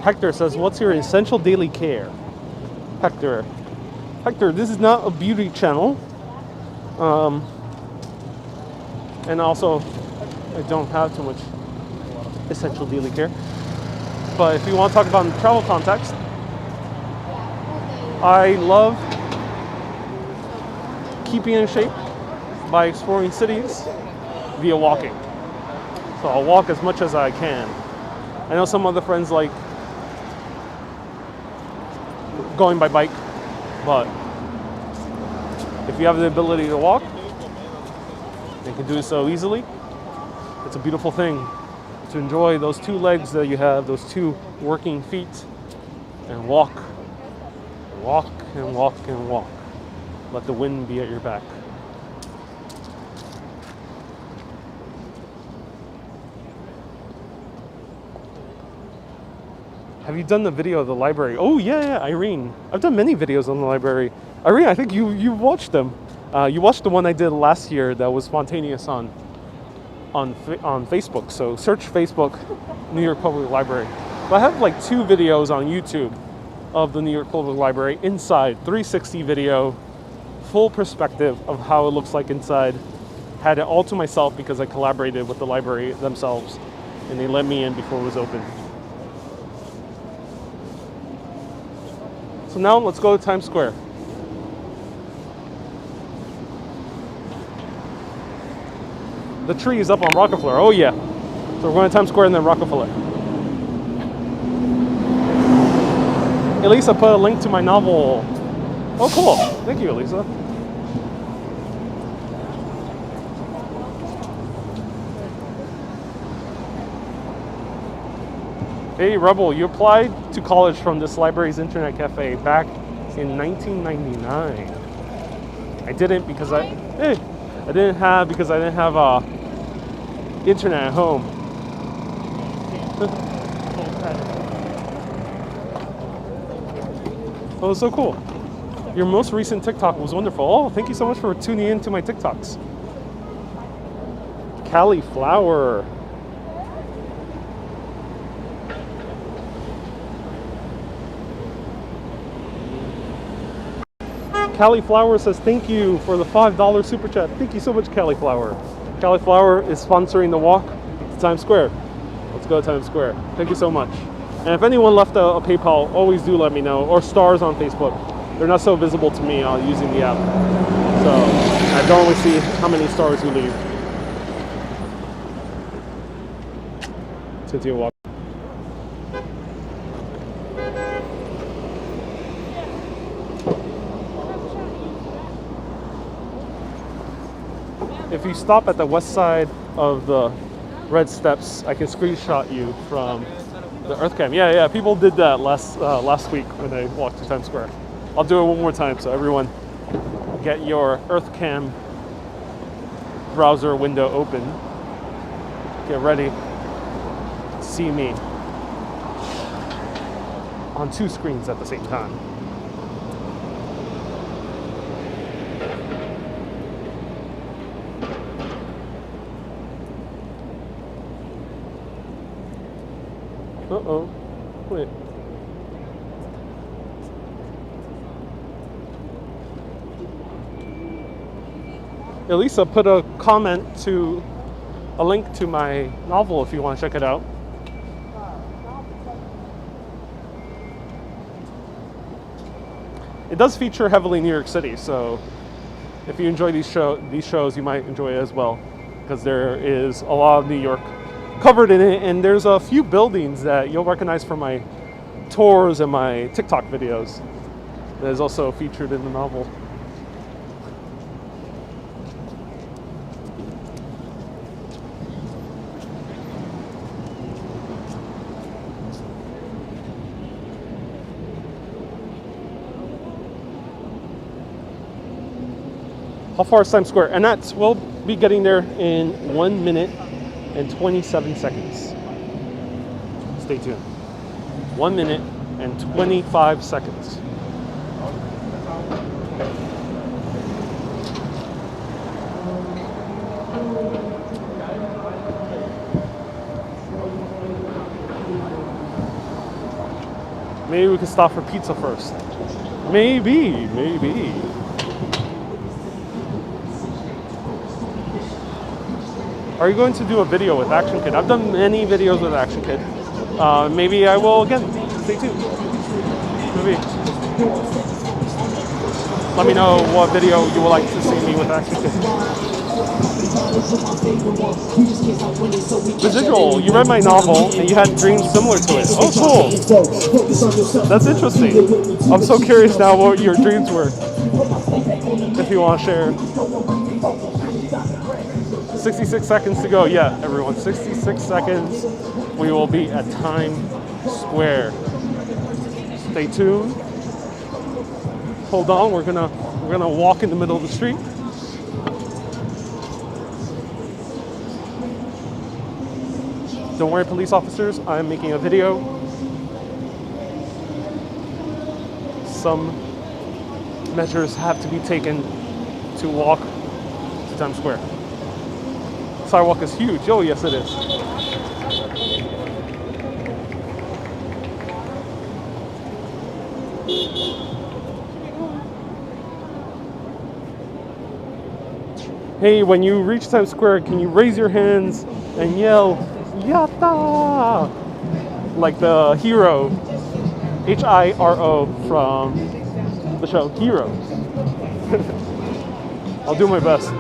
Hector says, what's your essential daily care? Hector, this is not a beauty channel. And also, I don't have too much essential daily care. But if you want to talk about in travel context, I love keeping in shape by exploring cities via walking. So I'll walk as much as I can. I know some other friends like going by bike, but if you have the ability to walk, you can do so easily. It's a beautiful thing to enjoy those two legs that you have, those two working feet, and walk. Walk and walk and walk. Let the wind be at your back. Have you done the video of the library? Oh yeah, Irene. I've done many videos on the library. Irene, I think you watched them. You watched the one I did last year that was spontaneous on Facebook. So search Facebook, New York Public Library. But I have like 2 videos on YouTube of the New York Public Library inside, 360 video, full perspective of how it looks like inside. Had it all to myself because I collaborated with the library themselves and they let me in before it was open. So now let's go to Times Square. The tree is up on Rockefeller, oh yeah. So we're going to Times Square and then Rockefeller. Elisa put a link to my novel. Oh, cool. Thank you, Elisa. Hey, Rebel, you applied to college from this library's internet cafe back in 1999. I didn't because I didn't have internet at home. Oh, so cool. Your most recent TikTok was wonderful. Oh, thank you so much for tuning in to my TikToks. Cauliflower. Cauliflower says thank you for the $5 super chat. Thank you so much, Cauliflower. Cauliflower is sponsoring the walk to Times Square. Let's go to Times Square. Thank you so much. And if anyone left a PayPal, always do let me know. Or stars on Facebook. They're not so visible to me using the app. So I don't always see how many stars you leave. Since you walk. if you stop at the west side of the red steps, I can screenshot you from the Earth Cam. Yeah, people did that last week when they walked to Times Square. I'll do it one more time so everyone get your Earth Cam browser window open. Get ready to see me on two screens at the same time. Uh-oh. Wait. Elisa put a comment to a link to my novel if you want to check it out. It does feature heavily New York City, so if you enjoy these shows, you might enjoy it as well, because there is a lot of New York covered in it, and there's a few buildings that you'll recognize from my tours and my TikTok videos that is also featured in the novel. How far is Times Square? And we'll be getting there in 1 minute and 27 seconds. Stay tuned. 1 minute and 25 seconds. Maybe we can stop for pizza first. Maybe. Are you going to do a video with Action Kid? I've done many videos with Action Kid. Maybe I will again. Stay tuned. Maybe. Let me know what video you would like to see me with Action Kid. Residual, you read my novel and you had dreams similar to it. Oh, cool. That's interesting. I'm so curious now what your dreams were. If you want to share. 66 seconds to go. Yeah, everyone, 66 seconds. We will be at Times Square. Stay tuned. Hold on, we're gonna walk in the middle of the street. Don't worry, police officers, I'm making a video. Some measures have to be taken to walk to Times Square. Sidewalk is huge. Oh, yes, it is. Hey, when you reach Times Square, can you raise your hands and yell, Yatta! Like the hero, Hiro from the show Hero. I'll do my best.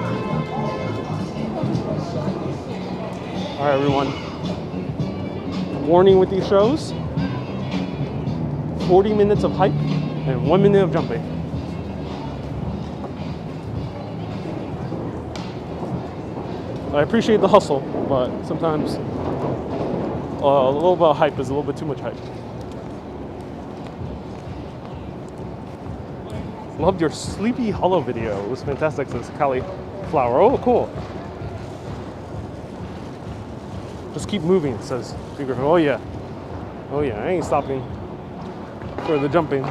All right, everyone. Warning with these shows: 40 minutes of hype and 1 minute of jumping. I appreciate the hustle, but sometimes a little bit of hype is a little bit too much hype. Loved your Sleepy Hollow video. It was fantastic, says Cauliflower. Oh, cool. Just keep moving, says Bigger. Oh yeah, I ain't stopping for the jumping.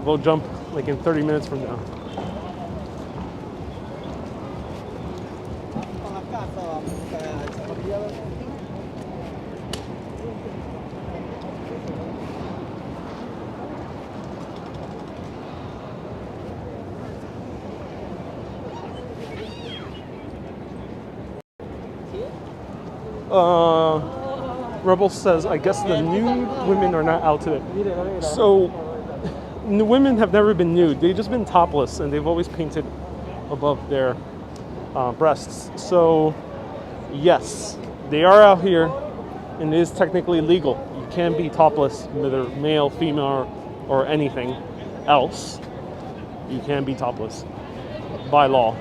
We'll jump like in 30 minutes from now. Rebel says, I guess the nude women are not out today. So, the women have never been nude. They've just been topless, and they've always painted above their breasts. So, yes, they are out here, and it is technically legal. You can be topless, whether male, female, or anything else. You can be topless by law.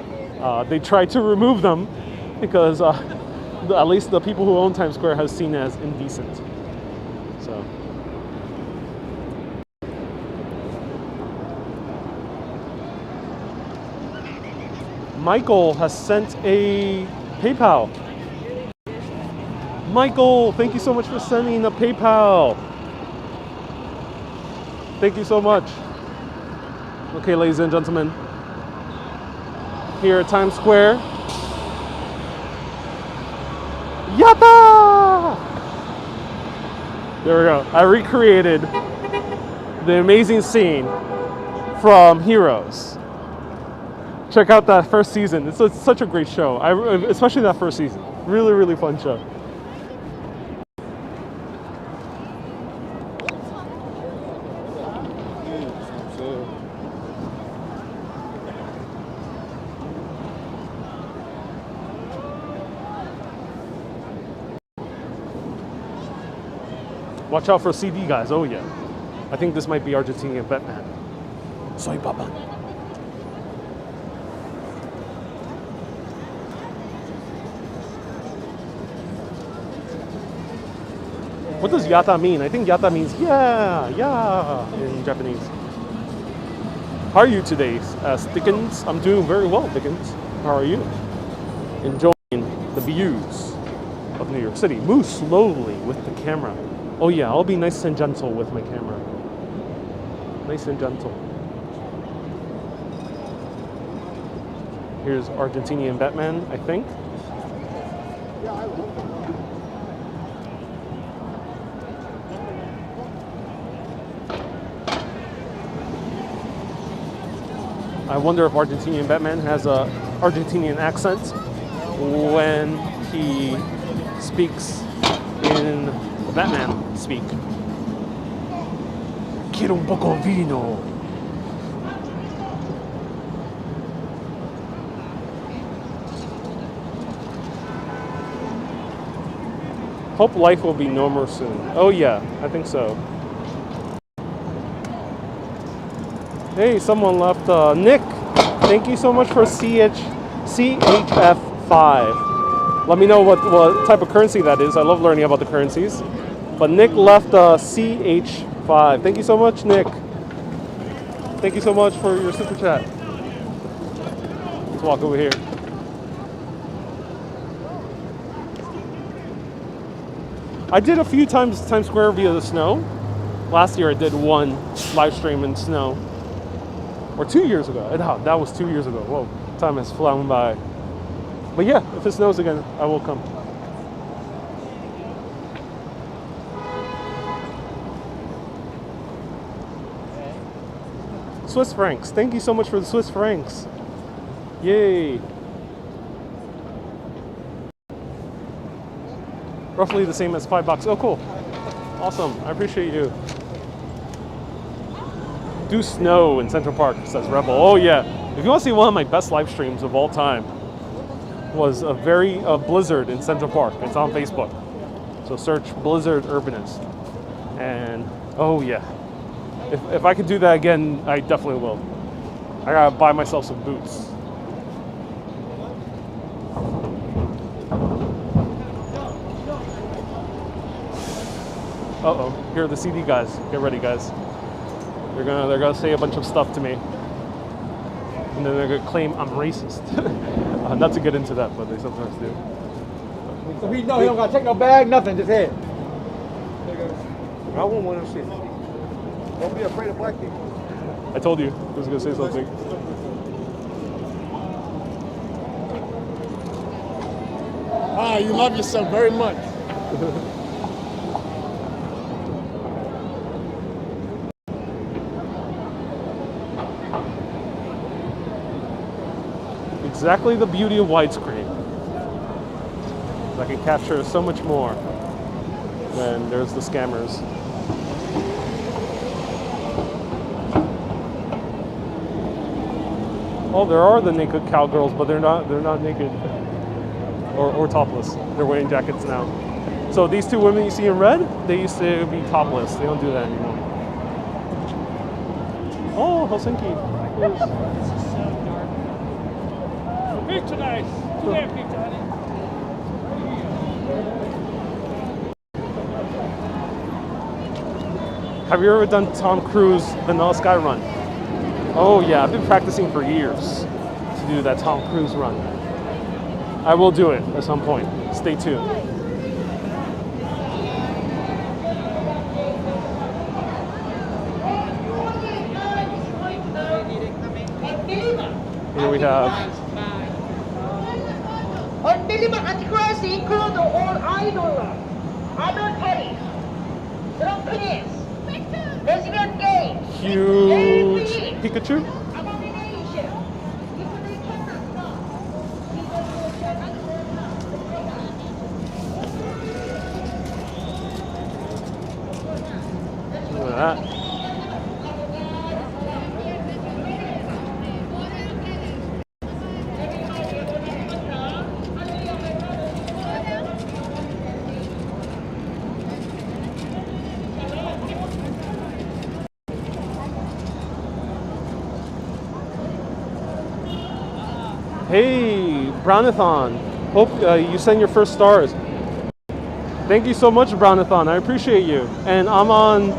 They tried to remove them because at least the people who own Times Square has seen it as indecent. So. Michael has sent a PayPal. Michael, thank you so much for sending a PayPal. Thank you so much. Okay, ladies and gentlemen, here at Times Square. Yatta! There we go. I recreated the amazing scene from Heroes. Check out that first season. It's such a great show. Especially that first season. Really, really fun show. Watch out for CD guys. Oh yeah. I think this might be Argentinian Batman. Soy Papa. What does yata mean? I think yata means yeah in Japanese. How are you today? Dickens? I'm doing very well, Dickens. How are you? Enjoying the views of New York City. Move slowly with the camera. Oh yeah, I'll be nice and gentle with my camera. Nice and gentle. Here's Argentinian Batman, I think. I wonder if Argentinian Batman has a Argentinian accent when he speaks in Batman speak. Quiero un poco vino. Hope life will be normal soon. Oh yeah, I think so. Hey, someone left. Nick, thank you so much for CHF5. Let me know what type of currency that is. I love learning about the currencies. But Nick left CH5. Thank you so much, Nick. Thank you so much for your super chat. Let's walk over here. I did a few times Times Square via the snow. Last year I did one live stream in snow. Or 2 years ago. That was 2 years ago. Whoa, time has flown by. But yeah, if it snows again, I will come. Swiss francs. Thank you so much for the Swiss francs. Yay. Roughly the same as $5. Oh, cool. Awesome. I appreciate you. Do snow in Central Park, says Rebel. Oh yeah. If you want to see one of my best live streams of all time, was a blizzard in Central Park. It's on Facebook. So search Blizzard Urbanist. And oh yeah. If I could do that again, I definitely will. I gotta buy myself some boots. Uh-oh, here are the CD guys. Get ready, guys. They're gonna say a bunch of stuff to me. And then they're gonna claim I'm racist. Not to get into that, but they sometimes do. So he know he don't gotta take no bag, nothing, just head. I want one of them shit. Don't be afraid of black people. I told you, I was gonna say something. Ah, you love yourself very much. Exactly the beauty of widescreen. I can capture so much more than there's the scammers. Oh, there are the naked cowgirls, but they're not naked or topless. They're wearing jackets now. So these two women you see in red, they used to be topless. They don't do that anymore. Oh, Helsinki. too nice. Too damn picture, honey. Have you ever done Tom Cruise Vanilla Sky run? Oh yeah, I've been practicing for years to do that Tom Cruise run. I will do it at some point. Stay tuned. Here we have Unbelievable accuracy include all idol Paris, drunkenness, lesbian gay, huge Pikachu. abomination. Look at that. Hey, Brownathon. Hope you send your first stars. Thank you so much, Brownathon. I appreciate you. And I'm on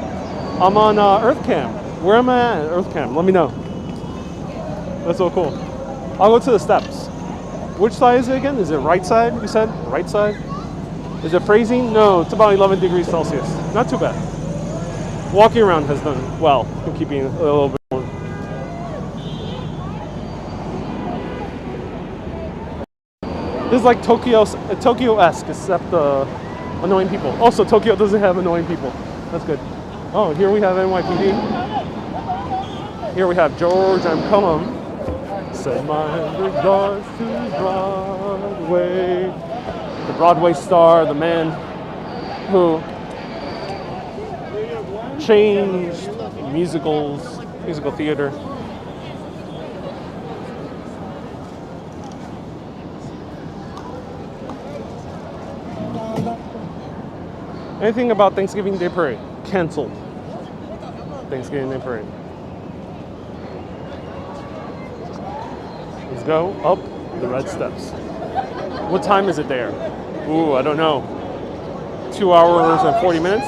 EarthCam. Where am I at EarthCam? Let me know. That's so cool. I'll go to the steps. Which side is it again? Is it right side? You said right side. Is it freezing? No, it's about 11 degrees Celsius. Not too bad. Walking around has done well in keeping a little bit warm. This is like Tokyo-esque, except annoying people. Also, Tokyo doesn't have annoying people. That's good. Oh, here we have NYPD. Here we have George, I'm coming. Send my regards to Broadway. The Broadway star, the man who changed musical theater. Anything about Thanksgiving Day Parade? Canceled. Thanksgiving Day Parade. Let's go up the red steps. What time is it there? Ooh, I don't know. 2 hours and 40 minutes.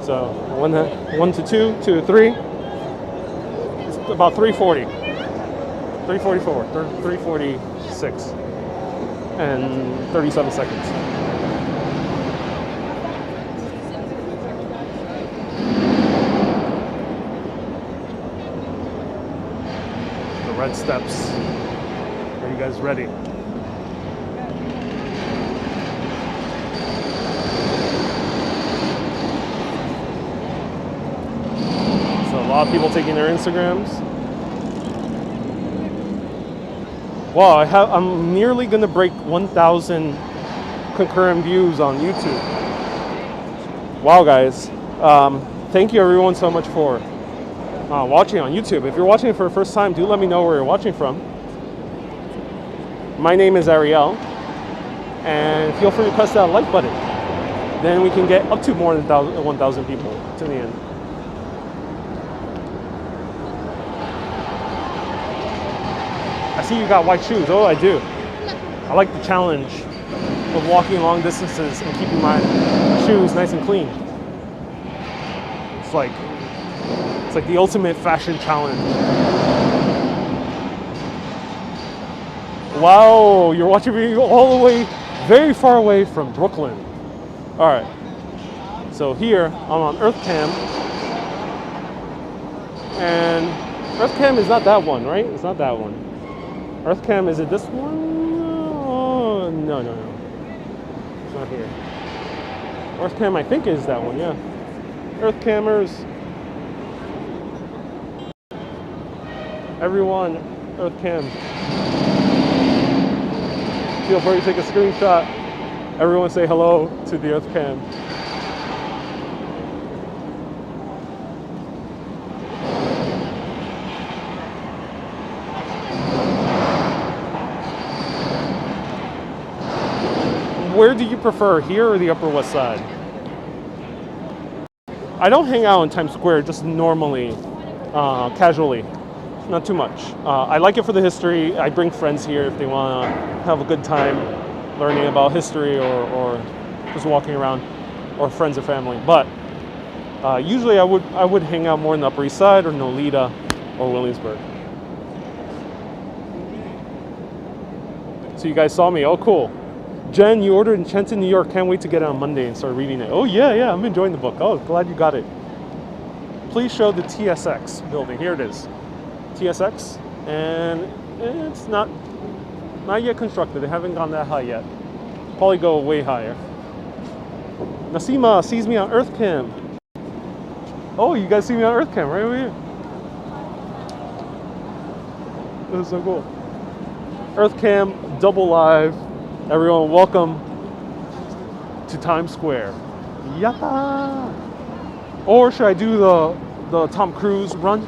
So 1 to 2, 2 to 3. It's about 3:40. 3:44, 3:46, and 37 seconds. Red steps. Are you guys ready? So a lot of people taking their Instagrams. Wow, I'm nearly gonna break 1,000 concurrent views on YouTube. Wow, guys. Thank you everyone so much for watching on YouTube. If you're watching it for the first time, do let me know where you're watching from. My name is Ariel, and feel free to press that like button. Then we can get up to more than 1,000 people to the end. I see you got white shoes. Oh, I do. I like the challenge of walking long distances and keeping my shoes nice and clean. It's like the ultimate fashion challenge. Wow, you're watching me all the way, very far away from Brooklyn. All right, so here I'm on EarthCam, and EarthCam is not that one, right? It's not that one. EarthCam, is it this one? Oh, no. It's not here. EarthCam, I think, is that one, yeah. EarthCammers. Everyone, EarthCam. Feel free to take a screenshot. Everyone say hello to the EarthCam. Where do you prefer, here or the Upper West Side? I don't hang out in Times Square just normally, casually. not too much. I like it for the history. I bring friends here if they want to have a good time learning about history or just walking around, or friends or family. But usually I would hang out more in the Upper East Side or Nolita or Williamsburg. So you guys saw me. Oh, cool. Jen, you ordered Enchanted New York. Can't wait to get it on Monday and start reading it. Oh, yeah, I'm enjoying the book. Oh, glad you got it. Please show the TSX building. Here it is. TSX. And it's not yet constructed. They haven't gone that high yet. Probably go way higher. Nasima sees me on EarthCam. Oh, you guys see me on EarthCam right over here. This is so cool. EarthCam, double live. Everyone, welcome to Times Square. Yeah. Or should I do the Tom Cruise run?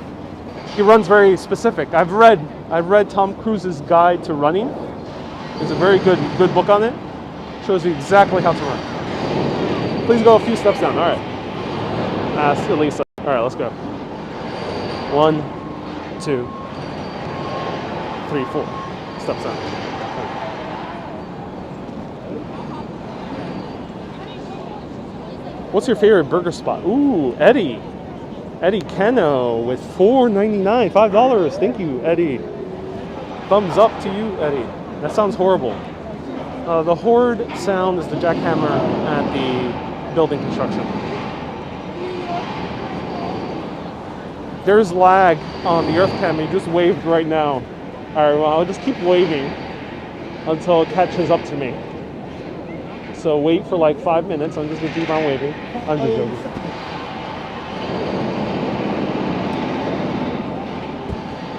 He runs very specific. I've read Tom Cruise's guide to running. It's a very good book on it. Shows you exactly how to run. Please go a few steps down. All right. Ask Elisa. All right, let's go. 1, 2, 3, 4 steps down. What's your favorite burger spot? Ooh, Eddie Keno with $4.99, $5. Thank you, Eddie. Thumbs up to you, Eddie. That sounds horrible. The horde sound is the jackhammer at the building construction. There's lag on the EarthCam. He just waved right now. All right, well, I'll just keep waving until it catches up to me. So wait for like 5 minutes. I'm just gonna keep on waving. I'm just joking.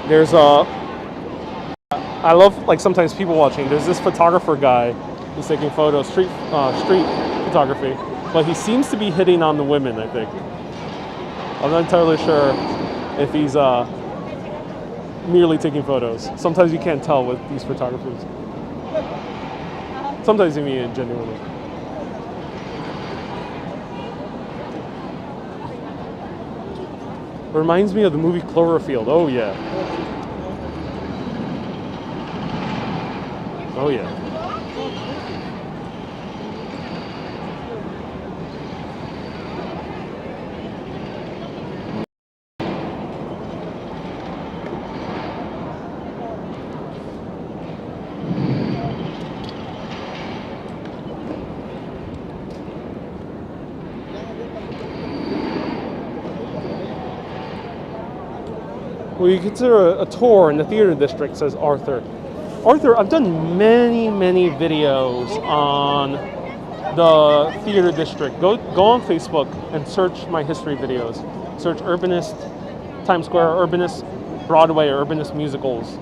There's I love like sometimes people watching. There's this photographer guy who's taking photos, street photography, but he seems to be hitting on the women. I think. I'm not entirely sure if he's merely taking photos. Sometimes you can't tell with these photographers. Sometimes you mean it genuinely. Reminds me of the movie Cloverfield. Oh yeah. Oh yeah. Well, you consider a tour in the theater district, says Arthur. Arthur, I've done many videos on the theater district. Go on Facebook and search my history videos. Search Urbanist, Times Square, Urbanist, Broadway, Urbanist musicals,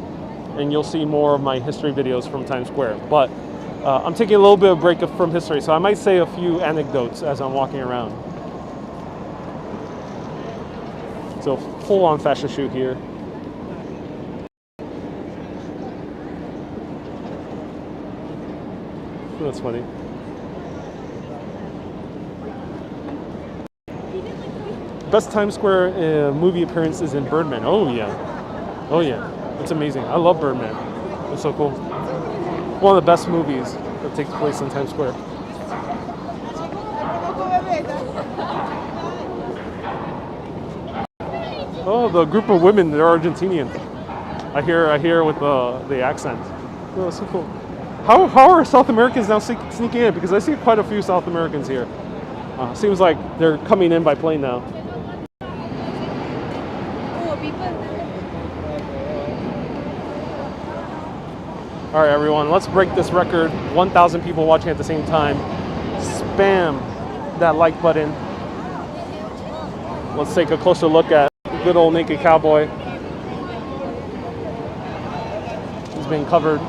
and you'll see more of my history videos from Times Square. But I'm taking a little bit of a break from history, so I might say a few anecdotes as I'm walking around. So full-on fashion shoot here. That's funny. Best Times Square movie appearance is in Birdman. Oh yeah. Oh yeah. It's amazing. I love Birdman. It's so cool. One of the best movies that takes place in Times Square. Oh, the group of women, they're Argentinian. I hear with the accent. Oh, that's so cool. How are South Americans now sneaking in? Because I see quite a few South Americans here. Seems like they're coming in by plane now. All right, everyone, let's break this record. 1,000 people watching at the same time. Spam that like button. Let's take a closer look at good old naked cowboy. He's being covered.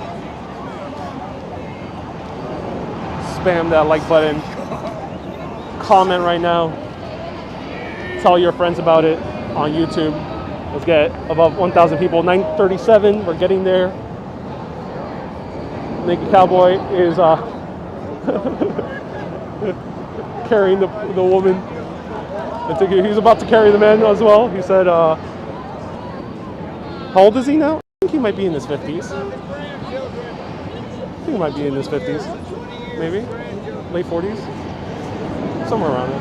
Spam that like button. Comment right now. Tell your friends about it on YouTube. Let's get above 1,000 people. 9:37. We're getting there. Naked Cowboy is carrying the woman. I think he's about to carry the man as well. He said, How old is he now? I think he might be in his 50s. I think he might be in his 50s. Maybe? Late 40s? Somewhere around there.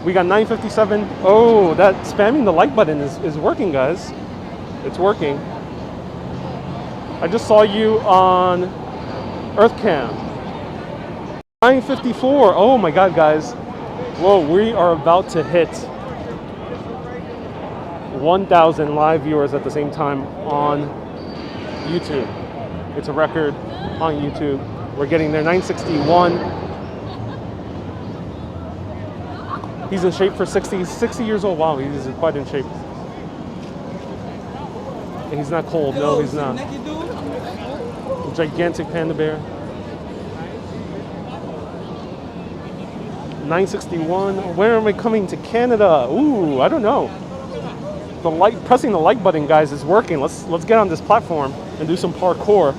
We got 9:57. Oh, that spamming the like button is working, guys. It's working. I just saw you on EarthCam. 9:54. Oh my God, guys. Whoa, we are about to hit 1,000 live viewers at the same time on YouTube. It's a record on YouTube. We're getting there. 961. He's in shape for 60 years old. Wow, he's quite in shape. And he's not cold. No, he's not. A gigantic panda bear. 961. Where am I coming to Canada? Ooh, I don't know. Pressing the like button, guys, is working. Let's get on this platform and do some parkour.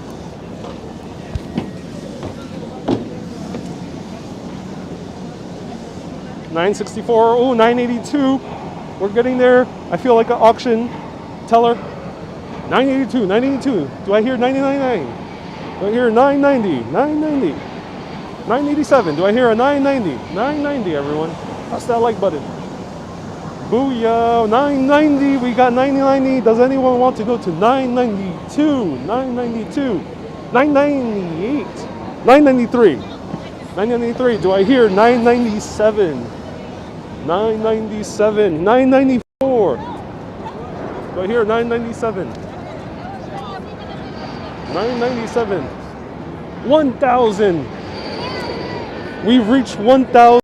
$964. Oh, $982. We're getting there. I feel like an auction teller. $982. $982. Do I hear $999? Do I hear $990? $990. $987. Do I hear a $990? $990, everyone. Press that like button. Booyah. $990. We got $990. Does anyone want to go to $992? $992. $998. $993. $993. Do I hear $997? $997. $994. Do I hear $997? $997. 1,000. We've reached 1,000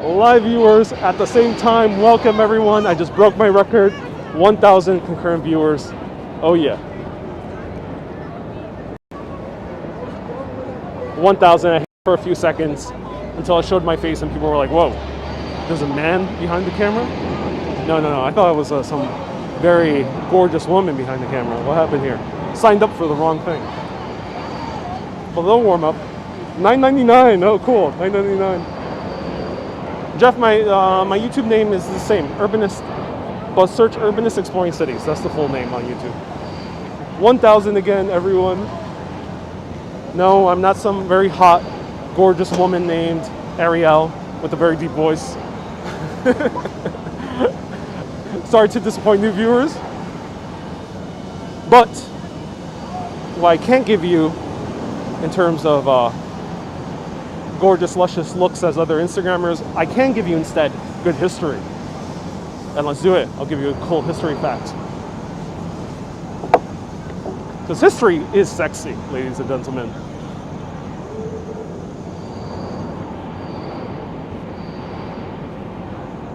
live viewers at the same time. Welcome, everyone. I just broke my record. 1,000 concurrent viewers. Oh yeah. 1,000. I hit for a few seconds until I showed my face and people were like, "Whoa, there's a man behind the camera?" No. I thought it was some very gorgeous woman behind the camera. What happened here? Signed up for the wrong thing. But they'll warm up. $9.99. Oh, cool. $9.99. Jeff, my YouTube name is the same. Urbanist. But search Urbanist Exploring Cities. That's the full name on YouTube. 1,000 again, everyone. No, I'm not some very hot, gorgeous woman named Ariel with a very deep voice. Sorry to disappoint new viewers. But what I can't give you in terms of gorgeous, luscious looks as other Instagrammers, I can give you instead good history. And let's do it. I'll give you a cool history fact. Because history is sexy, ladies and gentlemen.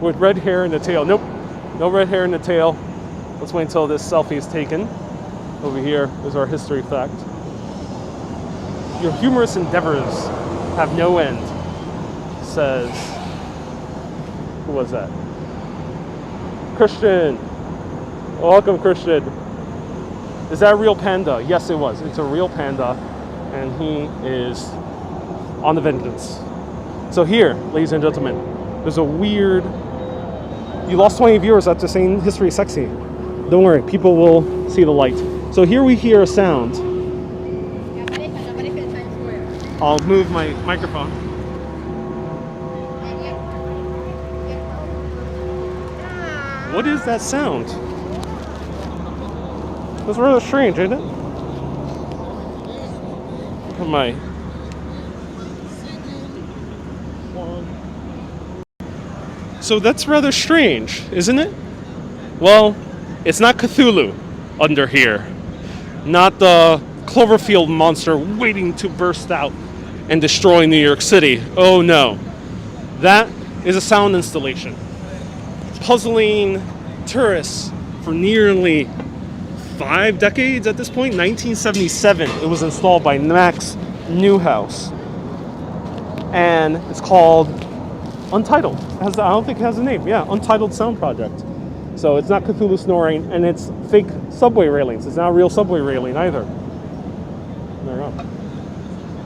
With red hair in the tail. Nope, no red hair in the tail. Let's wait until this selfie is taken. Over here is our history fact. Your humorous endeavors have no end, says, who was that? Christian. Welcome, Christian. Is that a real panda? Yes, it was. It's a real panda, and he is on the vengeance. So here, ladies and gentlemen, there's a weird, you lost 20 viewers after saying history is sexy. Don't worry, people will see the light. So here we hear a sound. I'll move my microphone. What is that sound? That's rather strange, isn't it? Look at my... So that's rather strange, isn't it? Well, it's not Cthulhu under here. Not the Cloverfield monster waiting to burst out and destroy New York City. Oh no. That is a sound installation. Puzzling tourists for nearly 5 decades at this point. 1977, it was installed by Max Newhouse. And it's called Untitled. I don't think it has a name. Yeah, Untitled Sound Project. So it's not Cthulhu snoring, and it's fake subway railings. It's not a real subway railing either. There you go.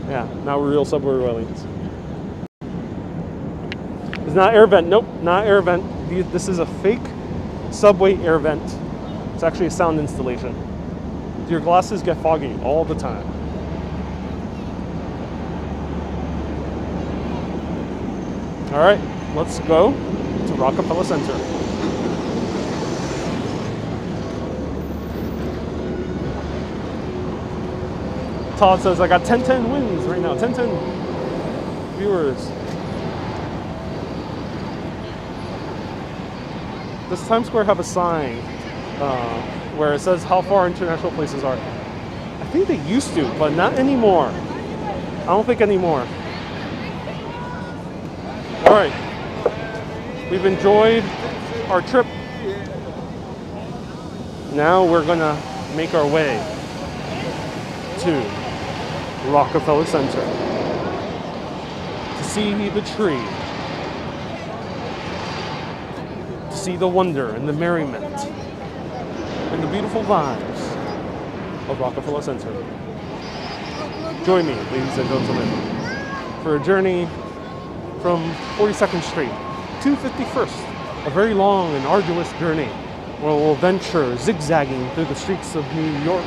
Yeah, not real subway railings. It's not air vent. Nope, not air vent. This is a fake subway air vent. It's actually a sound installation. Your glasses get foggy all the time. All right, let's go to Rockefeller Center. Todd says, I got 10-10 wins right now, 10-10 viewers. Does Times Square have a sign where it says how far international places are? I think they used to, but not anymore. I don't think anymore. All right, we've enjoyed our trip. Now we're gonna make our way to Rockefeller Center to see the tree, to see the wonder and the merriment and the beautiful vibes of Rockefeller Center. Join me, ladies and gentlemen, for a journey from 42nd Street to 51st, a very long and arduous journey where we'll venture zigzagging through the streets of New York,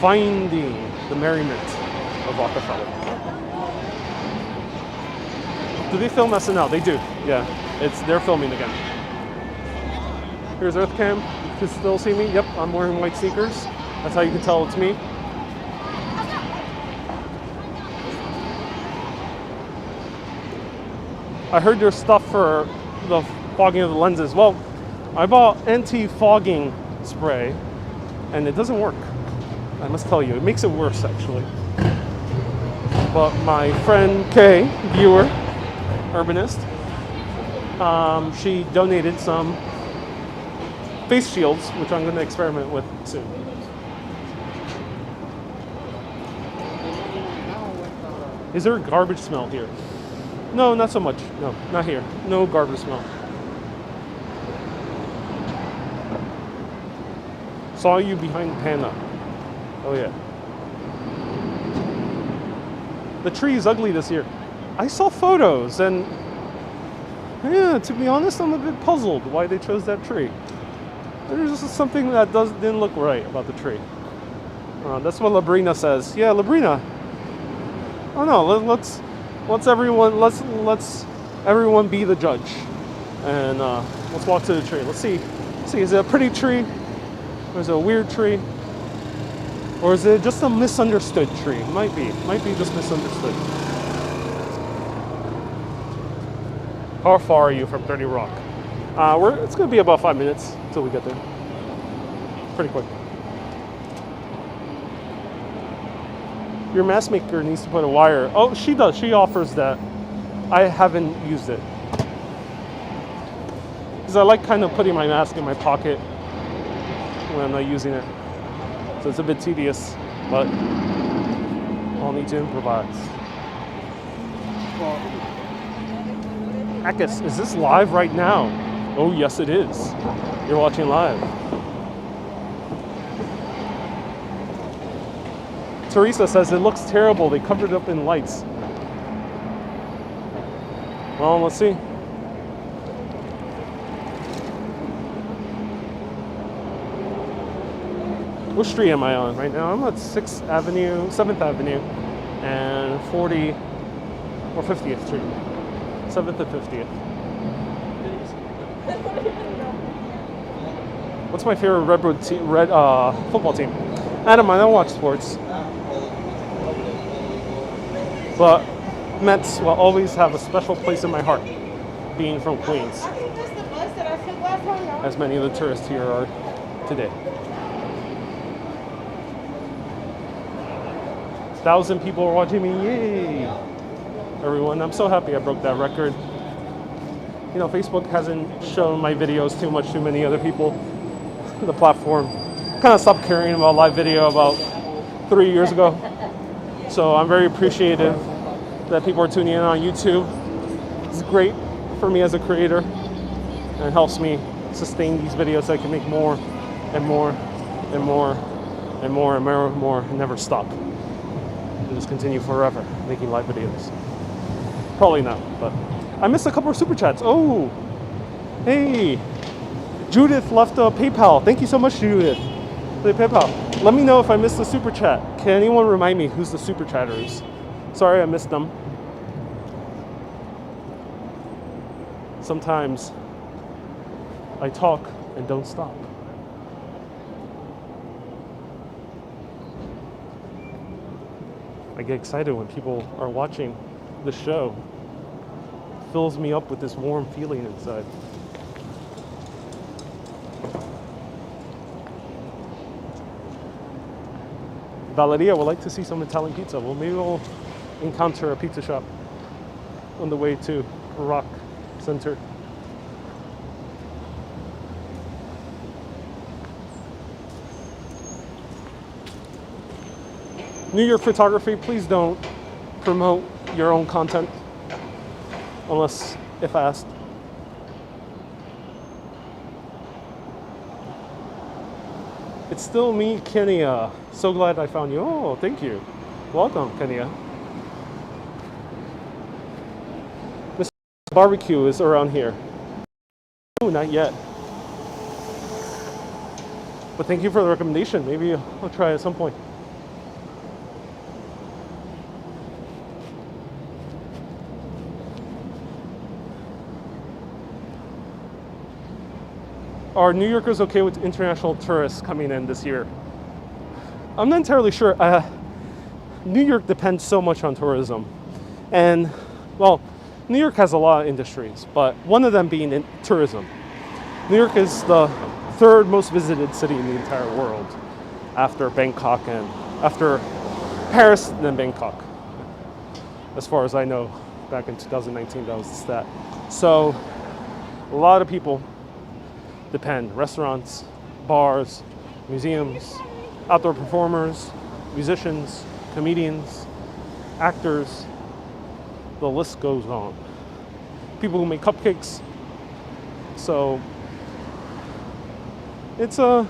finding the merriment of Rockefeller. Do they film SNL? They do, yeah. They're filming again. Here's EarthCam. You can still see me. Yep, I'm wearing white sneakers. That's how you can tell it's me. I heard there's stuff for the fogging of the lenses. Well, I bought anti-fogging spray and it doesn't work. I must tell you, it makes it worse actually. But my friend Kay, viewer, Urbanist, she donated some face shields, which I'm going to experiment with soon. Is there a garbage smell here? No, not so much. No, not here. No garbage smell. Saw you behind Panda. Oh yeah. The tree is ugly this year. I saw photos and yeah, to be honest, I'm a bit puzzled why they chose that tree. There's just something that didn't look right about the tree. That's what Labrina says. Yeah, Labrina. Oh no, let's everyone be the judge, and let's walk to the tree. Let's see, is it a pretty tree, or is it a weird tree, or is it just a misunderstood tree? Might be just misunderstood. How far are you from 30 Rock? It's gonna be about 5 minutes until we get there. Pretty quick. Your mask maker needs to put a wire. Oh, she does. She offers that. I haven't used it. Because I like kind of putting my mask in my pocket when I'm not using it. So it's a bit tedious, but I'll need to improvise. Akis, is this live right now? Oh, yes it is. You're watching live. Teresa says it looks terrible. They covered it up in lights. Well, let's see. What street am I on right now? I'm at 6th Avenue, 7th Avenue, and 40 or 50th Street. 7th and 50th. What's my favorite red football team? Adam, I don't watch sports. But Mets will always have a special place in my heart, being from Queens. As many of the tourists here are today. 1,000 people are watching me, yay! Everyone, I'm so happy I broke that record. You know, Facebook hasn't shown my videos too much to many other people. The platform kind of stopped caring about live video about 3 years ago. So I'm very appreciative that people are tuning in on YouTube. It's great for me as a creator and helps me sustain these videos so I can make more and more and more and more and more and more and never stop. And just continue forever making live videos. Probably not, but I missed a couple of super chats. Oh, hey, Judith left a PayPal. Thank you so much, Judith, for the PayPal. Let me know if I missed the super chat. Can anyone remind me who's the super chatters? Sorry I missed them. Sometimes I talk and don't stop. I get excited when people are watching the show. It fills me up with this warm feeling inside. Valeria would like to see some Italian pizza. Well, maybe we'll encounter a pizza shop on the way to Rock Center. New York photography, please don't promote your own content unless if asked. It's still me, Kenya. So glad I found you. Oh, thank you. Welcome, Kenya. Mr. Barbecue is around here. Oh, not yet. But thank you for the recommendation. Maybe I'll try at some point. Are New Yorkers okay with international tourists coming in this year? I'm not entirely sure. New York depends so much on tourism. And, well, New York has a lot of industries, but one of them being in tourism. New York is the third most visited city in the entire world after Bangkok and after Paris and then Bangkok. As far as I know, back in 2019, that was the stat. So, a lot of people depend. Restaurants, bars, museums, outdoor performers, musicians, comedians, actors, the list goes on. People who make cupcakes. So it's a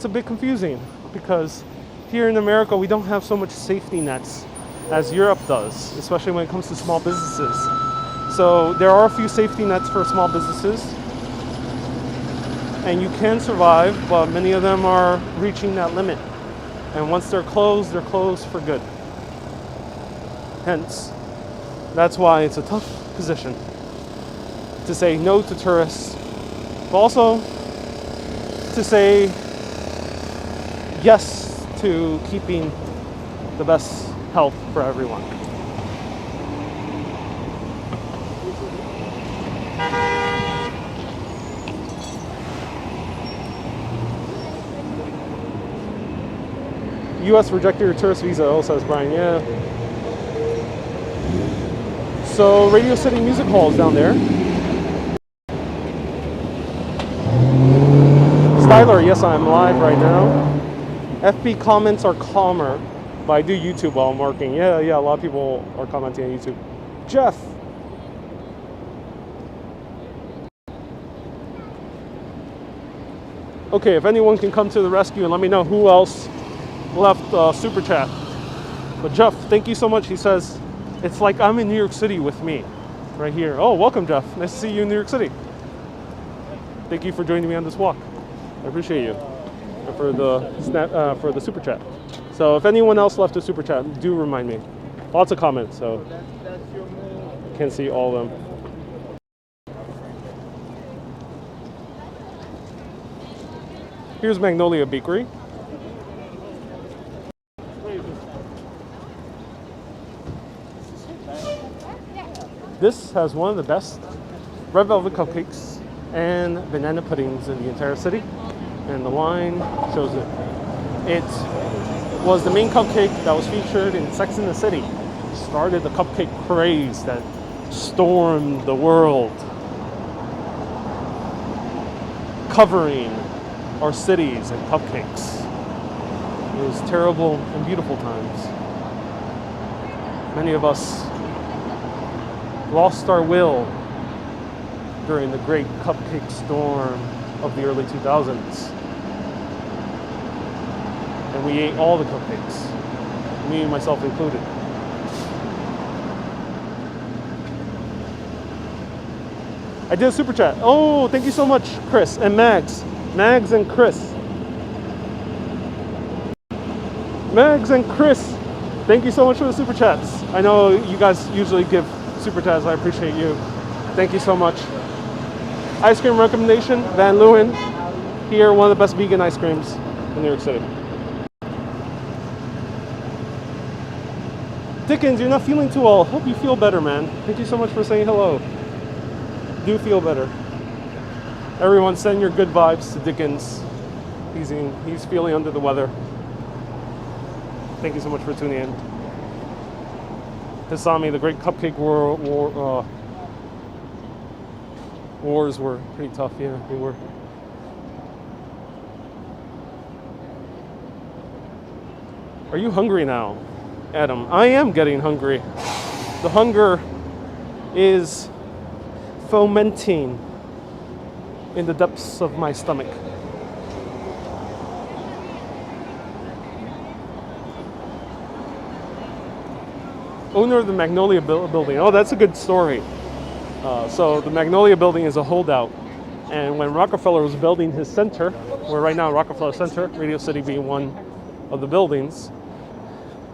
bit confusing because here in America we don't have so much safety nets as Europe does, especially when it comes to small businesses. So there are a few safety nets for small businesses, and you can survive, but many of them are reaching that limit. And once they're closed for good. Hence, that's why it's a tough position to say no to tourists, but also to say yes to keeping the best health for everyone. U.S. rejected your tourist visa, also says Brian. Yeah. So Radio City Music Hall is down there. Styler, yes, I'm live right now. FB comments are calmer, but I do YouTube while I'm working. Yeah, a lot of people are commenting on YouTube. Jeff. Okay, if anyone can come to the rescue and let me know who else left super chat. But Jeff, thank you so much. He says, it's like I'm in New York City with me, right here. Oh, welcome, Jeff. Nice to see you in New York City. Thank you for joining me on this walk. I appreciate you for the super chat. So if anyone else left a super chat, do remind me. Lots of comments, so I can't see all of them. Here's Magnolia Bakery. This has one of the best red velvet cupcakes and banana puddings in the entire city, and the line shows it. It was the main cupcake that was featured in Sex and the City. Started the cupcake craze that stormed the world, covering our cities in cupcakes. It was terrible and beautiful times. Many of us lost our will during the great cupcake storm of the early 2000s. And we ate all the cupcakes, me and myself included. I did a super chat. Oh, thank you so much, Chris and Mags. Mags and Chris. Mags and Chris. Thank you so much for the super chats. I know you guys usually give super chats. I appreciate you. Thank you so much. Ice cream recommendation, Van Leeuwen. Here, one of the best vegan ice creams in New York City. Dickens, you're not feeling too well. Hope you feel better, man. Thank you so much for saying hello. Do feel better. Everyone send your good vibes to Dickens. He's feeling under the weather. Thank you so much for tuning in. Hisami, the Great Cupcake Wars were pretty tough, yeah, they were. Are you hungry now, Adam? I am getting hungry. The hunger is fomenting in the depths of my stomach. Owner of the Magnolia Building. Oh, that's a good story. So the Magnolia Building is a holdout. And when Rockefeller was building his center, we're right now at Rockefeller Center, Radio City being one of the buildings,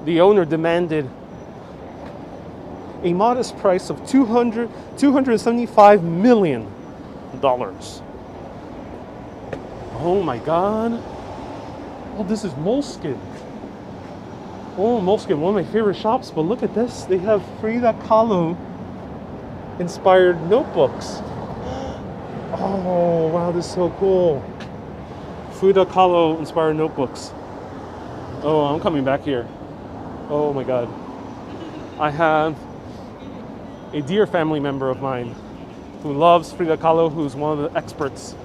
the owner demanded a modest price of $275 million. Oh my God. Oh, this is Moleskine. Oh, Moleskine, one of my favorite shops, but look at this. They have Frida Kahlo inspired notebooks. Oh, wow, this is so cool. Frida Kahlo inspired notebooks. Oh, I'm coming back here. Oh my God. I have a dear family member of mine who loves Frida Kahlo, who's one of the experts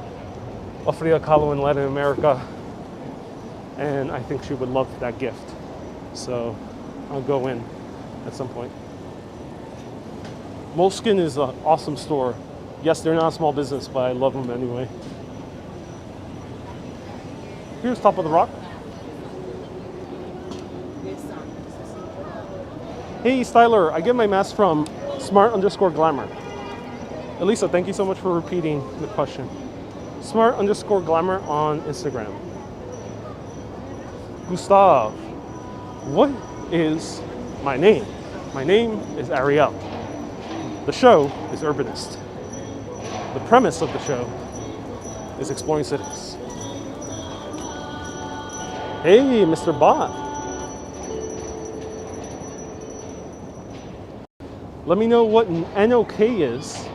of Frida Kahlo in Latin America. And I think she would love that gift. So I'll go in at some point. Moleskine is an awesome store. Yes, they're not a small business, but I love them anyway. Here's Top of the Rock. Hey, Styler, I get my mask from smart_glamour. Elisa, thank you so much for repeating the question. Smart_glamour on Instagram. Gustav, what is my name? My name is Ariel. The show is Urbanist. The premise of the show is exploring cities. Hey, Mr. Bot. Let me know what an NOK is.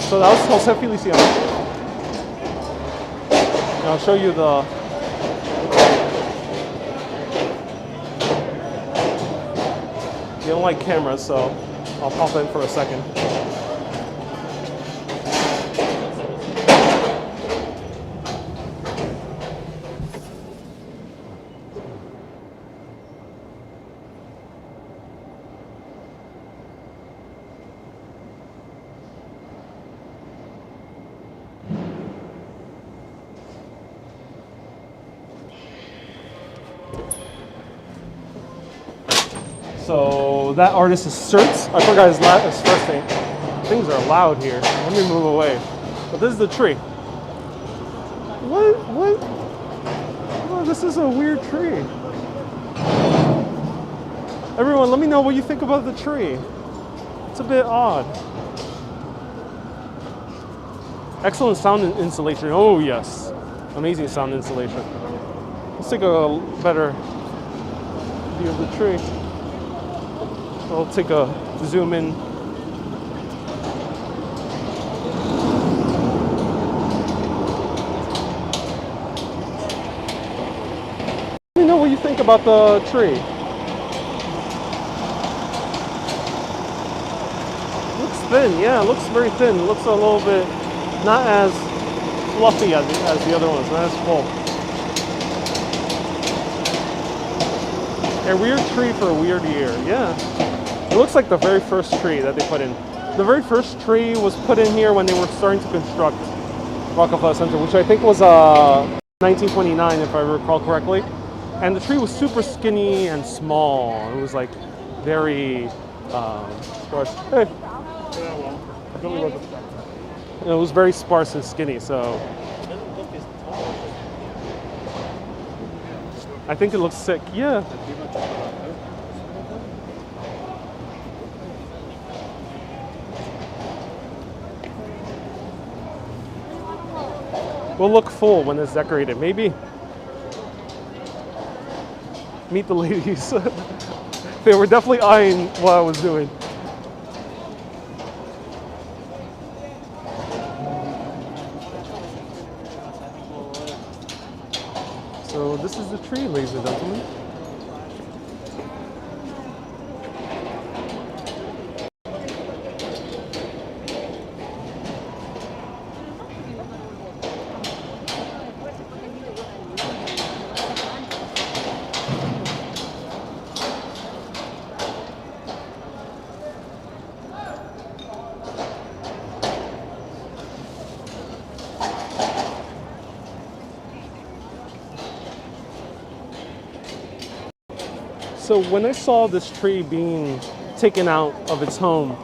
So that was Jose Feliciano. And I'll show you the you don't like cameras, so I'll pop in for a second. So that artist is Certs. I forgot his first name. Things are loud here. Let me move away. But this is the tree. What? Oh, this is a weird tree. Everyone, let me know what you think about the tree. It's a bit odd. Excellent sound insulation. Oh yes, amazing sound insulation. Let's take a better view of the tree. I'll take a zoom in. Let me know what you think about the tree. Looks thin, yeah, it looks very thin. It looks a little bit not as fluffy as the other ones, not as full. A weird tree for a weird year, yeah. It looks like the very first tree that they put in. The very first tree was put in here when they were starting to construct Rockefeller Center, which I think was 1929, if I recall correctly. And the tree was super skinny and small. It was like very sparse. Hey. It was very sparse and skinny, so I think it looks sick. Yeah. Will look full when it's decorated, maybe. Meet the ladies. They were definitely eyeing what I was doing. So this is the tree, ladies and gentlemen. So when I saw this tree being taken out of its home,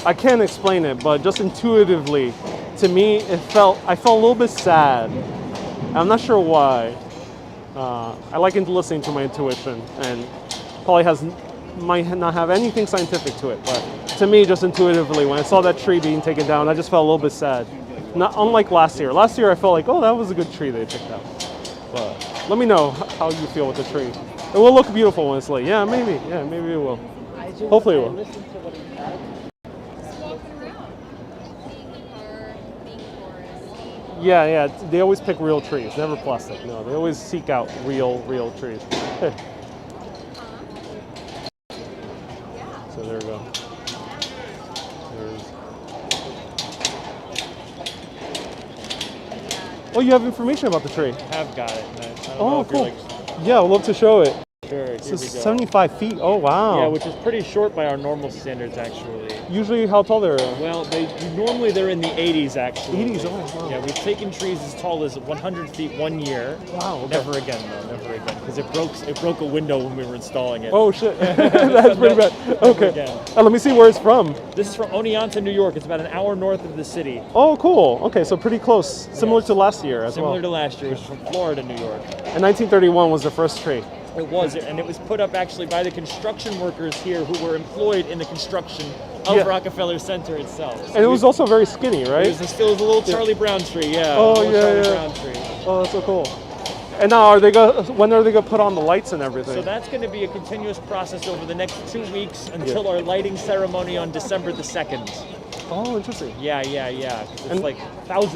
I can't explain it, but just intuitively, to me, I felt a little bit sad. I'm not sure why. I like listening to my intuition, and probably might not have anything scientific to it, but to me, just intuitively, when I saw that tree being taken down, I just felt a little bit sad. Not unlike last year. Last year, I felt like, oh, that was a good tree they picked out. But let me know how you feel with the tree. It will look beautiful when it's late. Yeah, maybe. Yeah, maybe it will. Hopefully it will. Just walking around, seeing the park, being forest. Yeah. They always pick real trees, never plastic. No, they always seek out real trees. Hey. So there we go. Oh, you have information about the tree. Have got it. I don't know Oh, if you're cool. Yeah, I'd love to show it. Sure, here So we go. 75 feet. Oh, wow. Yeah, which is pretty short by our normal standards, actually. Usually, how tall they're? Well, normally they're in the 80s, actually. 80s. Oh, wow. Yeah, we've taken trees as tall as 100 feet 1 year. Wow. Okay. Never again, though. Never again, because it broke a window when we were installing it. Oh shit. That's pretty bad. Okay. again. Let me see where it's from. This is from Oneonta, New York. It's about an hour north of the city. Oh, cool. Okay, so pretty close. Similar to last year as Similar well. to last year, which was from Florida, New York. And 1931 was the first tree. It was, and it was put up actually by the construction workers here who were employed in the construction of Yeah. Rockefeller Center itself. So And it was also very skinny, right? It was a little Charlie Brown tree, yeah. Oh, little yeah, Charlie yeah. Brown tree. Oh, that's so cool. And now, when are they gonna put on the lights and everything? So that's going to be a continuous process over the next 2 weeks until our lighting ceremony on December the 2nd. Oh, interesting. Yeah. 'Cause And- It's like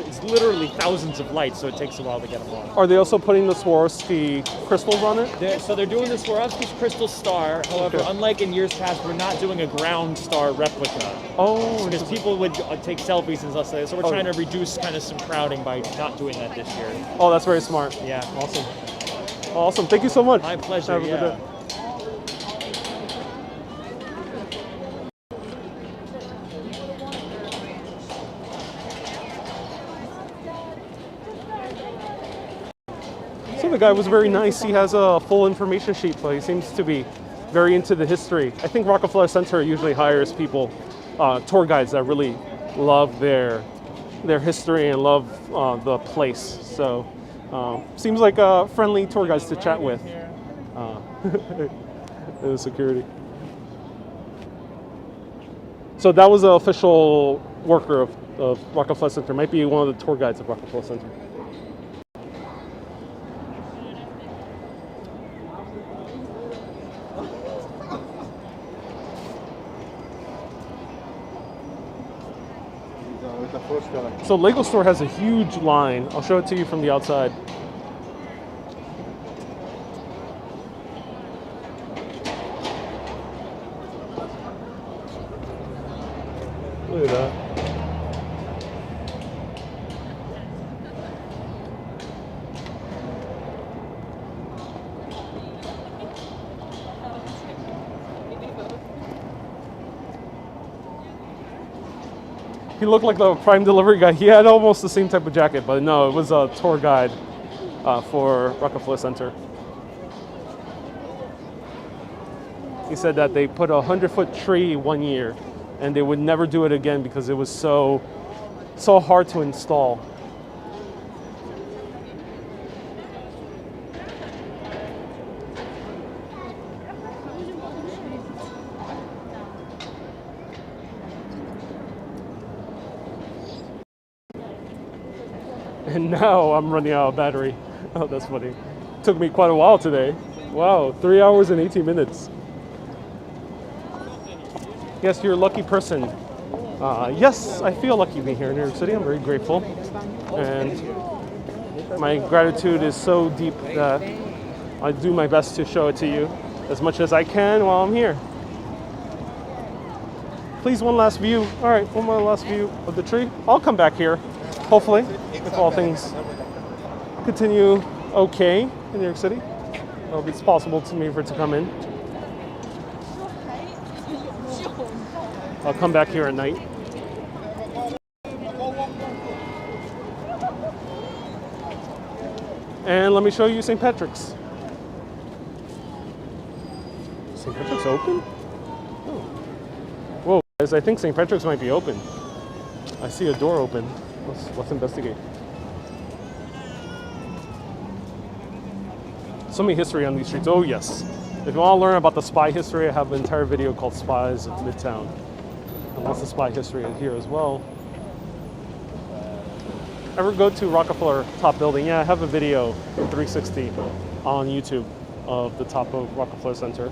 it's literally thousands of lights, so it takes a while to get them on. Are they also putting the Swarovski crystals on it? They're doing the Swarovski's Crystal Star. However, Okay. unlike in years past, we're not doing a ground star replica. Oh, Because people would take selfies and stuff like that. So we're Oh, trying yeah. to reduce kind of some crowding by not doing that this year. oh, that's very smart. Yeah. Awesome. Awesome. Thank you so much. My pleasure, Have a good yeah. day. So the guy was very nice. He has a full information sheet, but he seems to be very into the history. I think Rockefeller Center usually hires people, tour guides that really love their history and love the place. So seems like friendly tour guides to chat with. in security. So that was the official worker of Rockefeller Center. Might be one of the tour guides of Rockefeller Center. The first guy. So Lego store has a huge line. I'll show it to you from the outside. Look at that. He looked like the prime delivery guy. He had almost the same type of jacket, but no, it was a tour guide for Rockefeller Center. He said that they put a 100-foot tree one year, and they would never do it again because it was so hard to install. And now I'm running out of battery. Oh, that's funny. Took me quite a while today. Wow, 3 hours and 18 minutes. Yes, you're a lucky person. Yes, I feel lucky being here in New York City. I'm very grateful. And my gratitude is so deep that I do my best to show it to you as much as I can while I'm here. Please, one last view. All right, one more last view of the tree. I'll come back here, hopefully, if all things continue okay in New York City. Well, it's possible to me for it to come in. I'll come back here at night. And let me show you St. Patrick's. St. Patrick's open? Oh. Whoa, guys, I think St. Patrick's might be open. I see a door open. Let's investigate. So many history on these streets. Oh yes. If you want to learn about the spy history, I have an entire video called Spies of Midtown. And lots of spy history here as well. Ever go to Rockefeller top building? Yeah, I have a video in 360 on YouTube of the top of Rockefeller Center.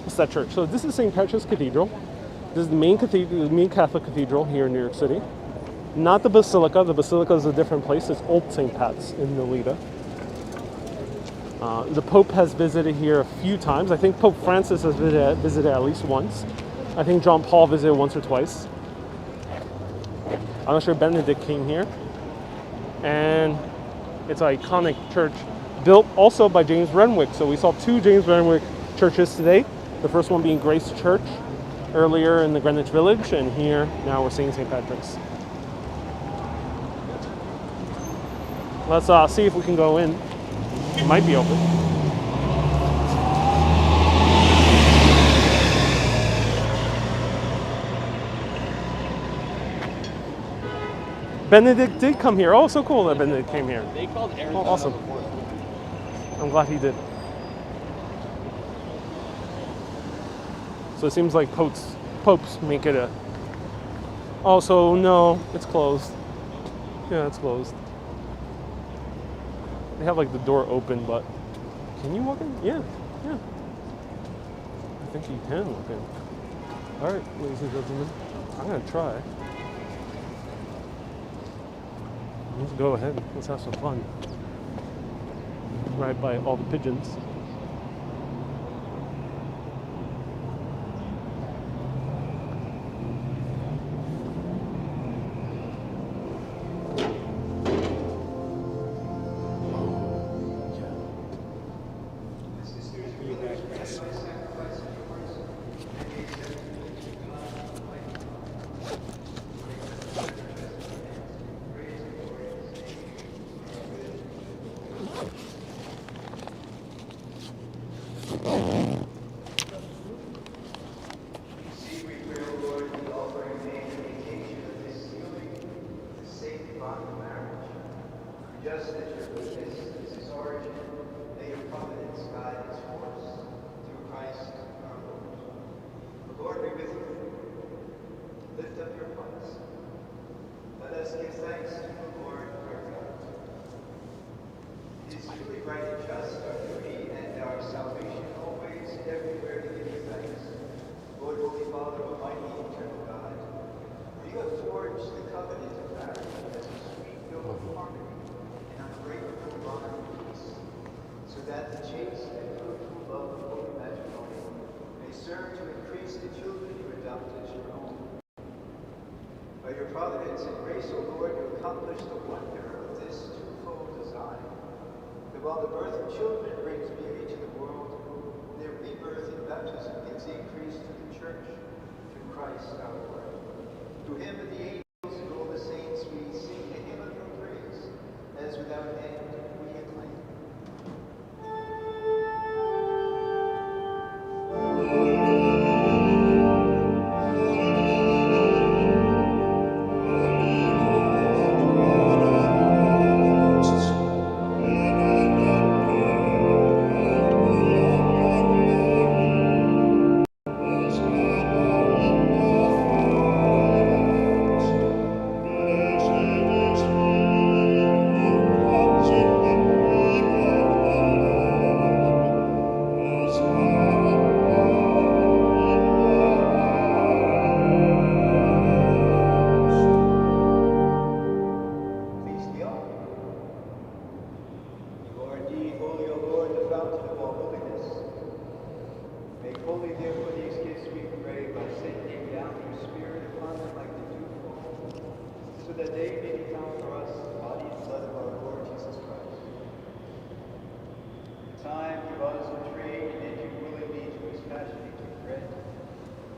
What's that church? So this is St. Patrick's Cathedral. This is the main cathedral, the main Catholic cathedral here in New York City. Not the Basilica. The Basilica is a different place. It's Old St. Pat's in Nolita. The Pope has visited here a few times. I think Pope Francis has visited at least once. I think John Paul visited once or twice. I'm not sure Benedict came here. And it's an iconic church built also by James Renwick. So we saw two James Renwick churches today. The first one being Grace Church earlier in the Greenwich Village, and here now we're seeing St. Patrick's. Let's see if we can go in. It might be open. Benedict did come here. Oh, so cool that Benedict came here. They called Arizona. Oh, awesome. I'm glad he did. So it seems like popes make it a... Oh, so no, it's closed. Yeah, it's closed. They have like the door open, but can you walk in? Yeah. I think you can walk in. All right, ladies and gentlemen, I'm gonna try. Let's go ahead. Let's have some fun. Right by all the pigeons. just as your weakness is its origin, may your providence guide its course through Christ our Lord. The Lord be with you. Lift up your hearts. Let us give thanks to the Lord our God. It is truly right and just, our duty and our salvation, always and everywhere to give you thanks. Lord, Holy Father, Almighty, eternal God, for you have forged the covenant of marriage as a sweet yoke of harmony and unbreakable bond of peace, so that the chaste and fruitful love of holy matrimony may serve to increase the children you adopt as your own. By your providence and grace, O Lord, you accomplish the wonder of this twofold design, that while the birth of children brings beauty to the world, their rebirth in baptism gives increase to the church, through Christ our Lord. Through him and the angels and all the saints we sing the hymn of your praise, as without end we acclaim. Please be on. You are indeed holy, O Lord, the fountain of all holiness. Make holy, therefore, these gifts, we pray, by sending down your Spirit upon them like the dewfall, so that they may become for us the body and blood of our Lord Jesus Christ. In time, give us a trade, and enter willingly to his passion and to bread,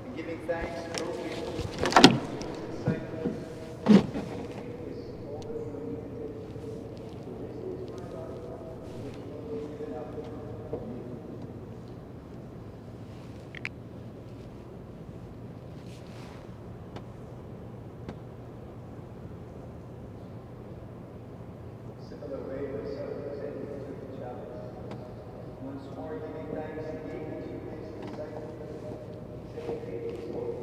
and giving thanks and opening the disciples. Similar way, we presented to the chalice. Once more, giving thanks, he gave it to his disciples, saying, "Take this, Lord,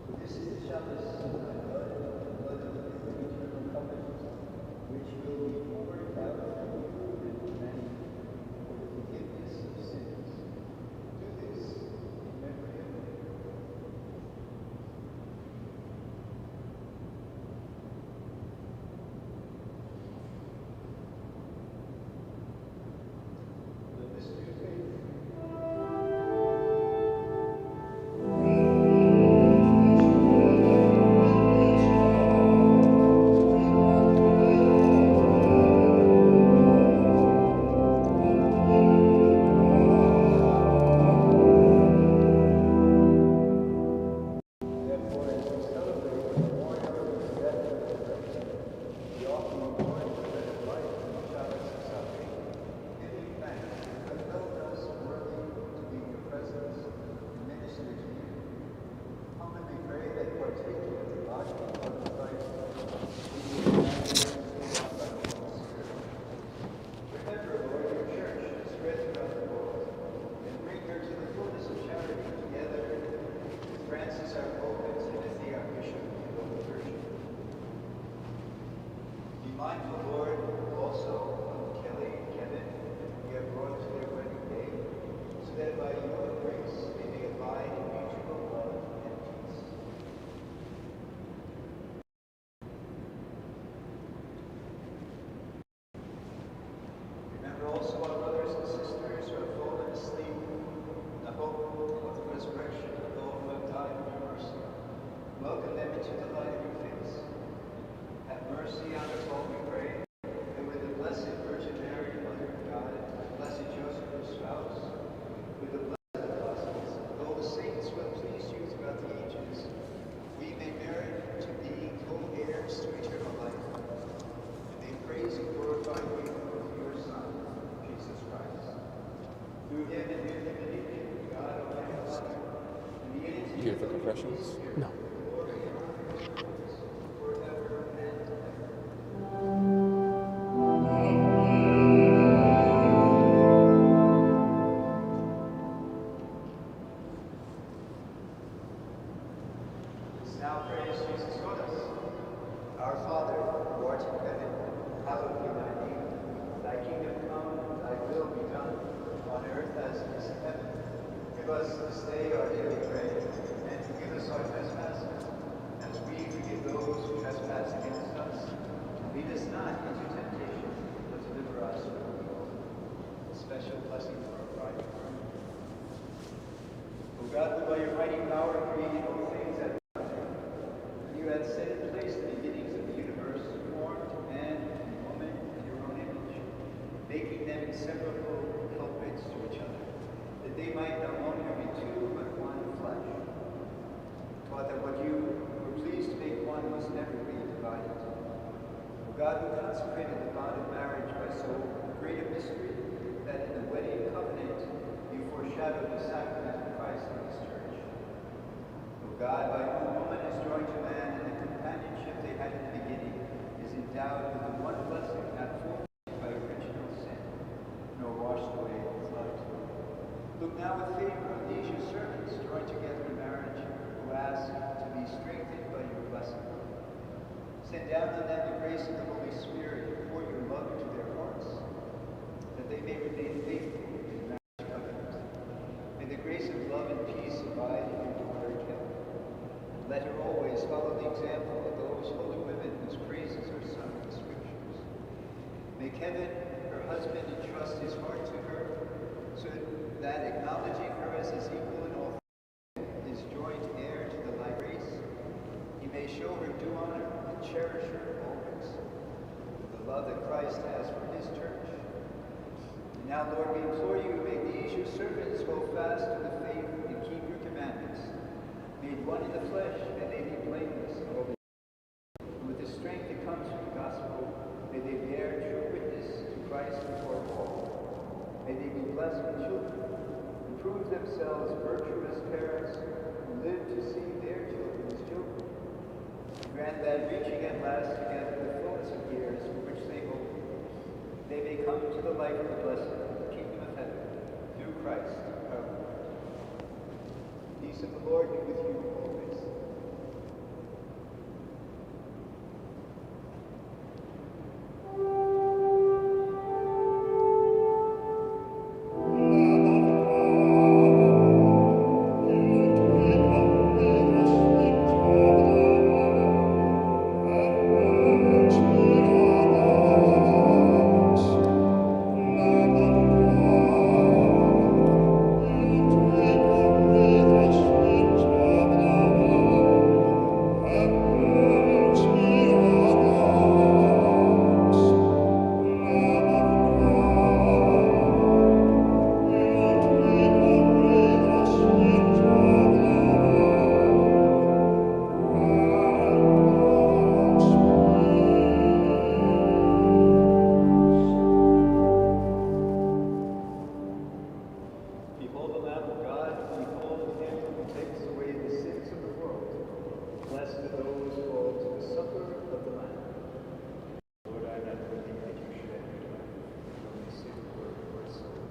for this is the chalice of my blood, the blood of the eternal covenant, which will be poured out for you and for many for the forgiveness of sins. Do this in memory of me." Let us do faith. Therefore, as we celebrate the memorial of his death and resurrection, we offer you, Lord, the bread of life and the chalice of salvation, giving thanks that you have held us worthy to be in your presence and minister to you. Humbly we pray that partaking of the body and blood of Christ, we may be united by the Holy Spirit. Remember, Lord, your church is spread throughout the world, and bring her to the fullness of charity together with Francis our Pope and Timothy our Bishop and all the clergy. Be mindful, Lord, also of Kelly and Kevin, whom you have brought to their wedding day, so that by your grace they may abide in mutual love and peace. Remember also our brothers and sisters who have fallen asleep in the hope of the resurrection of all who have died in your mercy. Welcome them into the light of your face. Have mercy on us all, we pray, and with the Blessed Virgin Mary, Mother of God, and blessed Joseph, her spouse, with the blessed apostles, and all the saints who have pleased you throughout the ages, we may merit to be co-heirs to eternal life, and may praise and glorify you through your Son, Jesus Christ. Through him and with him and in him, God Almighty Father, and the unity You hear of the the compressions? Holy Spirit, No. glory and honor and praise forever and ever. Now praise Jesus with us. Our Father, who art in heaven, hallowed be thy name. Thy kingdom come, thy will be done, on earth as it is in heaven. Give us this day our daily bread, and forgive us our trespasses, as we forgive those who trespass against us. And lead us not into temptation, but deliver us from evil. A special blessing for our bride. O God, who by your mighty power created all things at you had set in place the beginnings of the universe, formed man and woman in your own image, making them inseparable helpmates to each other, that they might no longer be two but one flesh. Taught that what you were pleased to make one must never be divided. O God, who consecrated the bond of marriage by so great a mystery, that in the wedding covenant you foreshadowed the sacrament of Christ in his church. O God, by whom woman is joined to man, and the companionship they had in the beginning is endowed with the one blessing not forfeited by original sin, nor washed away with blood. Look now with favor on these your servants joined together in marriage, who ask to be strengthened by your blessing. Send down on them the grace of the Holy Spirit, and pour your love into their hearts, that they may remain faithful in the marriage covenant. May the grace of love and peace abide in your daughter Kevin. Let her always follow the example of those holy women whose praises are sung in the Scriptures. May Kevin, her husband, entrust his heart to her, so that acknowledging her as his equal in all things, his joint heir to the life race, he may show her due honor and cherish her always, with the love that Christ has for his church. And now, Lord, we implore you, may these your servants hold fast to the faith and keep your commandments. Made one in the flesh, may they be blameless and holy. And with the strength that comes from the gospel, may they bear true witness to Christ before all. May they be blessed with children, and prove themselves virtuous parents, who live to see their children's children. And grant that, reaching at last together the fullness of years for which they hope, they may come to the life of the blessed, the kingdom of heaven, through Christ our Lord. Peace of the Lord be with you always. Behold the Lamb of God, behold him who takes away the sins of the world. Blessed are those called to the supper of the Lamb. Lord, I am not worthy that you should enter my home, but only say the word for its soul.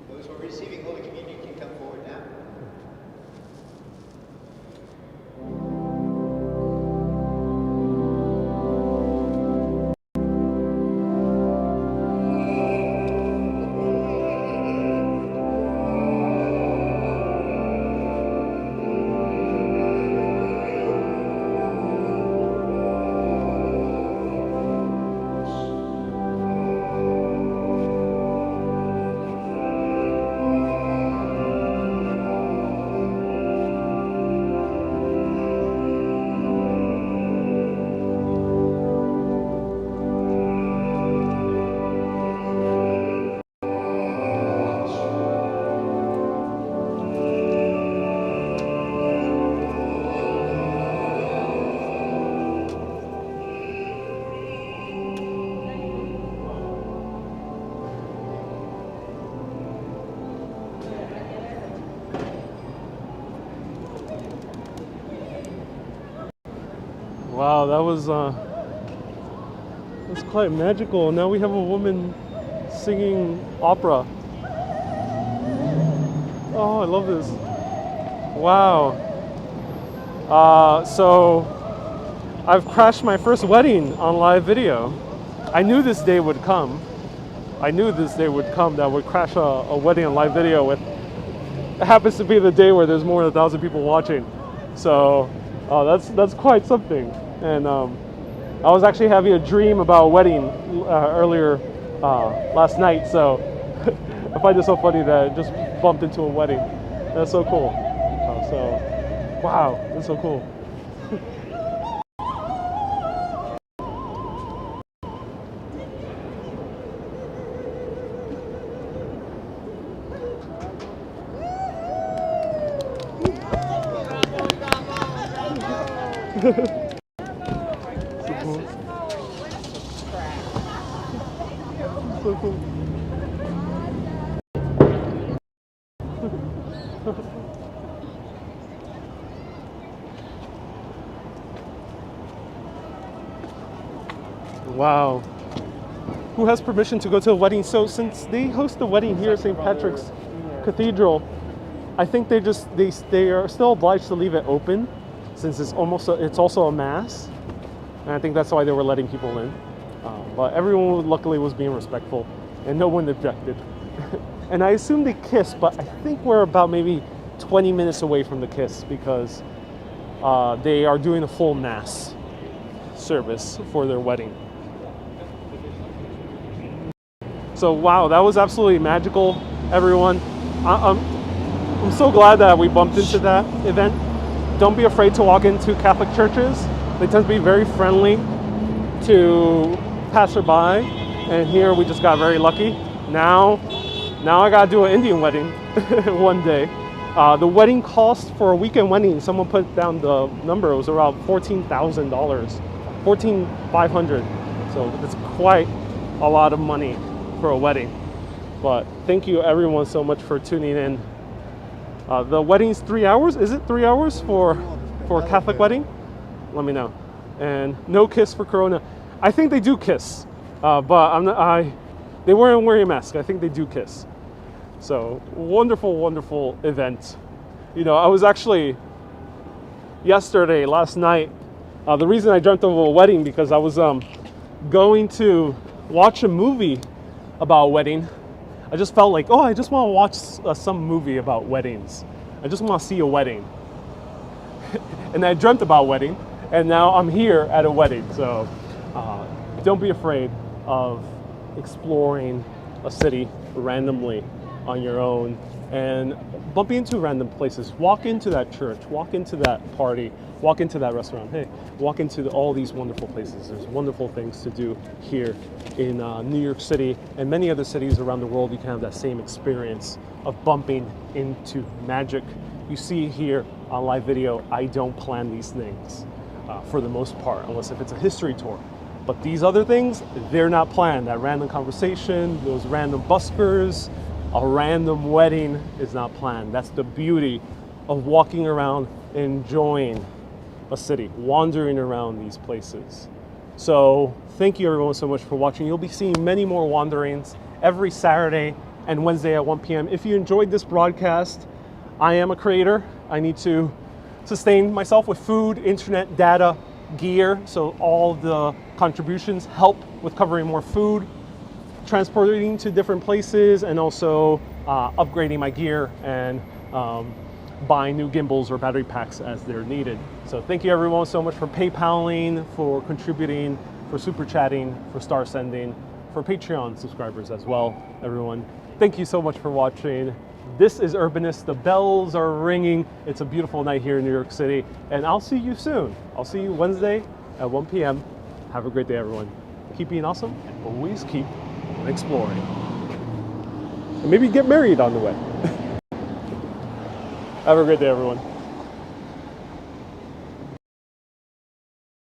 Those who are receiving Holy Communion can come forward now. Wow, that's quite magical. Now we have a woman singing opera. Oh, I love this. Wow. So I've crashed my first wedding on live video. I knew this day would come. That would crash a wedding on live video with. It happens to be the day where there's more than 1,000 people watching. So that's quite something. And I was actually having a dream about a wedding earlier last night. So I find it so funny that I just bumped into a wedding. That's so cool. Wow, that's so cool. So cool. Wow. Who has permission to go to a wedding? So since they host the wedding here at St. Patrick's Cathedral, I think they are still obliged to leave it open since it's also a mass. And I think that's why they were letting people in. But everyone luckily was being respectful and no one objected. And I assume they kissed, but I think we're about maybe 20 minutes away from the kiss because they are doing a full mass service for their wedding. So wow, that was absolutely magical, everyone. I'm so glad that we bumped into that event. Don't be afraid to walk into Catholic churches. They tend to be very friendly to passerby, and here we just got very lucky. Now I gotta do an Indian wedding one day. The wedding cost for a weekend wedding, someone put down the number, it was around $14,000, $14,500. So it's quite a lot of money for a wedding. But thank you everyone so much for tuning in. The wedding's 3 hours. Is it 3 hours for a Catholic wedding? Let me know. And no kiss for Corona. I think they do kiss, but they weren't wearing a mask. I think they do kiss. So wonderful, wonderful event. You know, I was actually last night, the reason I dreamt of a wedding because I was going to watch a movie about a wedding. I just felt like, I just want to watch some movie about weddings. I just want to see a wedding. And I dreamt about a wedding, and now I'm here at a wedding. So don't be afraid of exploring a city randomly on your own and bumping into random places. Walk into that church, walk into that party, walk into that restaurant. Hey, walk into all these wonderful places. There's wonderful things to do here in New York City and many other cities around the world. You can have that same experience of bumping into magic. You see here on live video, I don't plan these things for the most part, unless if it's a history tour. But these other things, they're not planned. That random conversation, those random buskers, a random wedding is not planned. That's the beauty of walking around, enjoying a city, wandering around these places. So thank you everyone so much for watching. You'll be seeing many more wanderings every Saturday and Wednesday at 1 p.m. If you enjoyed this broadcast, I am a creator. I need to sustain myself with food, internet, data, gear. So all the contributions help with covering more food, transporting to different places, and also upgrading my gear and buying new gimbals or battery packs as they're needed. So thank you everyone so much for PayPaling, for contributing, for super chatting, for star sending, for Patreon subscribers as well, everyone. Thank you so much for watching. This is Urbanist. The bells are ringing. It's a beautiful night here in New York City, and I'll see you soon. I'll see you Wednesday at 1 p.m. Have a great day, everyone. Keep being awesome and always keep exploring. And maybe get married on the way. Have a great day, everyone.